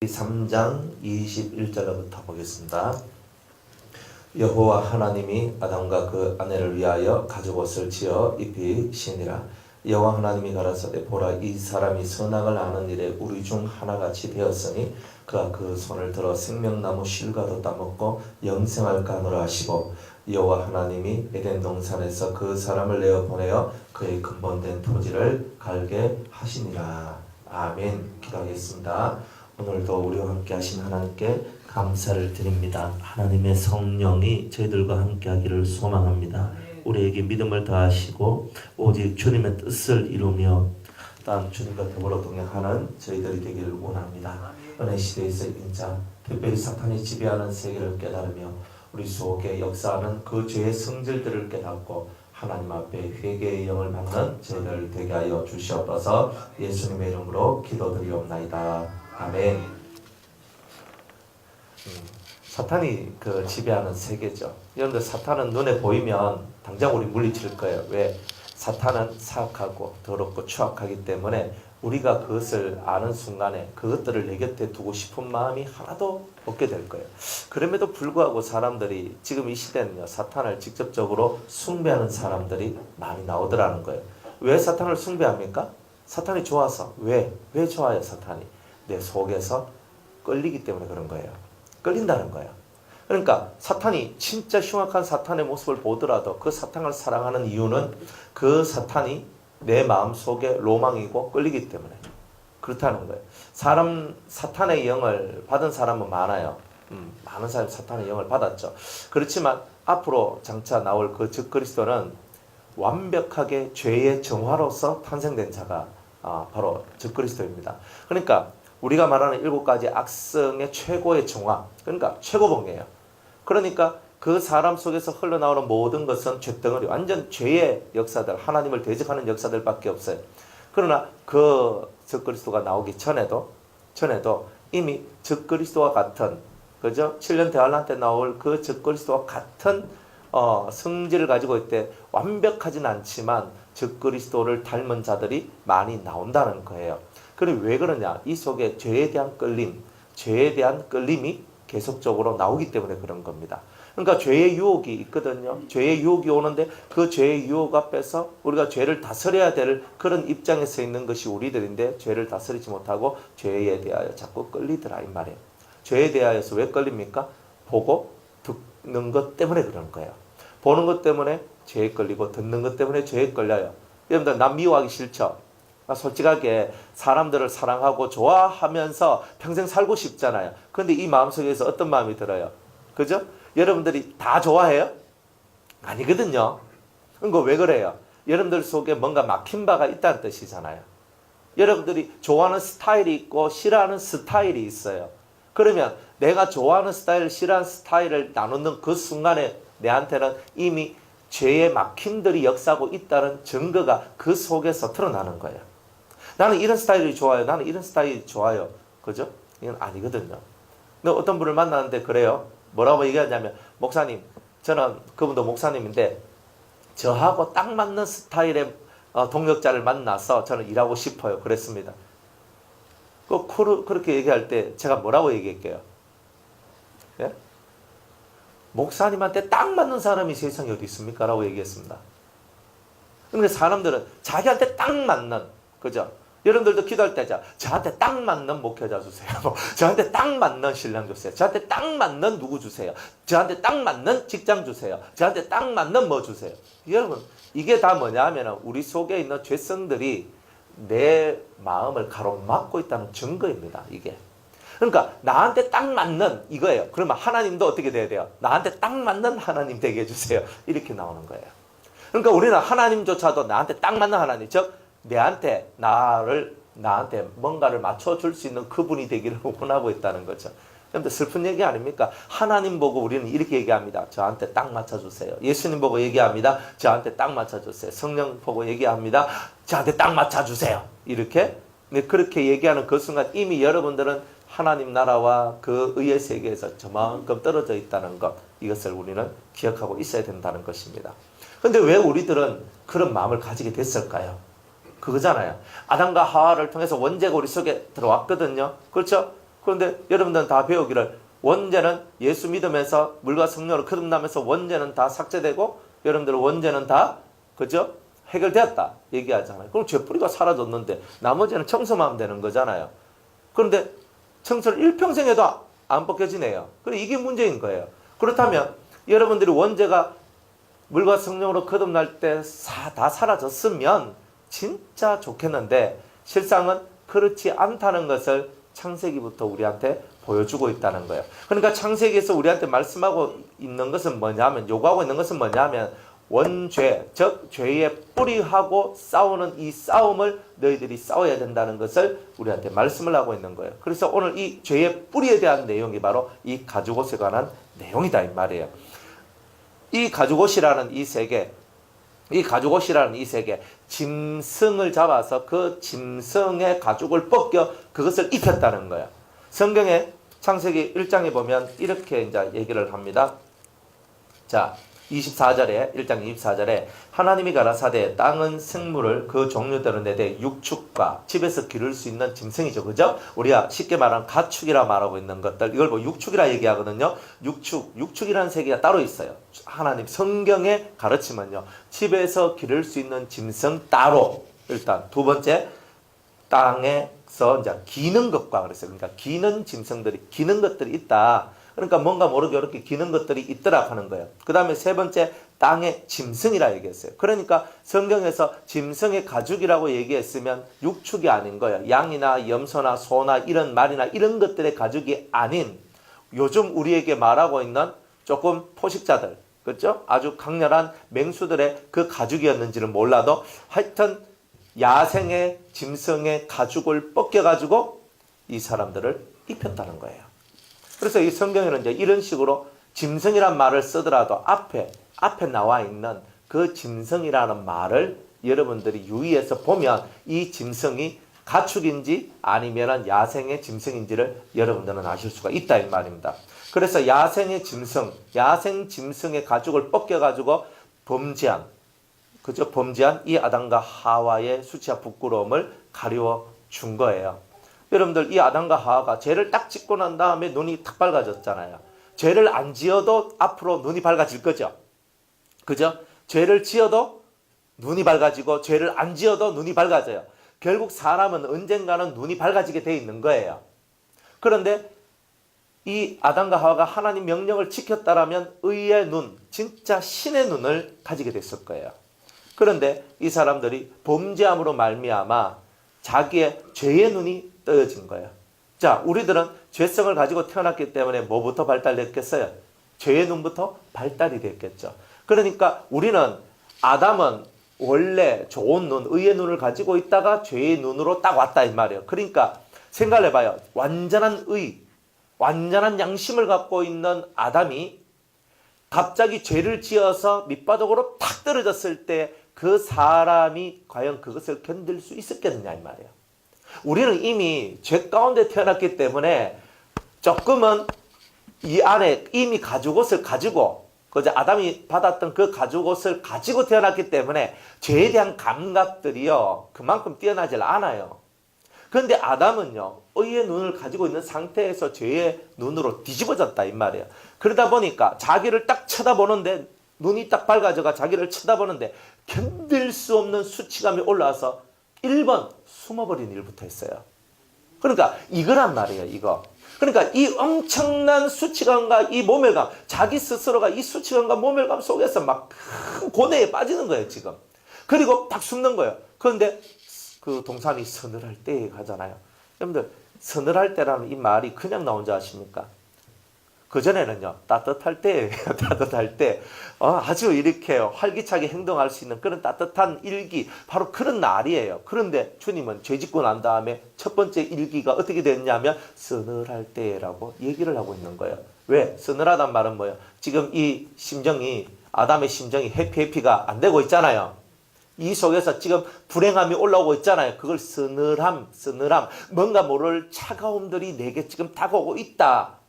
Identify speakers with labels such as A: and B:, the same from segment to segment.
A: 3장 21절부터 보겠습니다. 여호와 하나님이 아담과 그 아내를 위하여 가죽옷을 지어 입히시니라. 여호와 하나님이 가라사대 보라, 이 사람이 선악을 아는 일에 우리 중 하나같이 되었으니 그가 그 손을 들어 생명나무 실과도 따먹고 영생할까 하노라 하시고, 여호와 하나님이 에덴 동산에서 그 사람을 내어 보내어 그의 근본된 토지를 갈게 하시니라. 아멘. 기도하겠습니다. 오늘도 우리와 함께 하신 하나님께 감사를 드립니다. 하나님의 성령이 저희들과 함께 하기를 소망합니다. 우리에게 믿음을 더하시고 오직 주님의 뜻을 이루며 또한 주님과 더불어 동행하는 저희들이 되기를 원합니다. 은혜 시대에서 인자, 특별히 사탄이 지배하는 세계를 깨달으며 우리 속에 역사하는 그 죄의 성질들을 깨닫고 하나님 앞에 회개의 영을 받는 저희들 되게 하여 주시옵소서. 예수님의 이름으로 기도드리옵나이다. 아멘. 사탄이 그 지배하는 세계죠. 여러분들, 사탄은 눈에 보이면 당장 우리 물리칠 거예요. 왜? 사탄은 사악하고 더럽고 추악하기 때문에 우리가 그것을 아는 순간에 그것들을 내 곁에 두고 싶은 마음이 하나도 없게 될 거예요. 그럼에도 불구하고 사람들이 지금 이 시대는요, 사탄을 직접적으로 숭배하는 사람들이 많이 나오더라는 거예요. 왜 사탄을 숭배합니까? 사탄이 좋아서. 왜 좋아요? 사탄이 내 속에서 끌리기 때문에 그런 거예요. 끌린다는 거예요. 그러니까 사탄이 진짜 흉악한 사탄의 모습을 보더라도 그 사탄을 사랑하는 이유는 그 사탄이 내 마음속에 로망이고 끌리기 때문에 그렇다는 거예요. 사탄의 영을 받은 사람은 많아요. 많은 사람이 사탄의 영을 받았죠. 그렇지만 앞으로 장차 나올 그 적그리스도는 완벽하게 죄의 정화로서 탄생된 자가 바로 적그리스도입니다. 그러니까 우리가 말하는 7가지 악성의 최고의 정화, 그러니까 최고봉이에요. 그러니까 그 사람 속에서 흘러나오는 모든 것은 죄덩어리, 완전 죄의 역사들, 하나님을 대적하는 역사들밖에 없어요. 그러나 그 적그리스도가 나오기 전에도 이미 적그리스도와 같은, 그죠? 7년 대환란 때 나올 그 적그리스도와 같은 성질을 가지고 있대. 완벽하진 않지만 적그리스도를 닮은 자들이 많이 나온다는 거예요. 그럼 왜 그러냐? 이 속에 죄에 대한 끌림이 계속적으로 나오기 때문에 그런 겁니다. 그러니까 죄의 유혹이 있거든요. 죄의 유혹이 오는데 그 죄의 유혹 앞에서 우리가 죄를 다스려야 될 그런 입장에 서 있는 것이 우리들인데 죄를 다스리지 못하고 죄에 대하여 자꾸 끌리더라 이 말이에요. 죄에 대하여서 왜 끌립니까? 보고 듣는 것 때문에 그런 거예요. 보는 것 때문에 죄에 끌리고 듣는 것 때문에 죄에 끌려요. 여러분들, 남 미워하기 싫죠? 솔직하게 사람들을 사랑하고 좋아하면서 평생 살고 싶잖아요. 그런데 이 마음속에서 어떤 마음이 들어요? 그죠? 여러분들이 다 좋아해요? 아니거든요. 그러니까 왜 그래요? 여러분들 속에 뭔가 막힌 바가 있다는 뜻이잖아요. 여러분들이 좋아하는 스타일이 있고 싫어하는 스타일이 있어요. 그러면 내가 좋아하는 스타일, 싫어하는 스타일을 나누는 그 순간에 내한테는 이미 죄의 막힘들이 역사하고 있다는 증거가 그 속에서 드러나는 거예요. 나는 이런 스타일이 좋아요. 나는 이런 스타일이 좋아요. 그죠? 이건 아니거든요. 근데 어떤 분을 만나는데 그래요. 뭐라고 얘기하냐면, 목사님, 저는 그분도 목사님인데 저하고 딱 맞는 스타일의 동역자를 만나서 저는 일하고 싶어요. 그랬습니다. 그렇게 얘기할 때 제가 뭐라고 얘기할게요? 예? 목사님한테 딱 맞는 사람이 세상에 어디 있습니까? 라고 얘기했습니다. 그런데 사람들은 자기한테 딱 맞는, 그죠? 여러분들도 기도할 때 저한테 딱 맞는 목회자 주세요. 저한테 딱 맞는 신랑 주세요. 저한테 딱 맞는 누구 주세요. 저한테 딱 맞는 직장 주세요. 저한테 딱 맞는 뭐 주세요. 여러분, 이게 다 뭐냐 하면 우리 속에 있는 죄성들이 내 마음을 가로막고 있다는 증거입니다. 이게. 그러니까 나한테 딱 맞는 이거예요. 그러면 하나님도 어떻게 돼야 돼요? 나한테 딱 맞는 하나님 되게 해주세요. 이렇게 나오는 거예요. 그러니까 우리는 하나님조차도 나한테 딱 맞는 하나님, 즉 나한테 뭔가를 맞춰줄 수 있는 그분이 되기를 원하고 있다는 거죠. 그런데 슬픈 얘기 아닙니까? 하나님 보고 우리는 이렇게 얘기합니다. 저한테 딱 맞춰주세요. 예수님 보고 얘기합니다. 저한테 딱 맞춰주세요. 성령 보고 얘기합니다. 저한테 딱 맞춰주세요. 이렇게. 근데 그렇게 얘기하는 그 순간 이미 여러분들은 하나님 나라와 그 의의 세계에서 저만큼 떨어져 있다는 것, 이것을 우리는 기억하고 있어야 된다는 것입니다. 그런데 왜 우리들은 그런 마음을 가지게 됐을까요? 그거잖아요. 아담과 하와를 통해서 원죄가 우리 속에 들어왔거든요. 그렇죠? 그런데 여러분들은 다 배우기를 원죄는 예수 믿으면서 물과 성령으로 거듭나면서 원죄는 다 삭제되고 여러분들은 원죄는 다 그죠? 해결되었다 얘기하잖아요. 그럼 죄뿌리가 사라졌는데 나머지는 청소만 하면 되는 거잖아요. 그런데 청소를 일평생 해도 안 벗겨지네요. 그래 이게 문제인 거예요. 그렇다면 여러분들이 원죄가 물과 성령으로 거듭날 때 다 사라졌으면 진짜 좋겠는데 실상은 그렇지 않다는 것을 창세기부터 우리한테 보여주고 있다는 거예요. 그러니까 창세기에서 우리한테 말씀하고 있는 것은 뭐냐면 요구하고 있는 것은 뭐냐면 원죄, 즉 죄의 뿌리하고 싸우는 이 싸움을 너희들이 싸워야 된다는 것을 우리한테 말씀을 하고 있는 거예요. 그래서 오늘 이 죄의 뿌리에 대한 내용이 바로 이 가죽옷에 관한 내용이다 이 말이에요. 이 가죽옷이라는 이 세계, 짐승을 잡아서 그 짐승의 가죽을 벗겨 그것을 입혔다는 거예요. 성경에 창세기 1장에 보면 이렇게 이제 얘기를 합니다. 자, 24절에 1장 24절에 하나님이 가라사대 땅은 생물을 그 종류대로 내되 육축과 집에서 기를 수 있는 짐승이죠. 그죠? 우리가 쉽게 말하는 가축이라 말하고 있는 것들 이걸 뭐 육축이라 얘기하거든요. 육축이라는 세계가 따로 있어요. 하나님 성경의 가르침은요. 집에서 기를 수 있는 짐승 따로 일단 두 번째 땅에서 이제 기는 것과 그랬어요. 그러니까 기는 짐승들이 기는 것들이 있다. 그러니까 뭔가 모르게 이렇게 기는 것들이 있더라 하는 거예요. 그 다음에 세 번째 땅의 짐승이라 얘기했어요. 그러니까 성경에서 짐승의 가죽이라고 얘기했으면 육축이 아닌 거예요. 양이나 염소나 소나 이런 말이나 이런 것들의 가죽이 아닌 요즘 우리에게 말하고 있는 조금 포식자들, 그렇죠? 아주 강렬한 맹수들의 그 가죽이었는지는 몰라도 하여튼 야생의 짐승의 가죽을 벗겨가지고 이 사람들을 입혔다는 거예요. 그래서 이 성경에는 이제 이런 식으로 짐승이란 말을 쓰더라도 앞에 나와 있는 그 짐승이라는 말을 여러분들이 유의해서 보면 이 짐승이 가축인지 아니면 야생의 짐승인지를 여러분들은 아실 수가 있다 이 말입니다. 그래서 야생 짐승의 가죽을 벗겨가지고 범죄한 이 아담과 하와의 수치와 부끄러움을 가리워 준 거예요. 여러분들 이 아담과 하와가 죄를 딱 짓고 난 다음에 눈이 탁 밝아졌잖아요. 죄를 안 지어도 앞으로 눈이 밝아질 거죠. 그죠? 죄를 지어도 눈이 밝아지고 죄를 안 지어도 눈이 밝아져요. 결국 사람은 언젠가는 눈이 밝아지게 돼 있는 거예요. 그런데 이 아담과 하와가 하나님 명령을 지켰다라면 의의 눈, 진짜 신의 눈을 가지게 됐을 거예요. 그런데 이 사람들이 범죄함으로 말미암아 자기의 죄의 눈이 떠진 거예요. 자, 우리들은 죄성을 가지고 태어났기 때문에 뭐부터 발달됐겠어요? 죄의 눈부터 발달이 됐겠죠. 그러니까 우리는 아담은 원래 좋은 눈, 의의 눈을 가지고 있다가 죄의 눈으로 딱 왔다 이 말이에요. 그러니까 생각을 해봐요. 완전한 의, 완전한 양심을 갖고 있는 아담이 갑자기 죄를 지어서 밑바닥으로 탁 떨어졌을 때 그 사람이 과연 그것을 견딜 수 있었겠느냐 이 말이에요. 우리는 이미 죄 가운데 태어났기 때문에 조금은 이 안에 이미 가죽옷을 가지고 그저 아담이 받았던 그 가죽옷을 가지고 태어났기 때문에 죄에 대한 감각들이요 그만큼 뛰어나질 않아요. 그런데 아담은요 의의 눈을 가지고 있는 상태에서 죄의 눈으로 뒤집어졌다 이 말이에요. 그러다 보니까 자기를 딱 쳐다보는데 눈이 딱 밝아져가 자기를 쳐다보는데 견딜 수 없는 수치감이 올라와서 1번 숨어버린 일부터 했어요. 그러니까 이거란 말이에요. 이거. 그러니까 이 엄청난 수치감과 이 모멸감, 자기 스스로가 이 수치감과 모멸감 속에서 막 큰 고뇌에 빠지는 거예요. 지금. 그리고 딱 숨는 거예요. 그런데 그 동산이 서늘할 때에 가잖아요. 여러분들 서늘할 때라는 이 말이 그냥 나온 줄 아십니까? 그전에는요 따뜻할 때 따뜻할 때 아주 이렇게 활기차게 행동할 수 있는 그런 따뜻한 일기 바로 그런 날이에요. 그런데 주님은 죄 짓고 난 다음에 첫 번째 일기가 어떻게 됐냐면 서늘할 때라고 얘기를 하고 있는 거예요. 왜? 서늘하단 말은 뭐예요? 지금 이 심정이 아담의 심정이 해피가 안 되고 있잖아요. 이 속에서 지금 불행함이 올라오고 있잖아요. 그걸 서늘함 뭔가 모를 차가움들이 내게 지금 다가오고 있다.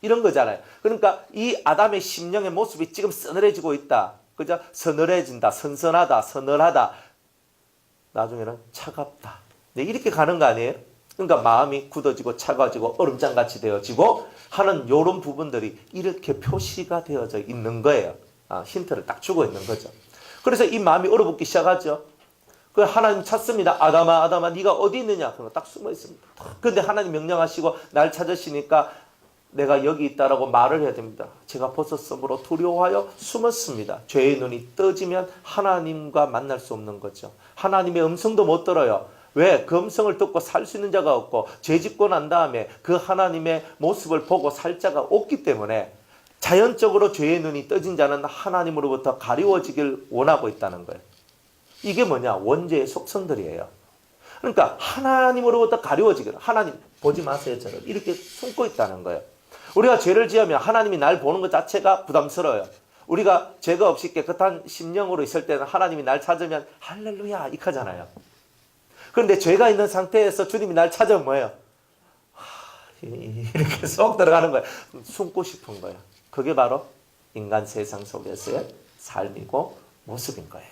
A: 이런 거잖아요. 그러니까 이 아담의 심령의 모습이 지금 서늘해지고 있다. 그죠? 서늘해진다. 선선하다. 서늘하다. 나중에는 차갑다. 네, 이렇게 가는 거 아니에요? 그러니까 마음이 굳어지고 차가워지고 얼음장같이 되어지고 하는 이런 부분들이 이렇게 표시가 되어져 있는 거예요. 힌트를 딱 주고 있는 거죠. 그래서 이 마음이 얼어붙기 시작하죠. 그 하나님 찾습니다. 아담아, 아담아, 네가 어디 있느냐? 그럼 딱 숨어 있습니다. 근데 하나님 명령하시고 날 찾으시니까 내가 여기 있다라고 말을 해야 됩니다. 제가 벗었으므로 두려워하여 숨었습니다. 죄의 눈이 떠지면 하나님과 만날 수 없는 거죠. 하나님의 음성도 못 들어요. 왜? 그 음성을 듣고 살 수 있는 자가 없고 죄 짓고 난 다음에 그 하나님의 모습을 보고 살 자가 없기 때문에 자연적으로 죄의 눈이 떠진 자는 하나님으로부터 가리워지길 원하고 있다는 거예요. 이게 뭐냐? 원죄의 속성들이에요. 그러니까 하나님으로부터 가리워지길, 하나님 보지 마세요 저를 이렇게 숨고 있다는 거예요. 우리가 죄를 지으면 하나님이 날 보는 것 자체가 부담스러워요. 우리가 죄가 없이 깨끗한 심령으로 있을 때는 하나님이 날 찾으면 할렐루야 이카잖아요. 그런데 죄가 있는 상태에서 주님이 날 찾으면 뭐예요? 이렇게 쏙 들어가는 거예요. 숨고 싶은 거예요. 그게 바로 인간 세상 속에서의 삶이고 모습인 거예요.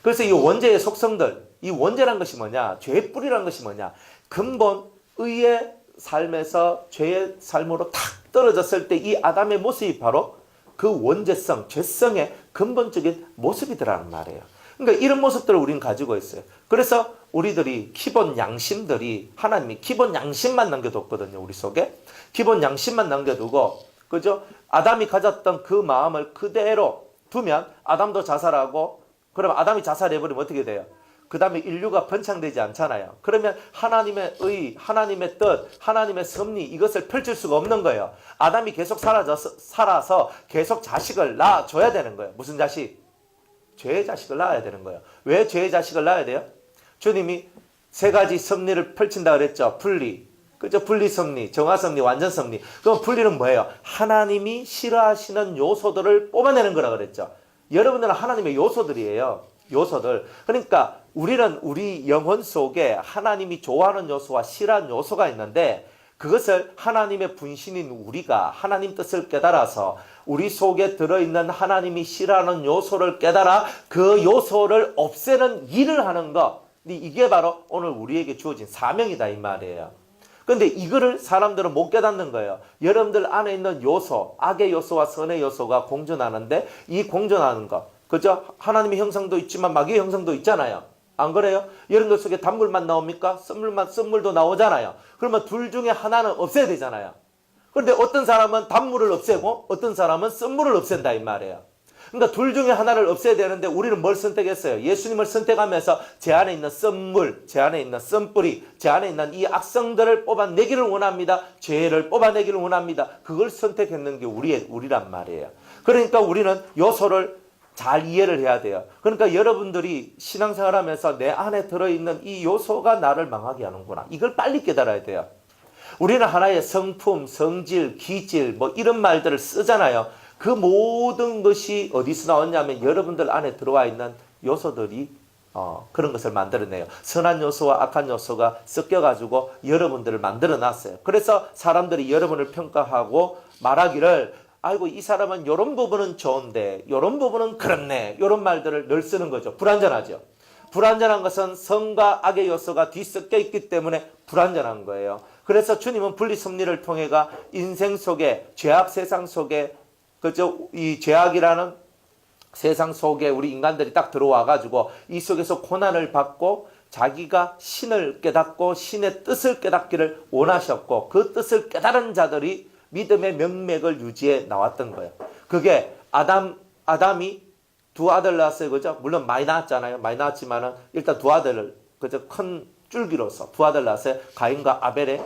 A: 그래서 이 원죄의 속성들, 이 원죄란 것이 뭐냐? 죄의 뿌리란 것이 뭐냐? 근본 의의 삶에서 죄의 삶으로 탁 떨어졌을 때 이 아담의 모습이 바로 그 원죄성, 죄성의 근본적인 모습이더라는 말이에요. 그러니까 이런 모습들을 우리는 가지고 있어요. 그래서 우리들이 기본 양심들이 하나님이 기본 양심만 남겨뒀거든요. 우리 속에. 기본 양심만 남겨두고 그죠? 아담이 가졌던 그 마음을 그대로 두면 아담도 자살하고 그럼 아담이 자살해버리면 어떻게 돼요? 그 다음에 인류가 번창되지 않잖아요. 그러면 하나님의 의, 하나님의 뜻, 하나님의 섭리 이것을 펼칠 수가 없는 거예요. 아담이 계속 살아서 계속 자식을 낳아줘야 되는 거예요. 무슨 자식? 죄의 자식을 낳아야 되는 거예요. 왜 죄의 자식을 낳아야 돼요? 주님이 세 가지 섭리를 펼친다 그랬죠. 분리, 그죠? 분리 섭리, 정화 섭리, 완전 섭리. 그럼 분리는 뭐예요? 하나님이 싫어하시는 요소들을 뽑아내는 거라 그랬죠. 여러분들은 하나님의 요소들이에요. 요소들. 그러니까 우리는 우리 영혼 속에 하나님이 좋아하는 요소와 싫어하는 요소가 있는데 그것을 하나님의 분신인 우리가 하나님 뜻을 깨달아서 우리 속에 들어있는 하나님이 싫어하는 요소를 깨달아 그 요소를 없애는 일을 하는 것. 이게 바로 오늘 우리에게 주어진 사명이다 이 말이에요. 그런데 이거를 사람들은 못 깨닫는 거예요. 여러분들 안에 있는 요소, 악의 요소와 선의 요소가 공존하는데 이 공존하는 것, 그죠? 하나님의 형상도 있지만 마귀의 형상도 있잖아요. 안 그래요? 여러분들 속에 단물만 나옵니까? 썸물도 나오잖아요. 그러면 둘 중에 하나는 없애야 되잖아요. 그런데 어떤 사람은 단물을 없애고 어떤 사람은 썸물을 없앤다 이 말이에요. 그러니까 둘 중에 하나를 없애야 되는데 우리는 뭘 선택했어요? 예수님을 선택하면서 제 안에 있는 썸물, 제 안에 있는 썸뿌리, 제 안에 있는 이 악성들을 뽑아내기를 원합니다. 죄를 뽑아내기를 원합니다. 그걸 선택했는 게 우리란 말이에요. 그러니까 우리는 요소를 잘 이해를 해야 돼요. 그러니까 여러분들이 신앙생활 하면서 내 안에 들어있는 이 요소가 나를 망하게 하는구나. 이걸 빨리 깨달아야 돼요. 우리는 하나의 성품, 성질, 기질 뭐 이런 말들을 쓰잖아요. 그 모든 것이 어디서 나왔냐면 여러분들 안에 들어와 있는 요소들이 그런 것을 만들어내요. 선한 요소와 악한 요소가 섞여가지고 여러분들을 만들어놨어요. 그래서 사람들이 여러분을 평가하고 말하기를 아이고 이 사람은 이런 부분은 좋은데 이런 부분은 그렇네. 이런 말들을 늘 쓰는 거죠. 불완전하죠. 불완전한 것은 성과 악의 요소가 뒤섞여 있기 때문에 불완전한 거예요. 그래서 주님은 분리섭리를 통해가 인생 속에 죄악 세상 속에 그죠? 이 죄악이라는 세상 속에 우리 인간들이 딱 들어와 가지고 이 속에서 고난을 받고 자기가 신을 깨닫고 신의 뜻을 깨닫기를 원하셨고 그 뜻을 깨달은 자들이 믿음의 명맥을 유지해 나왔던 거예요. 그게 아담이 두 아들 낳았어요. 그죠? 물론 많이 낳았잖아요. 많이 낳았지만은 일단 두 아들을 그죠? 큰 줄기로서 두 아들 낳았어요. 가인과 아벨의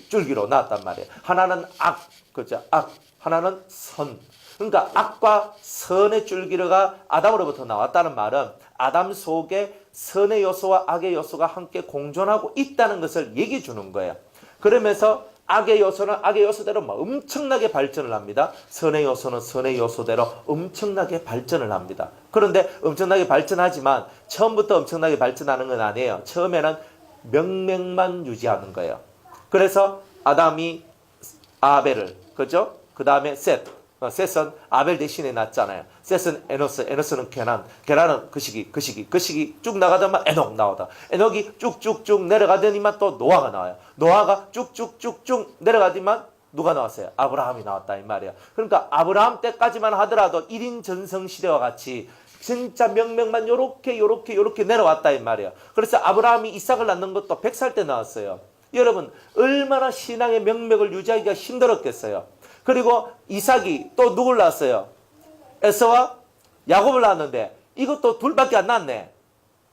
A: 줄기로 낳았단 말이에요. 하나는 악, 그죠? 악. 하나는 선. 그러니까 악과 선의 줄기가 아담으로부터 나왔다는 말은 아담 속에 선의 요소와 악의 요소가 함께 공존하고 있다는 것을 얘기해 주는 거예요. 그러면서 악의 요소는 악의 요소대로 엄청나게 발전을 합니다. 선의 요소는 선의 요소대로 엄청나게 발전을 합니다. 그런데 엄청나게 발전하지만 처음부터 엄청나게 발전하는 건 아니에요. 처음에는 명맥만 유지하는 거예요. 그래서 아담이 아벨을, 그죠? 그 다음에 셋, 셋은 아벨 대신에 낳잖아요. 셋은 에노스, 에노스는 게란, 게란은 그 시기 쭉 나가다만 에녹 나오다. 에녹이 쭉쭉쭉 내려가더니만 또 노아가 나와요. 노아가 쭉쭉쭉쭉 내려가더니만 누가 나왔어요? 아브라함이 나왔다 이 말이야. 그러니까 아브라함 때까지만 하더라도 1인 전성 시대와 같이 진짜 명명만 요렇게 내려왔다 이 말이야. 그래서 아브라함이 이삭을 낳는 것도 100살 때 나왔어요. 여러분 얼마나 신앙의 명맥을 유지하기가 힘들었겠어요. 그리고 이삭이 또 누굴 낳았어요? 에서와 야곱을 낳았는데 이것도 둘밖에 안 낳았네.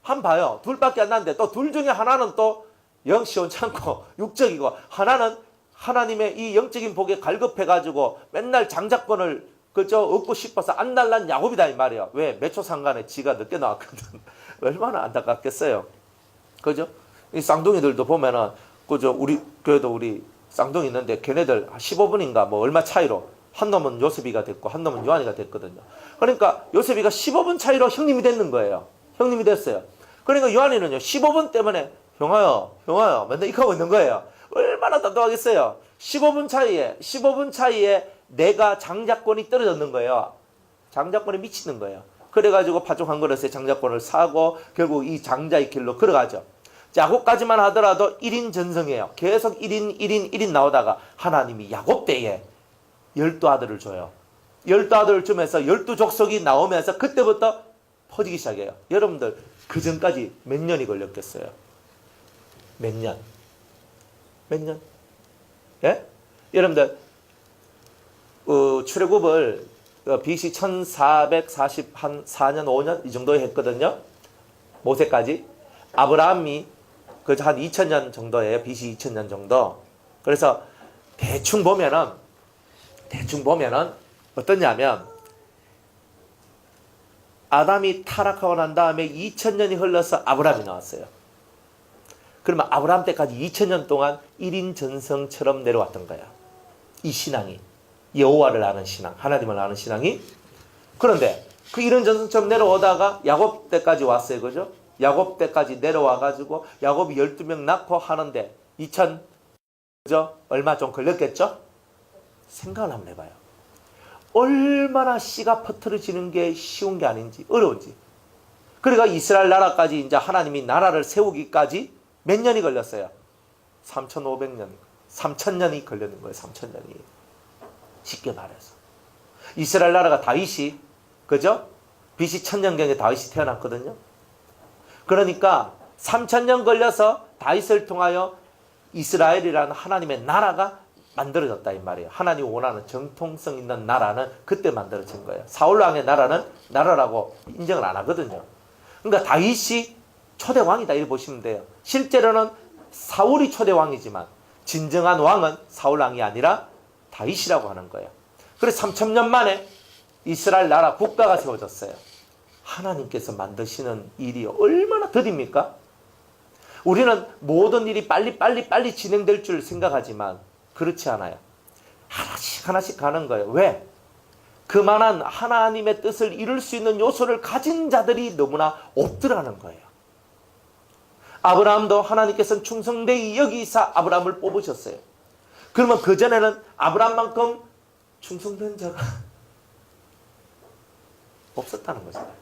A: 한 봐요. 둘밖에 안 낳았는데 또 둘 중에 하나는 또 영 시원찮고 육적이고 하나는 하나님의 이 영적인 복에 갈급해가지고 맨날 장자권을 얻고 싶어서 안 날란 야곱이다 이 말이에요. 왜? 몇 초 상간에 지가 늦게 나왔거든. 얼마나 안타깝겠어요. 그죠? 이 쌍둥이들도 보면은 그죠? 우리 교회도 우리 쌍둥이 있는데 걔네들 15분인가 뭐 얼마 차이로 한 놈은 요셉이가 됐고 한 놈은 요한이가 됐거든요. 그러니까 요셉이가 15분 차이로 형님이 됐는 거예요. 형님이 됐어요. 그러니까 요한이는요 15분 때문에 형아요 맨날 이거 하고 있는 거예요. 얼마나 답답하겠어요. 15분 차이에 내가 장자권이 떨어졌는 거예요. 장자권이 미치는 거예요. 그래가지고 파죽 한 그릇에 장자권을 사고 결국 이 장자의 길로 걸어가죠. 야곱까지만 하더라도 1인 전성이에요. 계속 1인 나오다가 하나님이 야곱 때에 12아들을 줘요. 12아들을 주면서 12족속이 나오면서 그때부터 퍼지기 시작해요. 여러분들 그 전까지 몇 년이 걸렸겠어요? 몇 년? 예? 여러분들 출애굽을 BC 1444년 5년 이 정도에 했거든요. 모세까지. 아브라함이 그 한 2000년 정도예요. BC 2000년 정도. 그래서 대충 보면은 어떠냐면 아담이 타락하고 난 다음에 2000년이 흘러서 아브라함이 나왔어요. 그러면 아브라함 때까지 2000년 동안 1인 전성처럼 내려왔던 거야. 이 신앙이. 여호와를 아는 신앙, 하나님을 아는 신앙이. 그런데 그 1인 전성처럼 내려오다가 야곱 때까지 왔어요. 그죠? 야곱 때까지 내려와가지고 야곱이 12명 낳고 하는데 2000, 그죠? 얼마 좀 걸렸겠죠? 생각을 한번 해봐요. 얼마나 씨가 퍼뜨려지는 게 쉬운 게 아닌지, 어려운지. 그러니까 이스라엘 나라까지 이제 하나님이 나라를 세우기까지 몇 년이 걸렸어요? 3500년, 3000년이 걸렸는 거예요. 3000년이. 쉽게 말해서. 이스라엘 나라가 다윗이, 그죠? BC 1000년경에 다윗이 태어났거든요. 그러니까 3000년 걸려서 다윗을 통하여 이스라엘이라는 하나님의 나라가 만들어졌다 이 말이에요. 하나님이 원하는 정통성 있는 나라는 그때 만들어진 거예요. 사울왕의 나라는 나라라고 인정을 안 하거든요. 그러니까 다윗이 초대왕이다 이렇게 보시면 돼요. 실제로는 사울이 초대왕이지만 진정한 왕은 사울왕이 아니라 다윗이라고 하는 거예요. 그래서 3000년 만에 이스라엘 나라 국가가 세워졌어요. 하나님께서 만드시는 일이 얼마나 더딥니까? 우리는 모든 일이 빨리 진행될 줄 생각하지만 그렇지 않아요. 하나씩 가는 거예요. 왜? 그만한 하나님의 뜻을 이룰 수 있는 요소를 가진 자들이 너무나 없더라는 거예요. 아브라함도 하나님께서는 충성되이 여기사 아브라함을 뽑으셨어요. 그러면 그전에는 아브라함만큼 충성된 자가 없었다는 거잖아요.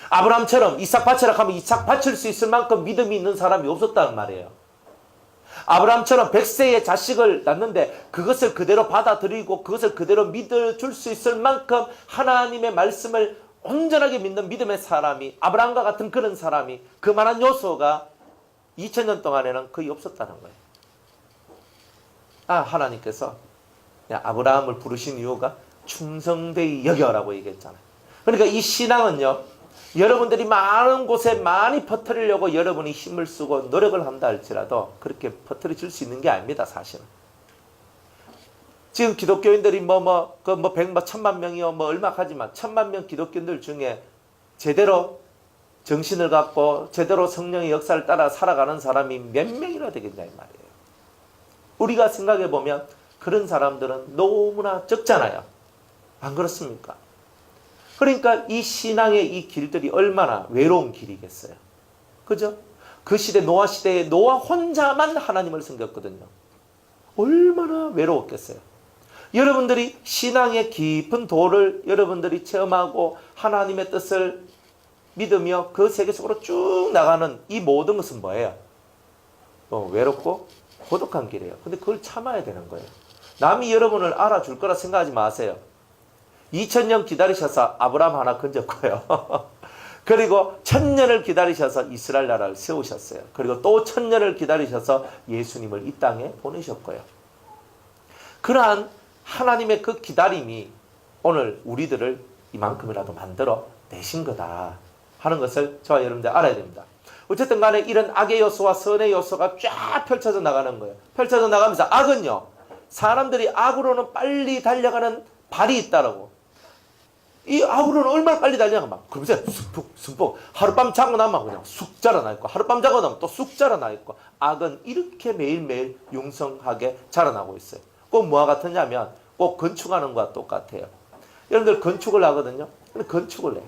A: 아브라함처럼 이삭 바치라 하면 이삭 바칠 수 있을 만큼 믿음이 있는 사람이 없었다는 말이에요. 아브라함처럼 100세의 자식을 낳는데 그것을 그대로 받아들이고 그것을 그대로 믿어줄 수 있을 만큼 하나님의 말씀을 온전하게 믿는 믿음의 사람이, 아브라함과 같은 그런 사람이, 그만한 요소가 2000년 동안에는 거의 없었다는 거예요. 하나님께서 아브라함을 부르신 이유가 충성되이 여겨라고 얘기했잖아요. 그러니까 이 신앙은요, 여러분들이 많은 곳에 많이 퍼뜨리려고 여러분이 힘을 쓰고 노력을 한다 할지라도 그렇게 퍼뜨려질 수 있는 게 아닙니다, 사실은. 지금 기독교인들이 1000만 명이요, 얼마 하지만 1000만 명 기독교인들 중에 제대로 정신을 갖고 제대로 성령의 역사를 따라 살아가는 사람이 몇 명이나 되겠냐 이 말이에요. 우리가 생각해 보면 그런 사람들은 너무나 적잖아요. 안 그렇습니까? 그러니까 이 신앙의 이 길들이 얼마나 외로운 길이겠어요. 그죠? 그 시대, 노아 시대에 노아 혼자만 하나님을 섬겼거든요. 얼마나 외로웠겠어요. 여러분들이 신앙의 깊은 도를 여러분들이 체험하고 하나님의 뜻을 믿으며 그 세계 속으로 쭉 나가는 이 모든 것은 뭐예요? 외롭고 고독한 길이에요. 근데 그걸 참아야 되는 거예요. 남이 여러분을 알아줄 거라 생각하지 마세요. 2000년 기다리셔서 아브라함 하나 건졌고요. 그리고 1000년을 기다리셔서 이스라엘 나라를 세우셨어요. 그리고 또 1000년을 기다리셔서 예수님을 이 땅에 보내셨고요. 그러한 하나님의 그 기다림이 오늘 우리들을 이만큼이라도 만들어 내신 거다 하는 것을 저와 여러분들 알아야 됩니다. 어쨌든 간에 이런 악의 요소와 선의 요소가 쫙 펼쳐져 나가는 거예요. 펼쳐져 나가면서 악은요, 사람들이 악으로는 빨리 달려가는 발이 있다라고. 이 악으로는 얼마나 빨리 달려가 막 그러면서 쑥푹 하룻밤 자고 나면 그냥 쑥 자라나 있고, 하룻밤 자고 나면 또 쑥 자라나 있고, 악은 이렇게 매일매일 융성하게 자라나고 있어요. 꼭 뭐와 같으냐면 꼭 건축하는 것과 똑같아요. 여러분들 건축을 하거든요. 근데 건축을 해요.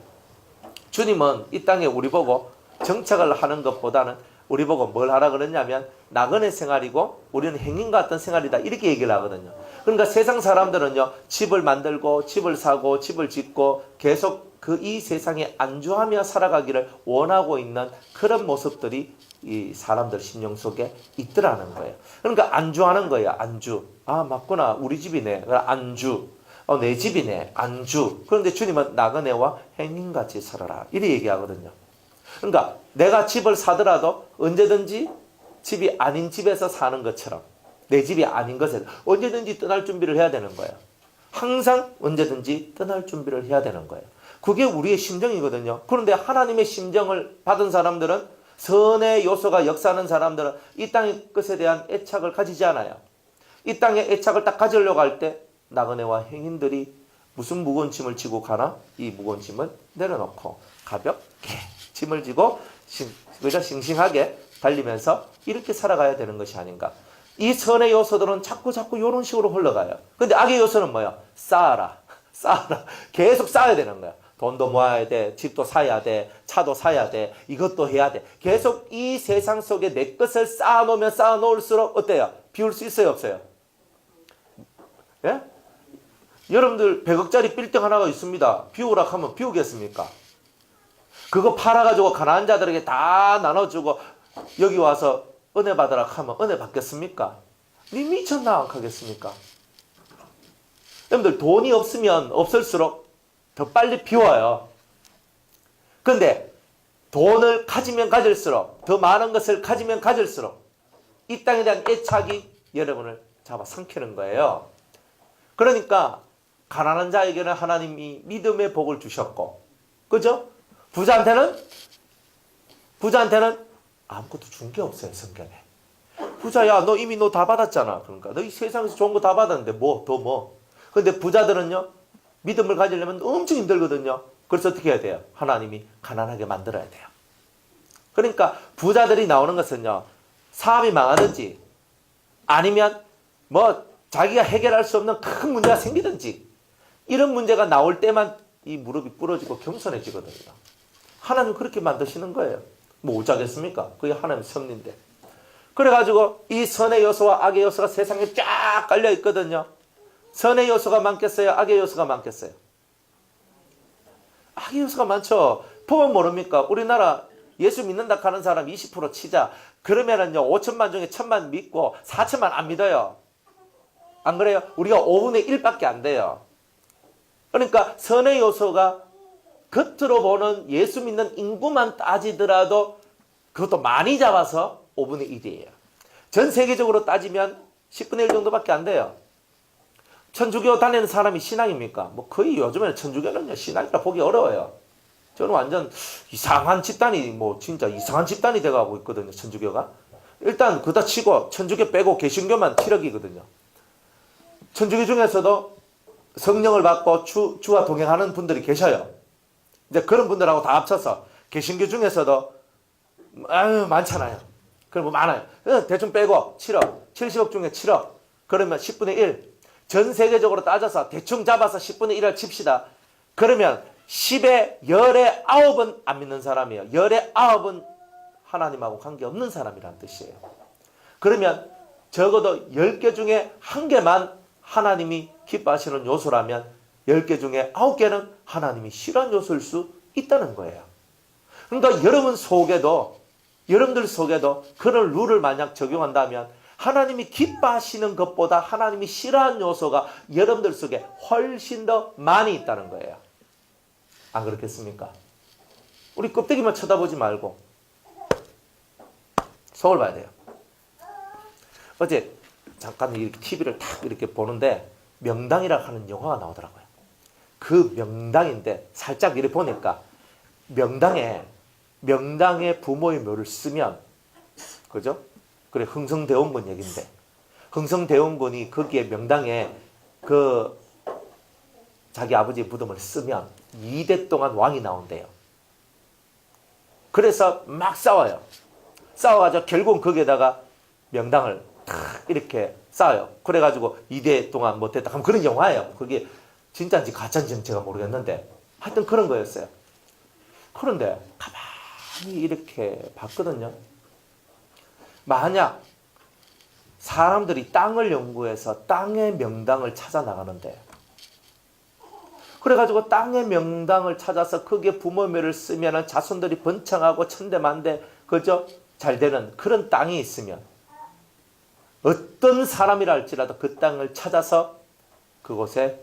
A: 주님은 이 땅에 우리 보고 정착을 하는 것보다는 우리 보고 뭘 하라 그러냐면 나그네 생활이고 우리는 행인과 같은 생활이다 이렇게 얘기를 하거든요. 그러니까 세상 사람들은요, 집을 만들고 집을 사고 집을 짓고 계속 그 이 세상에 안주하며 살아가기를 원하고 있는 그런 모습들이 이 사람들 심령 속에 있더라는 거예요. 그러니까 안주하는 거예요. 안주. 아, 맞구나. 우리 집이네. 안주. 내 집이네. 안주. 그런데 주님은 나그네와 행인같이 살아라 이렇게 얘기하거든요. 그러니까 내가 집을 사더라도 언제든지 집이 아닌 집에서 사는 것처럼 내 집이 아닌 것에 언제든지 떠날 준비를 해야 되는 거예요. 항상 언제든지 떠날 준비를 해야 되는 거예요. 그게 우리의 심정이거든요. 그런데 하나님의 심정을 받은 사람들은, 선의 요소가 역사하는 사람들은 이 땅의 것에 대한 애착을 가지지 않아요. 이 땅의 애착을 딱 가지려고 할 때 나그네와 행인들이 무슨 무거운 짐을 지고 가나? 이 무거운 짐을 내려놓고 가볍게 짐을 지고 싱싱하게 달리면서 이렇게 살아가야 되는 것이 아닌가. 이 선의 요소들은 자꾸 이런 식으로 흘러가요. 근데 악의 요소는 뭐야? 쌓아라. 계속 쌓아야 되는 거야. 돈도 모아야 돼, 집도 사야 돼, 차도 사야 돼, 이것도 해야 돼. 계속 이 세상 속에 내 것을 쌓아놓으면 쌓아놓을수록 어때요? 비울 수 있어요, 없어요? 예? 여러분들 100억짜리 빌딩 하나가 있습니다. 비우라 하면 비우겠습니까? 그거 팔아가지고 가난한 자들에게 다 나눠주고 여기 와서 은혜 받으라 하면 은혜 받겠습니까? 니 미쳤나 하겠습니까? 여러분들 돈이 없으면 없을수록 더 빨리 비워요. 그런데 돈을 가지면 가질수록, 더 많은 것을 가지면 가질수록 이 땅에 대한 애착이 여러분을 잡아 삼키는 거예요. 그러니까 가난한 자에게는 하나님이 믿음의 복을 주셨고, 그죠? 부자한테는 아무것도 준 게 없어요, 성경에. 부자야, 너 이미 너 다 받았잖아. 그러니까 너 이 세상에서 좋은 거 다 받았는데 더 뭐. 근데 부자들은요, 믿음을 가지려면 엄청 힘들거든요. 그래서 어떻게 해야 돼요? 하나님이 가난하게 만들어야 돼요. 그러니까 부자들이 나오는 것은요, 사업이 망하든지 아니면 뭐 자기가 해결할 수 없는 큰 문제가 생기든지 이런 문제가 나올 때만 이 무릎이 부러지고 겸손해지거든요. 하나님 그렇게 만드시는 거예요. 뭐 어쩌겠습니까? 그게 하나님의 섭리인데. 그래가지고 이 선의 요소와 악의 요소가 세상에 쫙 깔려 있거든요. 선의 요소가 많겠어요? 악의 요소가 많겠어요? 악의 요소가 많죠. 보면 모릅니까? 우리나라 예수 믿는다 하는 사람 20% 치자. 그러면은요, 5천만 중에 1,000만 믿고 4천만 안 믿어요. 안 그래요? 우리가 5분의 1밖에 안 돼요. 그러니까 선의 요소가 겉으로 보는 예수 믿는 인구만 따지더라도 그것도 많이 잡아서 5분의 1이에요. 전 세계적으로 따지면 10분의 1 정도밖에 안 돼요. 천주교 다니는 사람이 신앙입니까? 뭐 거의 요즘에는 천주교는요, 신앙이라 보기 어려워요. 저는 완전 이상한 집단이, 뭐 진짜 이상한 집단이 돼가고 있거든요, 천주교가. 일단 그다 치고 천주교 빼고 개신교만 7억이거든요. 천주교 중에서도 성령을 받고 주와 동행하는 분들이 계셔요. 이제 그런 분들하고 다 합쳐서 개신교 중에서도 많잖아요. 그럼 많아요. 대충 빼고 7억, 70억 중에 7억. 그러면 10분의 1. 전 세계적으로 따져서 대충 잡아서 10분의 1을 칩시다. 그러면 10에 10에 9은 안 믿는 사람이에요. 10에 9은 하나님하고 관계없는 사람이라는 뜻이에요. 그러면 적어도 10개 중에 1개만 하나님이 기뻐하시는 요소라면 10개 중에 9개는 하나님이 싫어하는 요소일 수 있다는 거예요. 그러니까 여러분들 속에도 그런 룰을 만약 적용한다면 하나님이 기뻐하시는 것보다 하나님이 싫어하는 요소가 여러분들 속에 훨씬 더 많이 있다는 거예요. 안 그렇겠습니까? 우리 껍데기만 쳐다보지 말고 속을 봐야 돼요. 어제 잠깐 이렇게 TV를 탁 이렇게 보는데 명당이라고 하는 영화가 나오더라고요. 그 명당인데 살짝 이렇게 보니까 명당에 부모의 묘를 쓰면, 그죠? 그래, 흥성대원군 얘긴데, 흥성대원군이 거기에 명당에 그 자기 아버지의 무덤을 쓰면 2대 동안 왕이 나온대요. 그래서 막 싸워요. 싸워가지고 결국은 거기에다가 명당을 탁 이렇게 쌓아요. 그래가지고 2대 동안 못했다. 그럼 그런 영화예요. 그게 진짜인지 가짜인지는 제가 모르겠는데 하여튼 그런 거였어요. 그런데 가만히 이렇게 봤거든요. 만약 사람들이 땅을 연구해서 땅의 명당을 찾아 나가는데, 그래가지고 땅의 명당을 찾아서 거기에 부모묘를 쓰면 자손들이 번창하고 천대만대, 그죠? 잘 되는 그런 땅이 있으면 어떤 사람이라 할지라도 그 땅을 찾아서 그곳에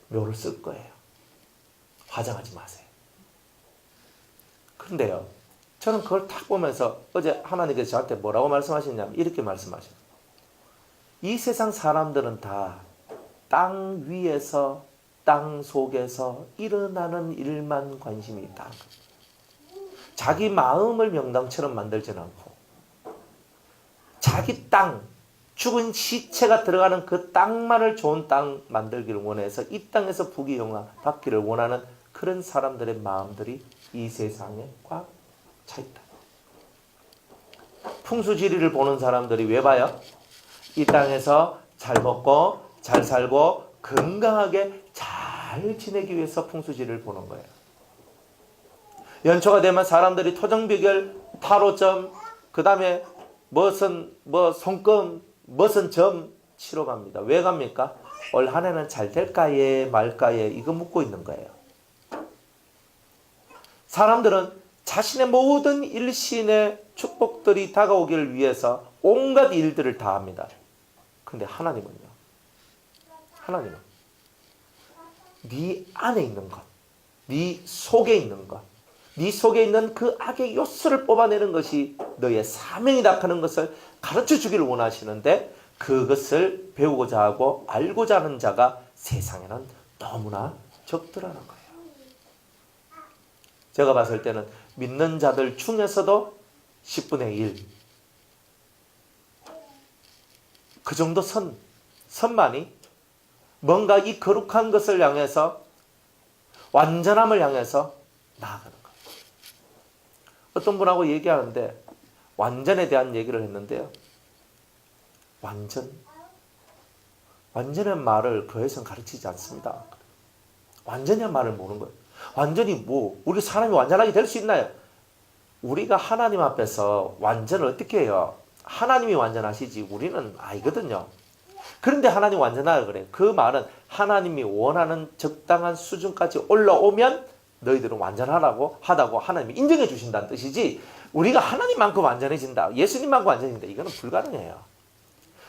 A: 묘를 쓸 거예요. 화장하지 마세요. 그런데요, 저는 그걸 딱 보면서 어제 하나님께서 저한테 뭐라고 말씀하셨냐면 이렇게 말씀하셨어요. 이 세상 사람들은 다 땅 위에서 땅 속에서 일어나는 일만 관심이 있다. 자기 마음을 명당처럼 만들지는 않고 자기 땅, 죽은 시체가 들어가는 그 땅만을 좋은 땅 만들기를 원해서 이 땅에서 부귀영화 받기를 원하는 그런 사람들의 마음들이 이 세상에 꽉 차 있다. 풍수지리를 보는 사람들이 왜 봐요? 이 땅에서 잘 먹고 잘 살고 건강하게 잘 지내기 위해서 풍수지리를 보는 거예요. 연초가 되면 사람들이 토정비결, 타로점, 그 다음에 손금, 점 치러 갑니다. 왜 갑니까? 올 한 해는 잘 될까에 말까에 이거 묻고 있는 거예요. 사람들은 자신의 모든 일신의 축복들이 다가오기를 위해서 온갖 일들을 다 합니다. 근데 하나님은요? 하나님은 네 안에 있는 것, 네 속에 있는 것, 네 속에 있는 그 악의 요소를 뽑아내는 것이 너의 사명이다 하는 것을 가르쳐 주기를 원하시는데, 그것을 배우고자 하고 알고자 하는 자가 세상에는 너무나 적더라는 거예요. 제가 봤을 때는 믿는 자들 중에서도 10분의 1, 그 정도 선만이 뭔가 이 거룩한 것을 향해서, 완전함을 향해서 나아가는 거예요. 어떤 분하고 얘기하는데 완전에 대한 얘기를 했는데요. 완전한 말을 교회에서는 가르치지 않습니다. 완전한 말을 모르는 거예요. 완전히 우리 사람이 완전하게 될 수 있나요? 우리가 하나님 앞에서 완전을 어떻게 해요? 하나님이 완전하시지 우리는 아니거든요. 그런데 하나님 완전하다 그래요. 그 말은 하나님이 원하는 적당한 수준까지 올라오면 너희들은 완전하다고 하나님이 인정해 주신다는 뜻이지, 우리가 하나님만큼 완전해진다, 예수님만큼 완전해진다, 이거는 불가능해요.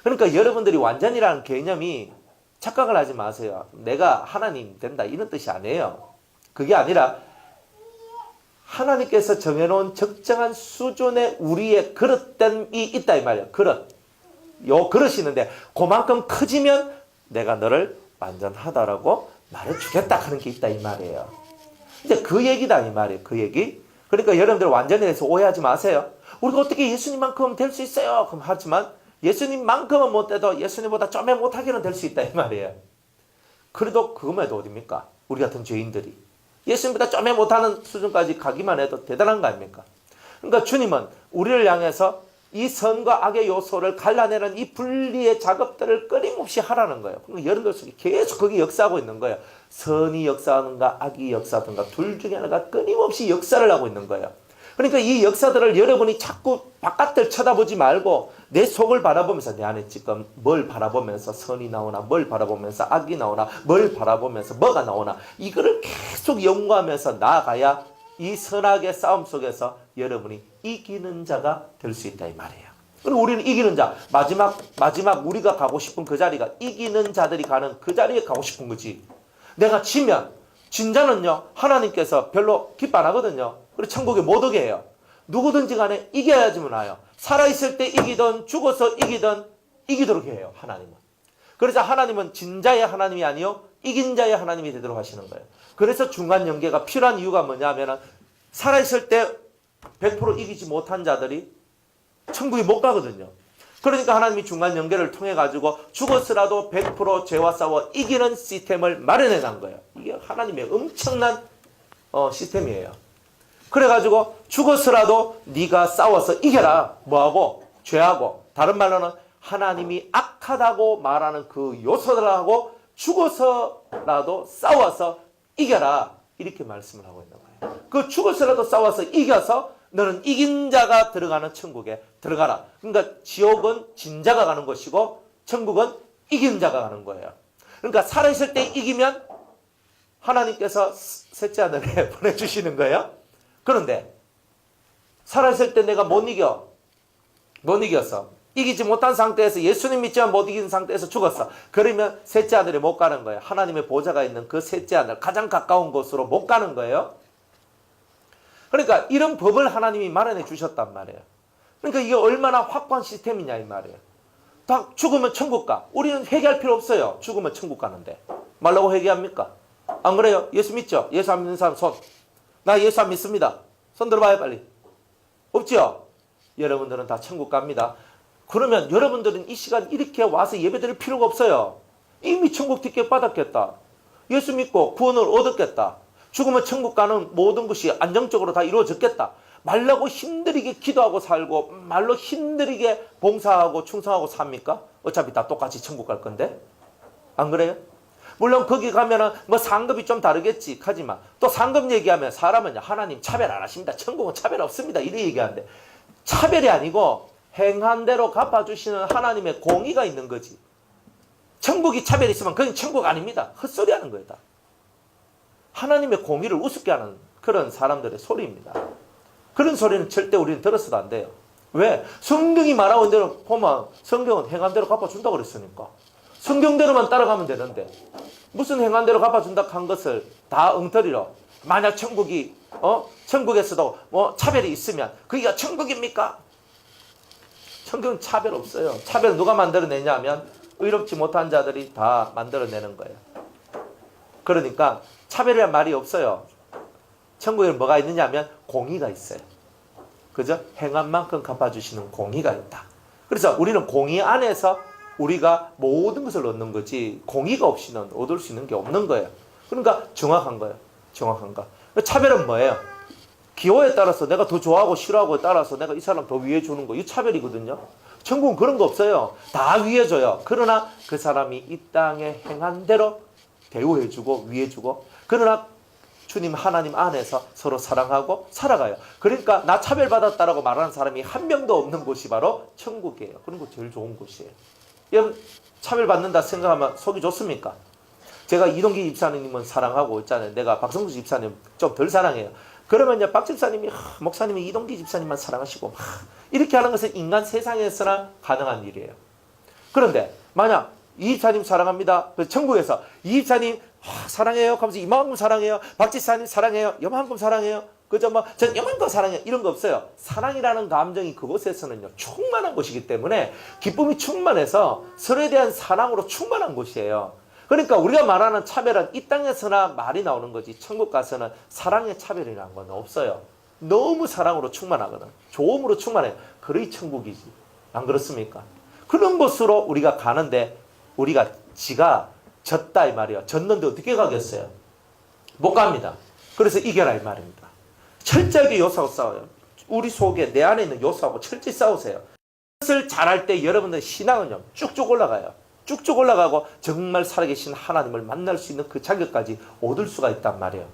A: 그러니까 여러분들이 완전이라는 개념이 착각을 하지 마세요. 내가 하나님 된다 이런 뜻이 아니에요. 그게 아니라 하나님께서 정해놓은 적정한 수준의 우리의 그릇됨이 있다 이 말이에요. 그릇이 있는데 그만큼 커지면 내가 너를 완전하다라고 말해주겠다 하는 게 있다 이 말이에요. 이제 그 얘기다 이 말이에요. 그 얘기. 그러니까 여러분들 완전에 대해서 오해하지 마세요. 우리가 어떻게 예수님만큼 될 수 있어요? 그럼 하지만 예수님만큼은 못 돼도 예수님보다 좀에 못하기는 될 수 있다 이 말이에요. 그래도 그것만 해도 어딥니까? 우리 같은 죄인들이 예수님보다 좀에 못하는 수준까지 가기만 해도 대단한 거 아닙니까? 그러니까 주님은 우리를 향해서 이 선과 악의 요소를 갈라내는 이 분리의 작업들을 끊임없이 하라는 거예요. 그러니까 여러분들 속에 계속 거기 역사하고 있는 거예요. 선이 역사하는가 악이 역사하든가 둘 중에 하나가 끊임없이 역사를 하고 있는 거예요. 그러니까 이 역사들을 여러분이 자꾸 바깥을 쳐다보지 말고 내 속을 바라보면서 내 안에 지금 뭘 바라보면서 선이 나오나, 뭘 바라보면서 악이 나오나, 뭘 바라보면서 뭐가 나오나, 이거를 계속 연구하면서 나아가야 이 선악의 싸움 속에서 여러분이 이기는 자가 될 수 있다 이 말이에요. 그리고 우리는 이기는 자, 마지막 우리가 가고 싶은 그 자리가 이기는 자들이 가는 그 자리에 가고 싶은 거지. 내가 지면, 진자는요 하나님께서 별로 기뻐 안 하거든요. 그리고 천국에 못 오게 해요. 누구든지 간에 이겨야지만 와요. 살아있을 때 이기든 죽어서 이기든 이기도록 해요, 하나님은. 그래서 하나님은 진자의 하나님이 아니요 이긴 자의 하나님이 되도록 하시는 거예요. 그래서 중간 연계가 필요한 이유가 뭐냐면 살아있을 때 100% 이기지 못한 자들이 천국에 못 가거든요. 그러니까 하나님이 중간 연계를 통해 가지고 죽었으라도 100% 죄와 싸워 이기는 시스템을 마련해 놓은 거예요. 이게 하나님의 엄청난 시스템이에요. 그래가지고 죽었으라도 네가 싸워서 이겨라. 뭐하고? 죄하고. 다른 말로는 하나님이 악하다고 말하는 그 요소들하고 죽어서라도 싸워서 이겨라. 이렇게 말씀을 하고 있는 거예요. 그 죽어서라도 싸워서 이겨서 너는 이긴 자가 들어가는 천국에 들어가라. 그러니까 지옥은 진자가 가는 것이고 천국은 이긴 자가 가는 거예요. 그러니까 살아있을 때 이기면 하나님께서 셋째 하늘에 보내주시는 거예요. 그런데 살아있을 때 내가 못 이겼어. 이기지 못한 상태에서 예수님 믿지만 못 이긴 상태에서 죽었어. 그러면 셋째 하늘에 못 가는 거예요. 하나님의 보좌가 있는 그 셋째 하늘, 가장 가까운 곳으로 못 가는 거예요. 그러니까 이런 법을 하나님이 마련해 주셨단 말이에요. 그러니까 이게 얼마나 확고한 시스템이냐 이 말이에요. 다 죽으면 천국 가. 우리는 회개할 필요 없어요. 죽으면 천국 가는데. 말라고 회개합니까? 안 그래요? 예수 믿죠? 예수 안 믿는 사람 손. 나 예수 안 믿습니다. 손 들어봐요 빨리. 없죠? 여러분들은 다 천국 갑니다. 그러면 여러분들은 이 시간 이렇게 와서 예배드릴 필요가 없어요. 이미 천국 티켓 받았겠다. 예수 믿고 구원을 얻었겠다. 죽으면 천국 가는 모든 것이 안정적으로 다 이루어졌겠다. 말라고 힘들게 기도하고 살고 말로 힘들게 봉사하고 충성하고 삽니까? 어차피 다 똑같이 천국 갈 건데. 안 그래요? 물론 거기 가면은 뭐 상급이 좀 다르겠지 하지만 또 상급 얘기하면 사람은 하나님 차별 안 하십니다. 천국은 차별 없습니다. 이렇게 얘기하는데 차별이 아니고 행한 대로 갚아주시는 하나님의 공의가 있는 거지. 천국이 차별이 있으면 그건 천국 아닙니다. 헛소리 하는 거예요. 다. 하나님의 공의를 우습게 하는 그런 사람들의 소리입니다. 그런 소리는 절대 우리는 들어서도 안 돼요. 왜? 성경이 말하는 대로 보면 성경은 행한 대로 갚아준다고 그랬으니까. 성경대로만 따라가면 되는데 무슨 행한 대로 갚아준다 한 것을 다 엉터리로 만약 천국에서도 뭐 차별이 있으면 그게 천국입니까? 천국은 차별 없어요. 차별 누가 만들어내냐 하면 의롭지 못한 자들이 다 만들어내는 거예요. 그러니까 차별이란 말이 없어요. 천국에 뭐가 있느냐 하면 공의가 있어요. 그죠? 행한 만큼 갚아주시는 공의가 있다. 그래서 우리는 공의 안에서 우리가 모든 것을 얻는 거지 공의가 없이는 얻을 수 있는 게 없는 거예요. 그러니까 정확한 거예요. 정확한 거. 차별은 뭐예요? 기호에 따라서 내가 더 좋아하고 싫어하고에 따라서 내가 이 사람 더 위해 주는 거. 이 차별이거든요. 천국은 그런 거 없어요. 다 위해 줘요. 그러나 그 사람이 이 땅에 행한 대로 대우해 주고 위해 주고 그러나 주님 하나님 안에서 서로 사랑하고 살아가요. 그러니까 나 차별받았다라고 말하는 사람이 한 명도 없는 곳이 바로 천국이에요. 그런 거 제일 좋은 곳이에요. 여러분 차별받는다 생각하면 속이 좋습니까? 제가 이동기 집사님은 사랑하고 있잖아요. 내가 박성수 집사님 좀 덜 사랑해요. 그러면 이제 박 집사님이 목사님이 이동기 집사님만 사랑하시고 이렇게 하는 것은 인간 세상에서나 가능한 일이에요. 그런데 만약 이 집사님 사랑합니다. 그래서 천국에서 이 집사님 사랑해요. 하면서 이만큼 사랑해요. 박 집사님 사랑해요. 요만큼 사랑해요. 그죠? 뭐 전 요만큼 사랑해요. 이런 거 없어요. 사랑이라는 감정이 그곳에서는요 충만한 곳이기 때문에 기쁨이 충만해서 서로에 대한 사랑으로 충만한 곳이에요. 그러니까 우리가 말하는 차별은 이 땅에서나 말이 나오는 거지 천국 가서는 사랑의 차별이라는 건 없어요. 너무 사랑으로 충만하거든. 좋음으로 충만해요. 그러이 천국이지. 안 그렇습니까? 그런 곳으로 우리가 가는데 우리가 지가 졌다 이 말이에요. 졌는데 어떻게 가겠어요? 못 갑니다. 그래서 이겨라 이 말입니다. 철저하게 요소하고 싸워요. 우리 속에 내 안에 있는 요소하고 철저히 싸우세요. 그것을 잘할 때 여러분들 신앙은요 쭉쭉 올라가요. 쭉쭉 올라가고 정말 살아계신 하나님을 만날 수 있는 그 자격까지 얻을 수가 있단 말이에요.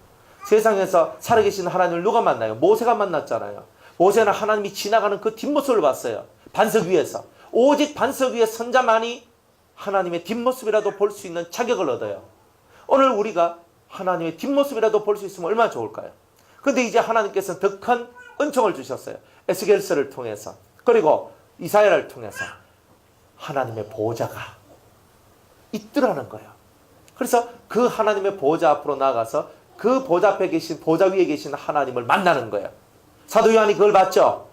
A: 세상에서 살아계신 하나님을 누가 만나요? 모세가 만났잖아요. 모세는 하나님이 지나가는 그 뒷모습을 봤어요. 반석 위에서. 오직 반석 위에 선자만이 하나님의 뒷모습이라도 볼 수 있는 자격을 얻어요. 오늘 우리가 하나님의 뒷모습이라도 볼 수 있으면 얼마나 좋을까요? 근데 이제 하나님께서는 더 큰 은총을 주셨어요. 에스겔서를 통해서, 그리고 이사야를 통해서 하나님의 보호자가 있더라는 거예요. 그래서 그 하나님의 보호자 앞으로 나아가서 그 보호자 앞에 계신, 보호자 위에 계신 하나님을 만나는 거예요. 사도 요한이 그걸 봤죠.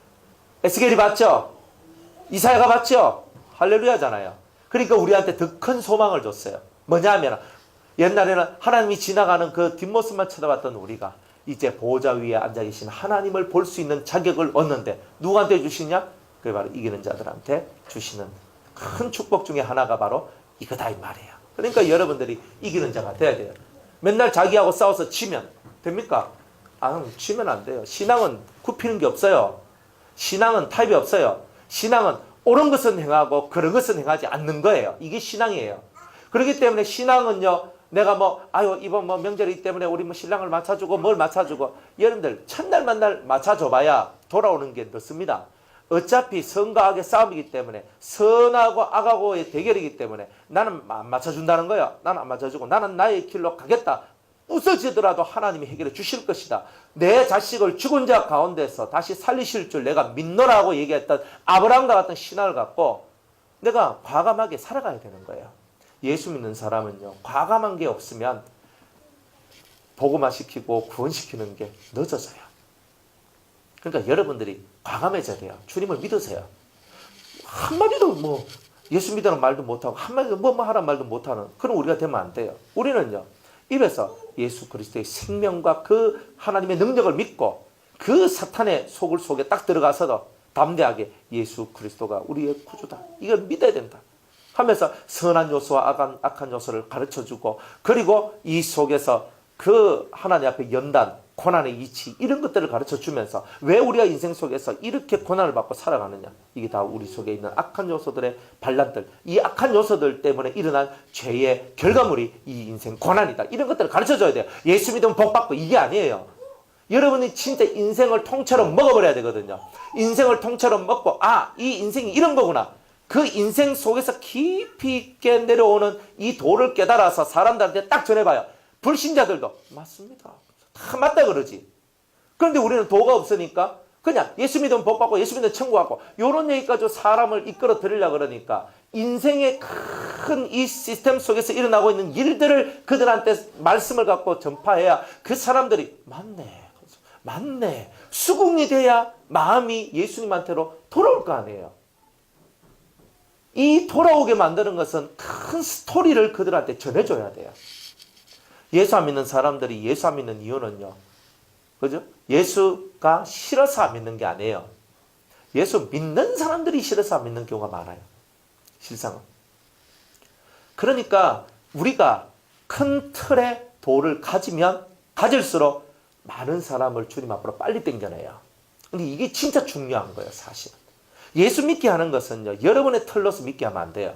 A: 에스겔이 봤죠. 이사야가 봤죠. 할렐루야잖아요. 그러니까 우리한테 더 큰 소망을 줬어요. 뭐냐 하면, 옛날에는 하나님이 지나가는 그 뒷모습만 쳐다봤던 우리가 이제 보호자 위에 앉아 계신 하나님을 볼 수 있는 자격을 얻는데, 누구한테 주시냐? 그게 바로 이기는 자들한테 주시는 큰 축복 중에 하나가 바로 이거다 이 말이에요. 그러니까 여러분들이 이기는 자가 돼야 돼요. 맨날 자기하고 싸워서 지면 됩니까? 지면 안 돼요. 신앙은 굽히는 게 없어요. 신앙은 타협이 없어요. 신앙은 옳은 것은 행하고 그런 것은 행하지 않는 거예요. 이게 신앙이에요. 그렇기 때문에 신앙은요, 내가 이번 명절이기 때문에 우리 신랑을 맞춰주고 뭘 맞춰주고, 여러분들 첫날 만날 맞춰줘봐야 돌아오는 게 늦습니다. 어차피 선과 악의 싸움이기 때문에, 선하고 악하고의 대결이기 때문에 나는 안 맞춰준다는 거야. 나는 안 맞춰주고 나는 나의 길로 가겠다. 부서지더라도 하나님이 해결해 주실 것이다. 내 자식을 죽은 자 가운데서 다시 살리실 줄 내가 믿노라고 얘기했던 아브라함과 같은 신앙을 갖고 내가 과감하게 살아가야 되는 거예요. 예수 믿는 사람은요, 과감한 게 없으면 복음화 시키고 구원시키는 게 늦어져요. 그러니까 여러분들이 과감해져야 돼요. 주님을 믿으세요. 한마디도 예수 믿으라는 말도 못하고 한마디도 뭐 하라는 말도 못하는 그런 우리가 되면 안 돼요. 우리는요, 입에서 예수 그리스도의 생명과 그 하나님의 능력을 믿고 그 사탄의 속을 속에 딱 들어가서도 담대하게 예수 그리스도가 우리의 구주다, 이걸 믿어야 된다 하면서 선한 요소와 악한 요소를 가르쳐주고, 그리고 이 속에서 그 하나님 앞에 연단, 고난의 이치, 이런 것들을 가르쳐주면서 왜 우리가 인생 속에서 이렇게 고난을 받고 살아가느냐, 이게 다 우리 속에 있는 악한 요소들의 반란들, 이 악한 요소들 때문에 일어난 죄의 결과물이 이 인생 고난이다, 이런 것들을 가르쳐줘야 돼요. 예수 믿으면 복 받고, 이게 아니에요. 여러분이 진짜 인생을 통째로 먹어버려야 되거든요. 인생을 통째로 먹고, 이 인생이 이런 거구나, 그 인생 속에서 깊이 있게 내려오는 이 도를 깨달아서 사람들한테 딱 전해봐요. 불신자들도 맞습니다, 다 맞다 그러지. 그런데 우리는 도가 없으니까 그냥 예수 믿으면 복 받고 예수 믿으면 천국 가고, 이런 얘기까지 사람을 이끌어 드리려고 그러니까 인생의 큰 이 시스템 속에서 일어나고 있는 일들을 그들한테 말씀을 갖고 전파해야 그 사람들이 맞네 수긍이 돼야 마음이 예수님한테로 돌아올 거 아니에요. 이 돌아오게 만드는 것은 큰 스토리를 그들한테 전해줘야 돼요. 예수 안 믿는 사람들이 예수 안 믿는 이유는요, 그죠? 예수가 싫어서 안 믿는 게 아니에요. 예수 믿는 사람들이 싫어서 안 믿는 경우가 많아요, 실상은. 그러니까 우리가 큰 틀의 도를 가지면 가질수록 많은 사람을 주님 앞으로 빨리 땡겨내요. 근데 이게 진짜 중요한 거예요, 사실은. 예수 믿게 하는 것은요, 여러분의 틀로서 믿게 하면 안 돼요.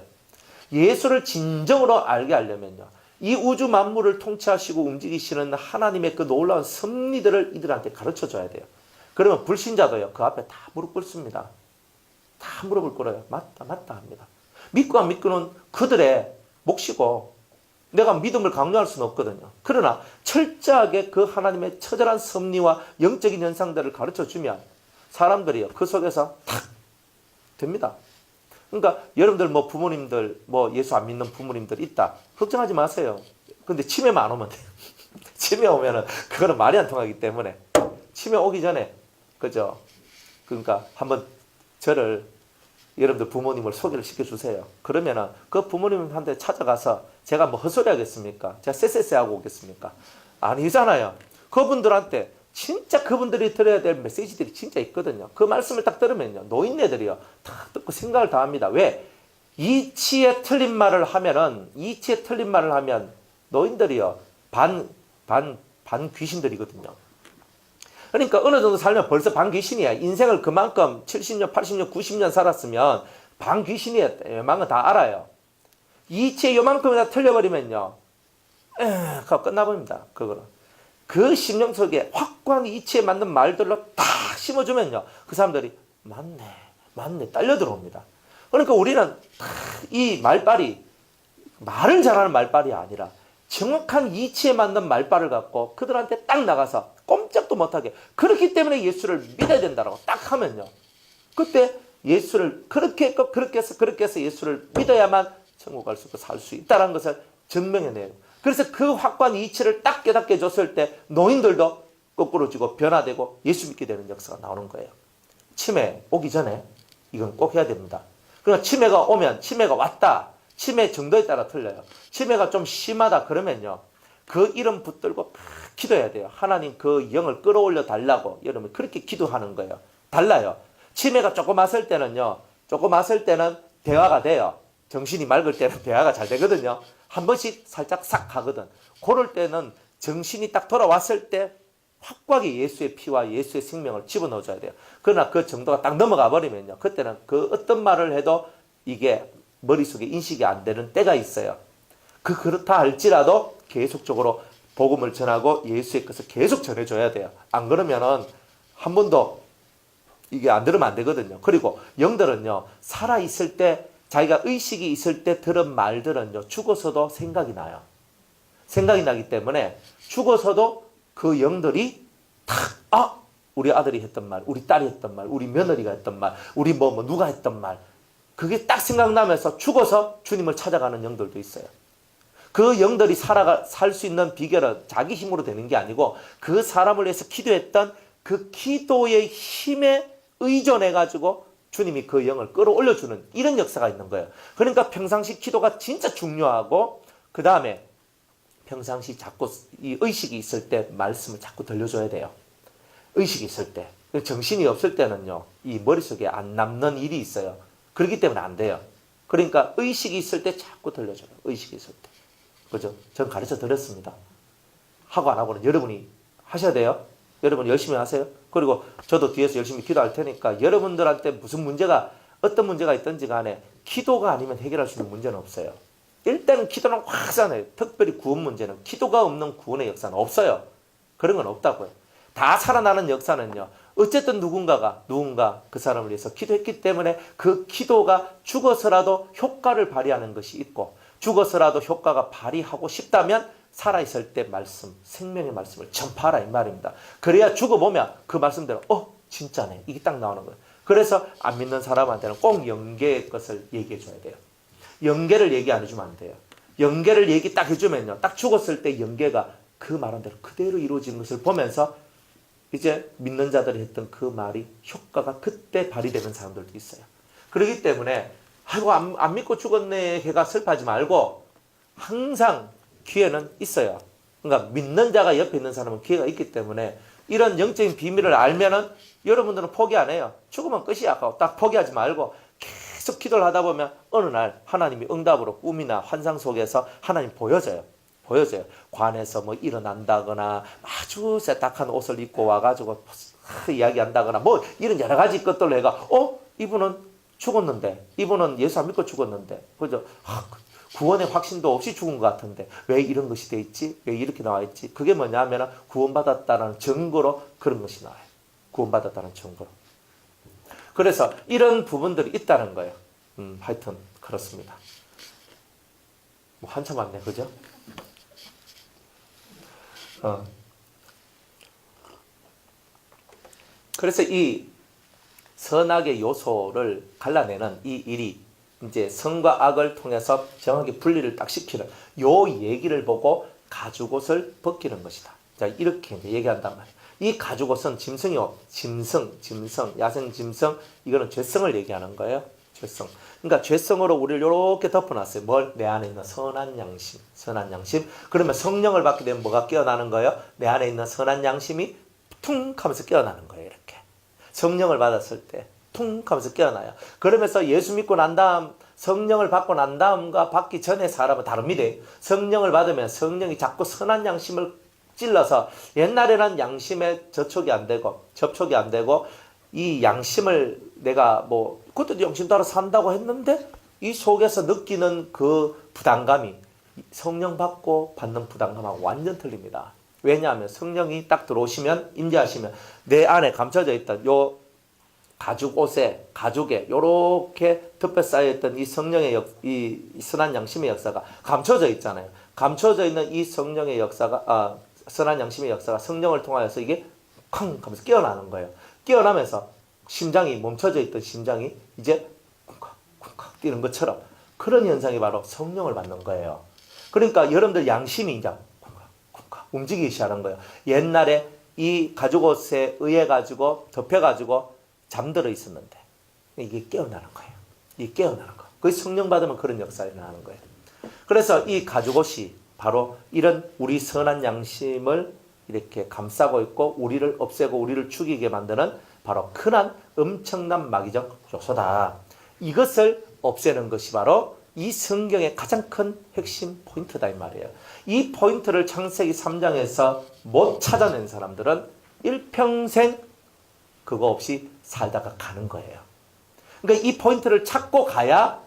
A: 예수를 진정으로 알게 하려면요, 이 우주 만물을 통치하시고 움직이시는 하나님의 그 놀라운 섭리들을 이들한테 가르쳐줘야 돼요. 그러면 불신자도요, 그 앞에 다 무릎 꿇습니다. 다 무릎을 꿇어요. 맞다 합니다. 믿고 안 믿고는 그들의 몫이고 내가 믿음을 강요할 수는 없거든요. 그러나 철저하게 그 하나님의 처절한 섭리와 영적인 현상들을 가르쳐주면 사람들이요, 그 속에서 탁 됩니다. 그러니까 여러분들 부모님들 예수 안 믿는 부모님들 있다, 걱정하지 마세요. 근데 치매만 안 오면 돼요. 치매 오면은 그거는 말이 안 통하기 때문에 치매 오기 전에, 그죠? 그러니까 한번 저를, 여러분들 부모님을 소개를 시켜주세요. 그러면은 그 부모님한테 찾아가서 제가 헛소리 하겠습니까? 제가 쎄쎄쎄 하고 오겠습니까? 아니잖아요. 그분들한테 진짜 그분들이 들어야 될 메시지들이 진짜 있거든요. 그 말씀을 딱 들으면요, 노인네들이요, 다 듣고 생각을 다 합니다. 왜? 이치에 틀린 말을 하면 노인들이요, 반 귀신들이거든요. 그러니까 어느 정도 살면 벌써 반 귀신이야. 인생을 그만큼 70년, 80년, 90년 살았으면 반 귀신이야. 웬만한 건 다 알아요. 이치에 요만큼이나 틀려버리면요, 끝나버립니다. 그거는. 그 심령 속에 확고한 이치에 맞는 말들로 딱 심어주면요, 그 사람들이 맞네 딸려 들어옵니다. 그러니까 우리는 이 말빨이 말을 잘하는 말빨이 아니라 정확한 이치에 맞는 말빨을 갖고 그들한테 딱 나가서 꼼짝도 못하게, 그렇기 때문에 예수를 믿어야 된다라고 딱 하면요, 그때 예수를 그렇게 해서 예수를 믿어야만 천국 갈 수 있고 살 수 있다는 것을 증명해내요. 그래서 그 확고한 이치를 딱 깨닫게 해줬을 때 노인들도 거꾸로 지고 변화되고 예수 믿게 되는 역사가 나오는 거예요. 치매 오기 전에 이건 꼭 해야 됩니다. 그러나 치매가 오면, 치매가 왔다, 치매 정도에 따라 틀려요. 치매가 좀 심하다 그러면요, 그 이름 붙들고 기도해야 돼요. 하나님 그 영을 끌어올려 달라고 여러분 그렇게 기도하는 거예요. 달라요. 치매가 조금 왔을 때는요, 조금 왔을 때는 대화가 돼요. 정신이 맑을 때는 대화가 잘 되거든요. 한 번씩 살짝 싹 가거든. 그럴 때는 정신이 딱 돌아왔을 때 확고하게 예수의 피와 예수의 생명을 집어넣어줘야 돼요. 그러나 그 정도가 딱 넘어가 버리면요, 그때는 그 어떤 말을 해도 이게 머릿속에 인식이 안 되는 때가 있어요. 그렇다 할지라도 계속적으로 복음을 전하고 예수의 것을 계속 전해줘야 돼요. 안 그러면은 한 번도 이게 안 들으면 안 되거든요. 그리고 영들은요, 살아있을 때, 자기가 의식이 있을 때 들은 말들은요, 죽어서도 생각이 나요. 생각이 나기 때문에 죽어서도 그 영들이 탁, 우리 아들이 했던 말, 우리 딸이 했던 말, 우리 며느리가 했던 말, 우리 누가 했던 말, 그게 딱 생각나면서 죽어서 주님을 찾아가는 영들도 있어요. 그 영들이 살 수 있는 비결은 자기 힘으로 되는 게 아니고 그 사람을 위해서 기도했던 그 기도의 힘에 의존해가지고 주님이 그 영을 끌어올려주는 이런 역사가 있는 거예요. 그러니까 평상시 기도가 진짜 중요하고, 그 다음에 평상시 자꾸 이 의식이 있을 때 말씀을 자꾸 들려줘야 돼요. 의식이 있을 때. 정신이 없을 때는요, 이 머릿속에 안 남는 일이 있어요. 그렇기 때문에 안 돼요. 그러니까 의식이 있을 때 자꾸 들려줘요. 의식이 있을 때. 그죠? 전 가르쳐 드렸습니다. 하고 안 하고는 여러분이 하셔야 돼요. 여러분 열심히 하세요. 그리고 저도 뒤에서 열심히 기도할 테니까 여러분들한테 어떤 문제가 있든지 간에 기도가 아니면 해결할 수 있는 문제는 없어요. 일단은 기도는 확 하잖아요. 특별히 구원 문제는 기도가 없는 구원의 역사는 없어요. 그런 건 없다고요. 다 살아나는 역사는요, 어쨌든 누군가 그 사람을 위해서 기도했기 때문에 그 기도가 죽어서라도 효과를 발휘하는 것이 있고, 죽어서라도 효과가 발휘하고 싶다면 살아있을 때 말씀, 생명의 말씀을 전파하라 이 말입니다. 그래야 죽어보면 그 말씀대로 진짜네, 이게 딱 나오는 거예요. 그래서 안 믿는 사람한테는 꼭 영계의 것을 얘기해 줘야 돼요. 영계를 얘기 안 해주면 안 돼요. 영계를 얘기 딱 해주면요, 딱 죽었을 때 영계가 그 말한 대로 그대로 이루어지는 것을 보면서 이제 믿는 자들이 했던 그 말이 효과가 그때 발휘되는 사람들도 있어요. 그렇기 때문에 아이고 안 믿고 죽었네 해가 슬퍼하지 말고 항상 기회는 있어요. 그러니까 믿는 자가 옆에 있는 사람은 기회가 있기 때문에 이런 영적인 비밀을 알면은 여러분들은 포기 안 해요. 죽으면 끝이야. 딱 포기하지 말고 계속 기도를 하다 보면 어느 날 하나님이 응답으로 꿈이나 환상 속에서 하나님 보여져요. 관에서 일어난다거나 아주 세탁한 옷을 입고 와가지고 이야기한다거나 이런 여러 가지 것들로 해가 이분은 죽었는데, 이분은 예수 안 믿고 죽었는데, 그죠? 구원의 확신도 없이 죽은 것 같은데 왜 이런 것이 돼 있지? 왜 이렇게 나와 있지? 그게 뭐냐면 구원받았다는 증거로 그런 것이 나와요. 구원받았다는 증거로. 그래서 이런 부분들이 있다는 거예요. 하여튼 그렇습니다. 한참 왔네, 그죠? 그래서 이 선악의 요소를 갈라내는 이 일이 이제 선과 악을 통해서 정확히 분리를 딱 시키는 요 얘기를 보고 가죽옷을 벗기는 것이다. 자, 이렇게 이제 얘기한단 말이에요. 이 가죽옷은 짐승이요. 짐승, 야생 짐승, 이거는 죄성을 얘기하는 거예요. 죄성. 그러니까 죄성으로 우리를 이렇게 덮어놨어요. 내 안에 있는 선한 양심. 그러면 성령을 받게 되면 뭐가 깨어나는 거예요? 내 안에 있는 선한 양심이 퉁 하면서 깨어나는 거예요. 이렇게. 성령을 받았을 때 퉁 하면서 깨어나요. 그러면서 예수 믿고 난 다음, 성령을 받고 난 다음과 받기 전에 사람은 다릅니다. 성령을 받으면 성령이 자꾸 선한 양심을 찔러서, 옛날에는 양심에 접촉이 안 되고 이 양심을 내가 그것도 양심 따라 산다고 했는데 이 속에서 느끼는 그 부담감이 성령 받고 받는 부담감하고 완전 틀립니다. 왜냐하면 성령이 딱 들어오시면, 임재하시면 내 안에 감춰져 있던 요 가죽 옷에, 가죽에 요렇게 덮여 쌓여있던 이 성령의 이 선한 양심의 역사가 감춰져 있잖아요. 감춰져 있는 이 성령의 역사가, 선한 양심의 역사가 성령을 통하여서 이게 쾅 하면서 깨어나는 거예요. 깨어나면서 심장이, 멈춰져 있던 심장이 이제 쿵쾅 쿵쾅 뛰는 것처럼, 그런 현상이 바로 성령을 받는 거예요. 그러니까 여러분들 양심이 이제 쿵쾅 쿵쾅 움직이기 시작하는 거예요. 옛날에 이 가죽 옷에 의해 가지고 덮여가지고 잠들어 있었는데 이게 깨어나는 거예요. 이게 깨어나는 거. 그 성령 받으면 그런 역사가 일어나는 거예요. 그래서 이 가죽옷이 바로 이런 우리 선한 양심을 이렇게 감싸고 있고 우리를 없애고 우리를 죽이게 만드는 바로 큰한 엄청난 마귀적 요소다. 이것을 없애는 것이 바로 이 성경의 가장 큰 핵심 포인트다 이 말이에요. 이 포인트를 창세기 3장에서 못 찾아낸 사람들은 일평생 그거 없이 살다가 가는 거예요. 그러니까 이 포인트를 찾고 가야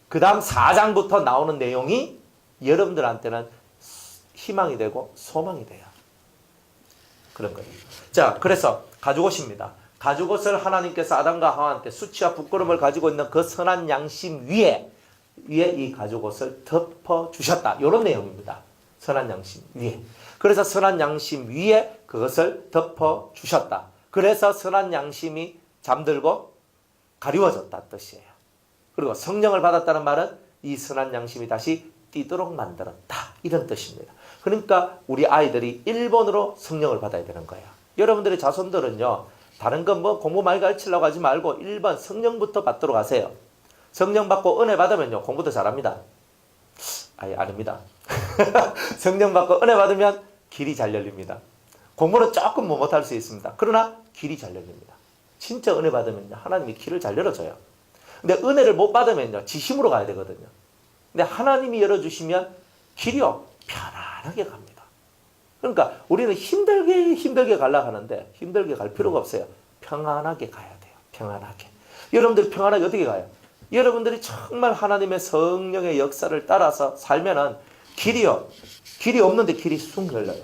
A: 그 다음 4장부터 나오는 내용이 여러분들한테는 희망이 되고 소망이 돼요. 그런 거예요. 자, 그래서 가죽옷입니다. 가죽옷을 하나님께서 아담과 하와한테 수치와 부끄러움을 가지고 있는 그 선한 양심 위에 이 가죽옷을 덮어주셨다. 이런 내용입니다. 선한 양심 위에. 그래서 선한 양심 위에 그것을 덮어주셨다. 그래서 선한 양심이 잠들고 가리워졌다 뜻이에요. 그리고 성령을 받았다는 말은 이 선한 양심이 다시 뛰도록 만들었다. 이런 뜻입니다. 그러니까 우리 아이들이 1번으로 성령을 받아야 되는 거예요. 여러분들의 자손들은요, 다른 건 뭐 공부 많이 가르치려고 하지 말고 1번 성령부터 받도록 하세요. 성령 받고 은혜 받으면요, 공부도 잘합니다. 아닙니다. 성령 받고 은혜 받으면 길이 잘 열립니다. 공부는 조금 못할 수 있습니다. 그러나 길이 잘 열립니다. 진짜 은혜 받으면요, 하나님이 길을 잘 열어줘요. 근데 은혜를 못 받으면요, 지심으로 가야 되거든요. 근데 하나님이 열어주시면 길이요, 편안하게 갑니다. 그러니까 우리는 힘들게 가려고 하는데 힘들게 갈 필요가 없어요. 평안하게 가야 돼요. 평안하게. 여러분들이 평안하게 어떻게 가요? 여러분들이 정말 하나님의 성령의 역사를 따라서 살면은 길이 없는데 길이 쑥 열려요.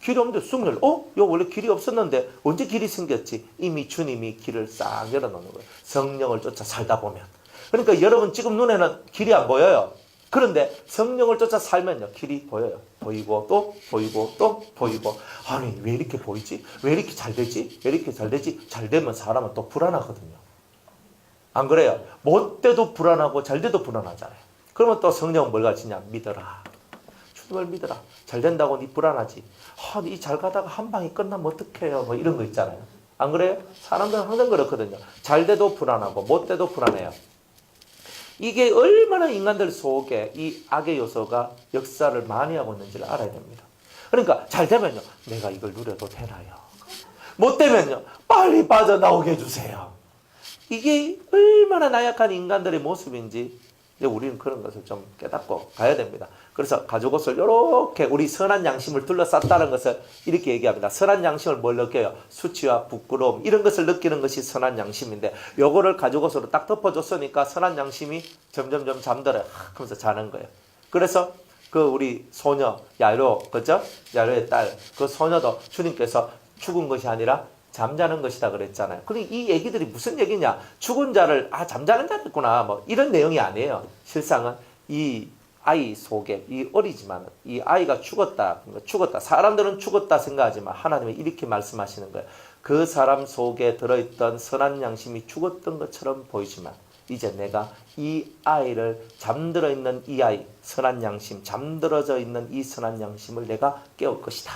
A: 길이 없는데 쑥 열려. 이거 원래 길이 없었는데 언제 길이 생겼지? 이미 주님이 길을 싹 열어놓는 거예요. 성령을 쫓아 살다 보면. 그러니까 여러분 지금 눈에는 길이 안 보여요. 그런데 성령을 쫓아 살면요, 길이 보여요. 보이고 또 보이고 또 보이고. 아니, 왜 이렇게 보이지? 왜 이렇게 잘 되지? 왜 이렇게 잘 되지? 잘 되면 사람은 또 불안하거든요. 안 그래요? 못 돼도 불안하고 잘 돼도 불안하잖아요. 그러면 또 성령은 뭘 가르치냐? 믿어라. 주님을 믿어라. 잘 된다고 니 불안하지. 니 잘 가다가 한 방이 끝나면 어떡해요? 뭐 이런 거 있잖아요. 안 그래요? 사람들은 항상 그렇거든요. 잘 돼도 불안하고 못 돼도 불안해요. 이게 얼마나 인간들 속에 이 악의 요소가 역사를 많이 하고 있는지를 알아야 됩니다. 그러니까 잘 되면요, 내가 이걸 누려도 되나요? 못 되면요, 빨리 빠져나오게 해주세요. 이게 얼마나 나약한 인간들의 모습인지 이제 우리는 그런 것을 좀 깨닫고 가야 됩니다. 그래서 가죽옷을 이렇게 우리 선한 양심을 둘러쌌다는 것을 이렇게 얘기합니다. 선한 양심을 뭘 느껴요? 수치와 부끄러움 이런 것을 느끼는 것이 선한 양심인데, 요거를 가죽옷으로 딱 덮어줬으니까 선한 양심이 점점점 잠들어요. 하면서 자는 거예요. 그래서 그 우리 소녀 야이로, 그죠? 야이로의 딸, 그 소녀도 주님께서 죽은 것이 아니라 잠자는 것이다 그랬잖아요. 그러니까 이 얘기들이 무슨 얘기냐? 죽은 자를 잠자는 자였구나 뭐 이런 내용이 아니에요. 실상은 이 아이 속에, 이 어리지만 이 아이가 죽었다. 사람들은 죽었다 생각하지만 하나님은 이렇게 말씀하시는 거예요. 그 사람 속에 들어있던 선한 양심이 죽었던 것처럼 보이지만 이제 내가 이 아이를, 잠들어 있는 이 아이, 선한 양심, 잠들어져 있는 이 선한 양심을 내가 깨울 것이다.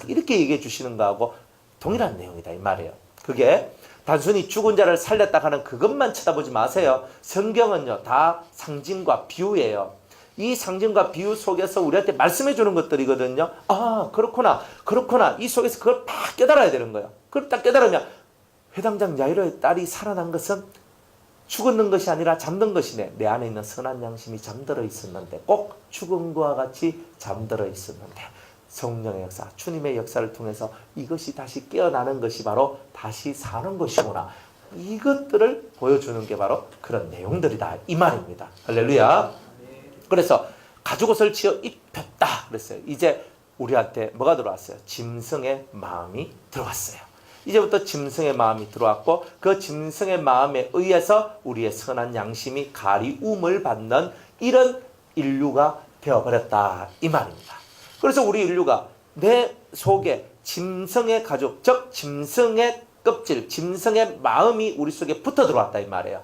A: 이렇게 얘기해 주시는 거하고 동일한 내용이다 이 말이에요. 그게 단순히 죽은 자를 살렸다 하는 그것만 쳐다보지 마세요. 성경은요, 다 상징과 비유예요. 이 상징과 비유 속에서 우리한테 말씀해 주는 것들이거든요. 그렇구나. 이 속에서 그걸 다 깨달아야 되는 거예요. 그걸 딱 깨달으면 회당장 야이로의 딸이 살아난 것은 죽었는 것이 아니라 잠든 것이네. 내 안에 있는 선한 양심이 잠들어 있었는데, 꼭 죽음과 같이 잠들어 있었는데 성령의 역사, 주님의 역사를 통해서 이것이 다시 깨어나는 것이 바로 다시 사는 것이구나. 이것들을 보여주는 게 바로 그런 내용들이다 이 말입니다. 할렐루야. 그래서 가죽옷을 지어 입혔다 그랬어요. 이제 우리한테 뭐가 들어왔어요? 짐승의 마음이 들어왔어요. 이제부터 짐승의 마음이 들어왔고 그 짐승의 마음에 의해서 우리의 선한 양심이 가리움을 받는 이런 인류가 되어버렸다 이 말입니다. 그래서 우리 인류가 내 속에 짐승의 가죽, 즉 짐승의 껍질, 짐승의 마음이 우리 속에 붙어 들어왔다 이 말이에요.